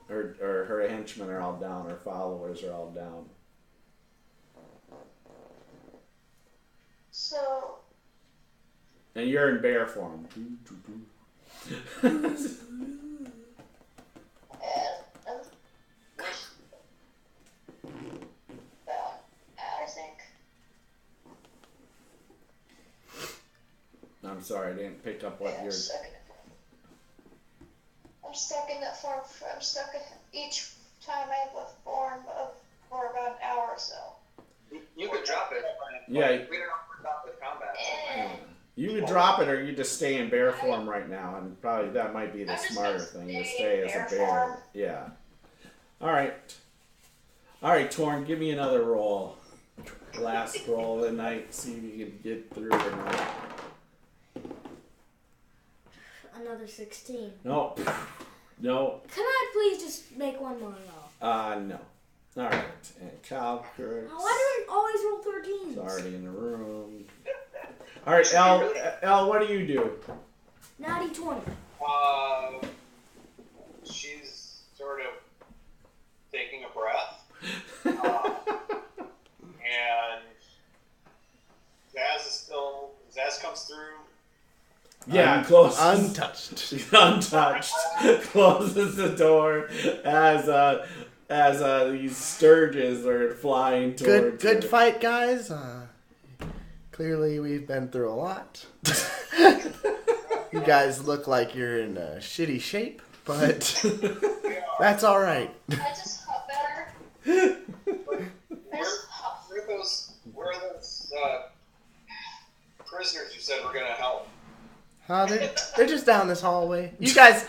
her henchmen are all down. Her followers are all down. So. And you're in bear form. I think. I'm sorry, I didn't pick up what you're. I'm stuck in that form. I'm stuck in each time I have a form for about an hour or so. You could drop it. Yeah. We don't stop with combat. You could drop it, or you just stay in bear form right now, and probably that might be the smarter thing to stay as a bear. Form. Yeah. All right, Torn, give me another roll. Last roll of the night. See if you can get through or not. Another 16. No. No. Can I please just make one more roll? No. All right. And Calcrix. Why do I always roll 13s? Is already in the room. All right, Elle, what do you do? Natty 20. She's sort of taking a breath. And Zaz comes through. Yeah, closes. Untouched. Closes the door as these sturges are flying towards Good her. fight, guys. Clearly, we've been through a lot. You guys look like you're in shitty shape, but that's all right. I just felt better. Where are those prisoners you said were gonna help? They're just down this hallway. You guys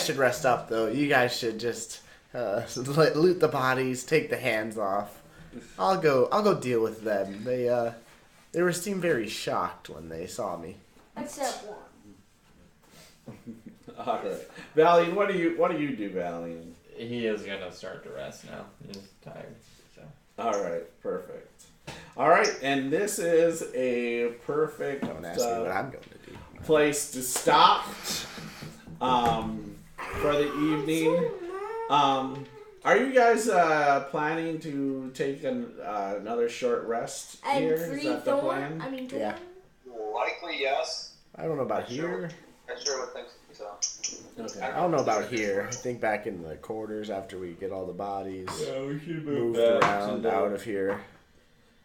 should rest up though. You guys should just loot the bodies, take the hands off. I'll go deal with them. They seemed very shocked when they saw me. Except one. All right, Valiant. What do you do, Valiant? He is gonna start to rest now. He's tired. So. All right, perfect. All right, and this is a perfect Don't ask me what I'm going to do. place to stop for the evening. Are you guys planning to take another short rest here? Is that the plan? Yeah. Likely, yes. I don't know about here. I sure would think so. Okay. I don't know about here. I think back in the quarters after we get all the bodies we should moved around out of here.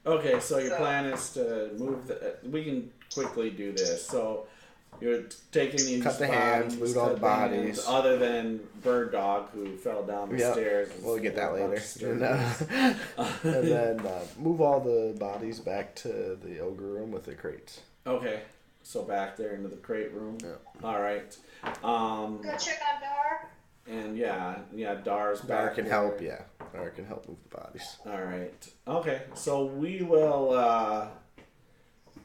Okay, so your plan is to move we can quickly do this. So you're taking these Cut the bodies, hands, loot all the bodies. other than Burdog, who fell down the stairs. We'll get that later. And then move all the bodies back to the ogre room with the crates. Okay, so back there into the crate room. Yeah. All right. Go check on Dar. And yeah, Dar's back. Dar can there. help, yeah. Dar can help move the bodies. All right. Okay, so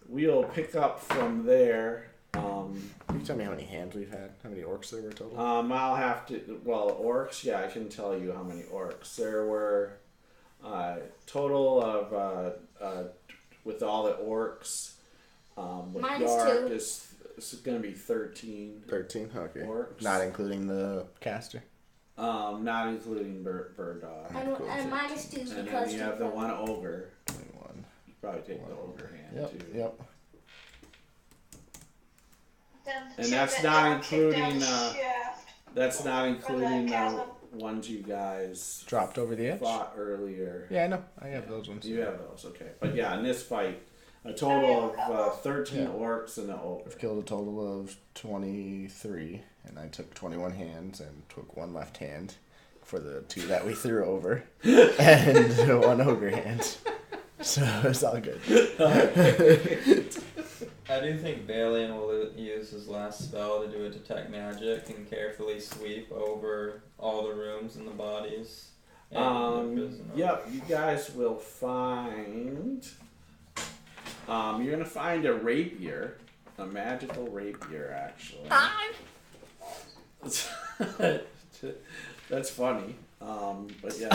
we'll pick up from there. Can you tell me how many hands we've had? How many orcs there were total? I'll have to. Well, orcs. Yeah, I can tell you how many orcs there were. Total of with all the orcs. With Yark is going to be 13. 13. Okay. Orcs. Not including the caster. Not including Burdog. And minus 2 because And then you have the one ogre. 21. You probably take the ogre hand too. Yep. And that's not including. That's not including the ones you guys dropped over the edge. Fought earlier. Yeah, I know. I have those ones. You have those, okay. But yeah, in this fight, a total of 13 orcs and an ogre. I've killed a total of 23, and I took 21 hands and took one left hand for the 2 that we threw over, and 1 ogre hand. So it's all good. I do think Balian will use his last spell to do a detect magic and carefully sweep over all the rooms and the bodies. Yep, you guys will find. You're gonna find a rapier, a magical rapier, actually. That's funny. But yeah,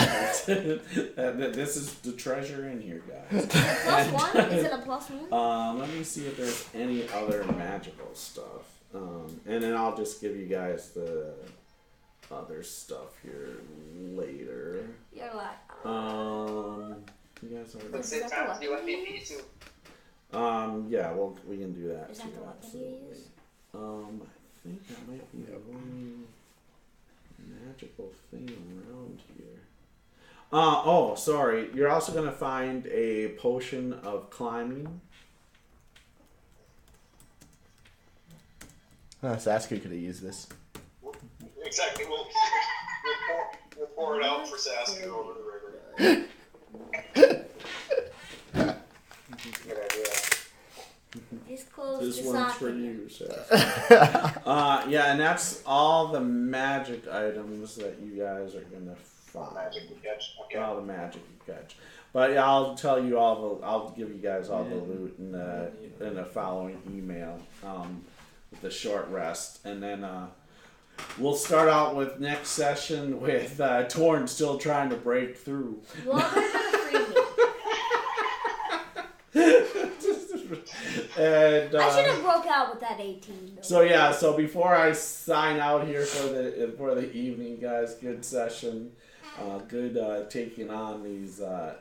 this is the treasure in here, guys. +1? Is it a +1? Let me see if there's any other magical stuff. And then I'll just give you guys the other stuff here later. You're like, You guys are. Let's say time to do MVP too. Yeah, well, we can do that Is too. that the weapon you Absolutely. use? I think that might be the only magical thing around here. Oh, sorry. You're also gonna find a potion of climbing. Sasuke could have used this. Exactly. We'll pour it out for Sasuke over the river. Good idea. It's close This to one's for Sasuke. you, Seth. Yeah, and that's all the magic items that you guys are gonna find. Magic we catch. Okay. All the magic you catch. But yeah, I'll tell you all the. I'll give you guys all the loot in the following email. With the short rest, and then we'll start out with next session with Torn still trying to break through. Well, they're gonna free me. And I should have broke out with that 18. Though. so yeah, so before I sign out here for the evening, guys, good session. Good taking on these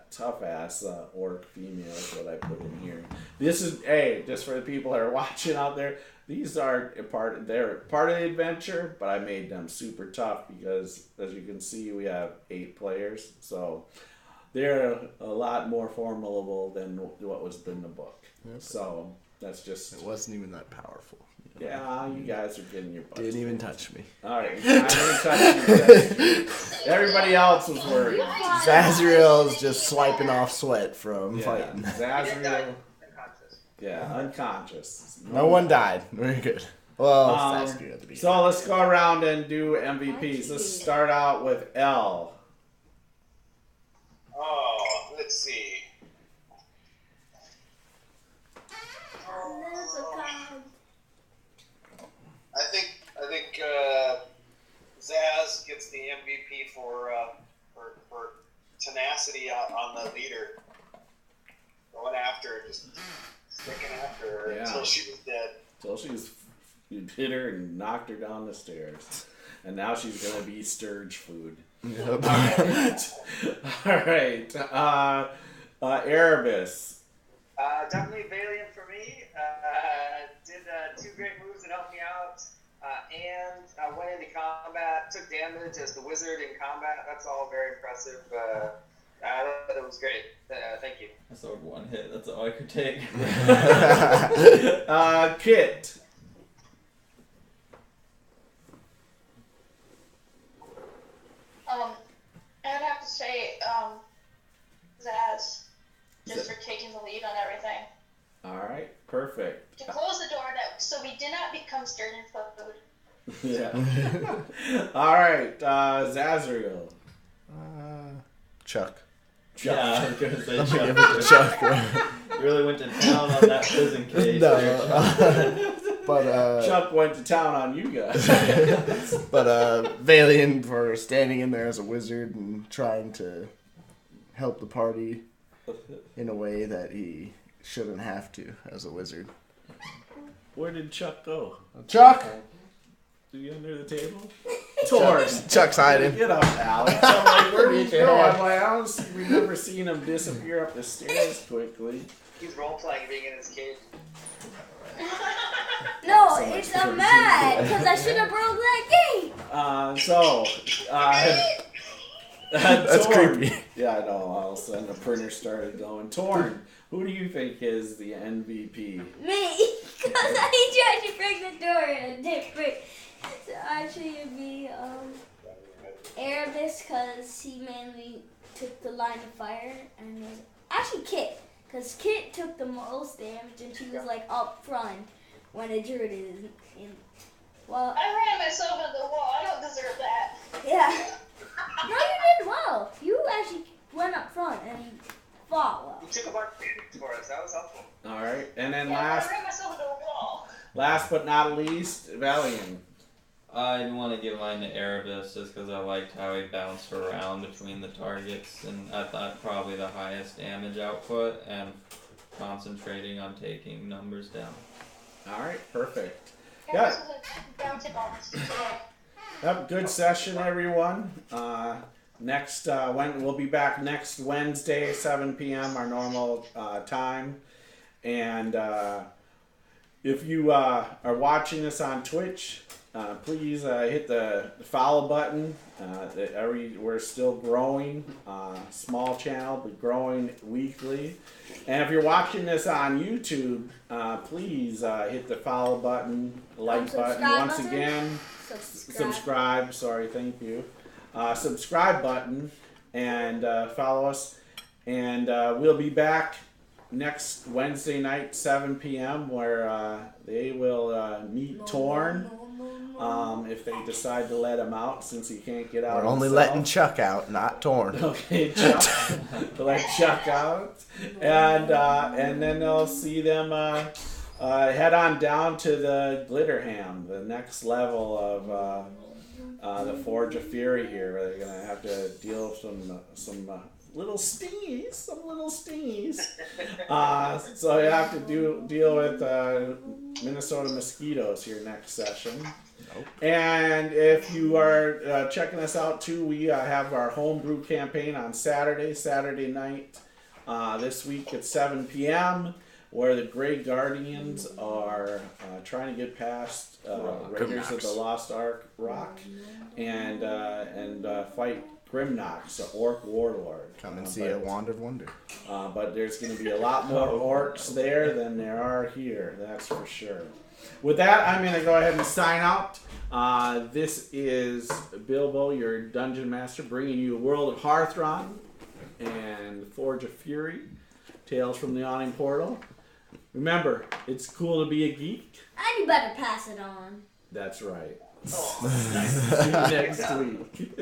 tough ass orc females that I put in here. This is just for the people that are watching out there. These are they're part of the adventure, but I made them super tough because, as you can see, we have 8 players, so they're a lot more formidable than what was in the book. Yep. So that's just. It wasn't even that powerful. Yeah, you guys are getting your butts. Didn't even touch me. Alright, I didn't touch you. Everybody else was worried. Zazriel's just swiping off sweat from fighting. Zazriel. Unconscious. No one died. Very good. Well, Sasuke at the beginning. So let's go around and do MVPs. Let's start out with L. Oh, let's see. I think Zaz gets the MVP for tenacity on the leader, going after her, just sticking after her until she was dead. You hit her and knocked her down the stairs, and now she's gonna be Sturge food. Yep. All right. Erebus. Definitely Valiant for me. Did 2 great moves that helped me out. And went into combat, took damage as the wizard in combat. That's all very impressive. That was great. Thank you. I sword 1 hit. That's all I could take. Kit. I'd have to say Zaz, just for taking the lead on everything. All right, perfect. To close the door so we did not become sturgeon food. Yeah. All right, Zazriel. Chuck. Yeah, I was gonna say I'm Chuck. gonna give it to Chuck. You really went to town on that prison cage. But Chuck went to town on you guys. But Valiant for standing in there as a wizard and trying to help the party in a way that he shouldn't have to as a wizard. Where did Chuck go? Chuck! Is he under the table? Chuck's hiding. Get up, Alex. I'm like, where did he go? I'm like, I don't remember seeing him disappear up the stairs quickly. He's role-playing being in his cage. No, it's a mad, because I should have broke that gate. That's Torn. creepy. Yeah, I know. All of a sudden the printer started going. Torn, who do you think is the MVP? Me, because I tried to break the door and it didn't break. So actually it'd be Erebus, because he mainly took the line of fire, and was actually Kit, because Kit took the most damage and she was like up front when a druid is in. Well, I ran myself into the wall. I don't deserve that. yeah. No, you did well. You actually went up front and you fought well. You took a bunch of damage for us. That was helpful. All right, and then I ran myself into a wall. last but not least, Valiant. I'd want to give mine to Erebus just because I liked how he bounced around between the targets, and I thought probably the highest damage output and concentrating on taking numbers down. All right, perfect. Erebus was a bouncy bounce. Yep, good session, everyone. Next, we'll be back next Wednesday, 7 p.m. our normal time, And if you are watching us on Twitch, please hit the follow button. We're still growing. Small channel, but growing weekly. And if you're watching this on YouTube, please hit the follow button, like button. Once again, subscribe. Sorry, thank you. Subscribe button and follow us. And we'll be back next Wednesday night, 7 p.m., where they will meet Torn. If they decide to let him out, since he can't get out. We're only letting Chuck out, not Torn. Okay, Chuck. Let Chuck out, and then they'll see them head on down to the Glitterham, the next level of the Forge of Fury here, where they're gonna have to deal with some little stingies. So you have to deal with Minnesota mosquitoes here next session. Nope. And if you are checking us out too, we have our homebrew campaign on Saturday night, this week at 7 p.m., where the Grey Guardians are trying to get past Raiders of the Lost Ark Rock and fight Grimnox, the Orc Warlord. Come and see a Wand of Wonder. But there's going to be a lot more orcs there than there are here, that's for sure. With that, I'm going to go ahead and sign out. This is Bilbo, your Dungeon Master, bringing you a World of Hearthron and Forge of Fury, Tales from the Yawning Portal. Remember, it's cool to be a geek. And you better pass it on. That's right. See you next week.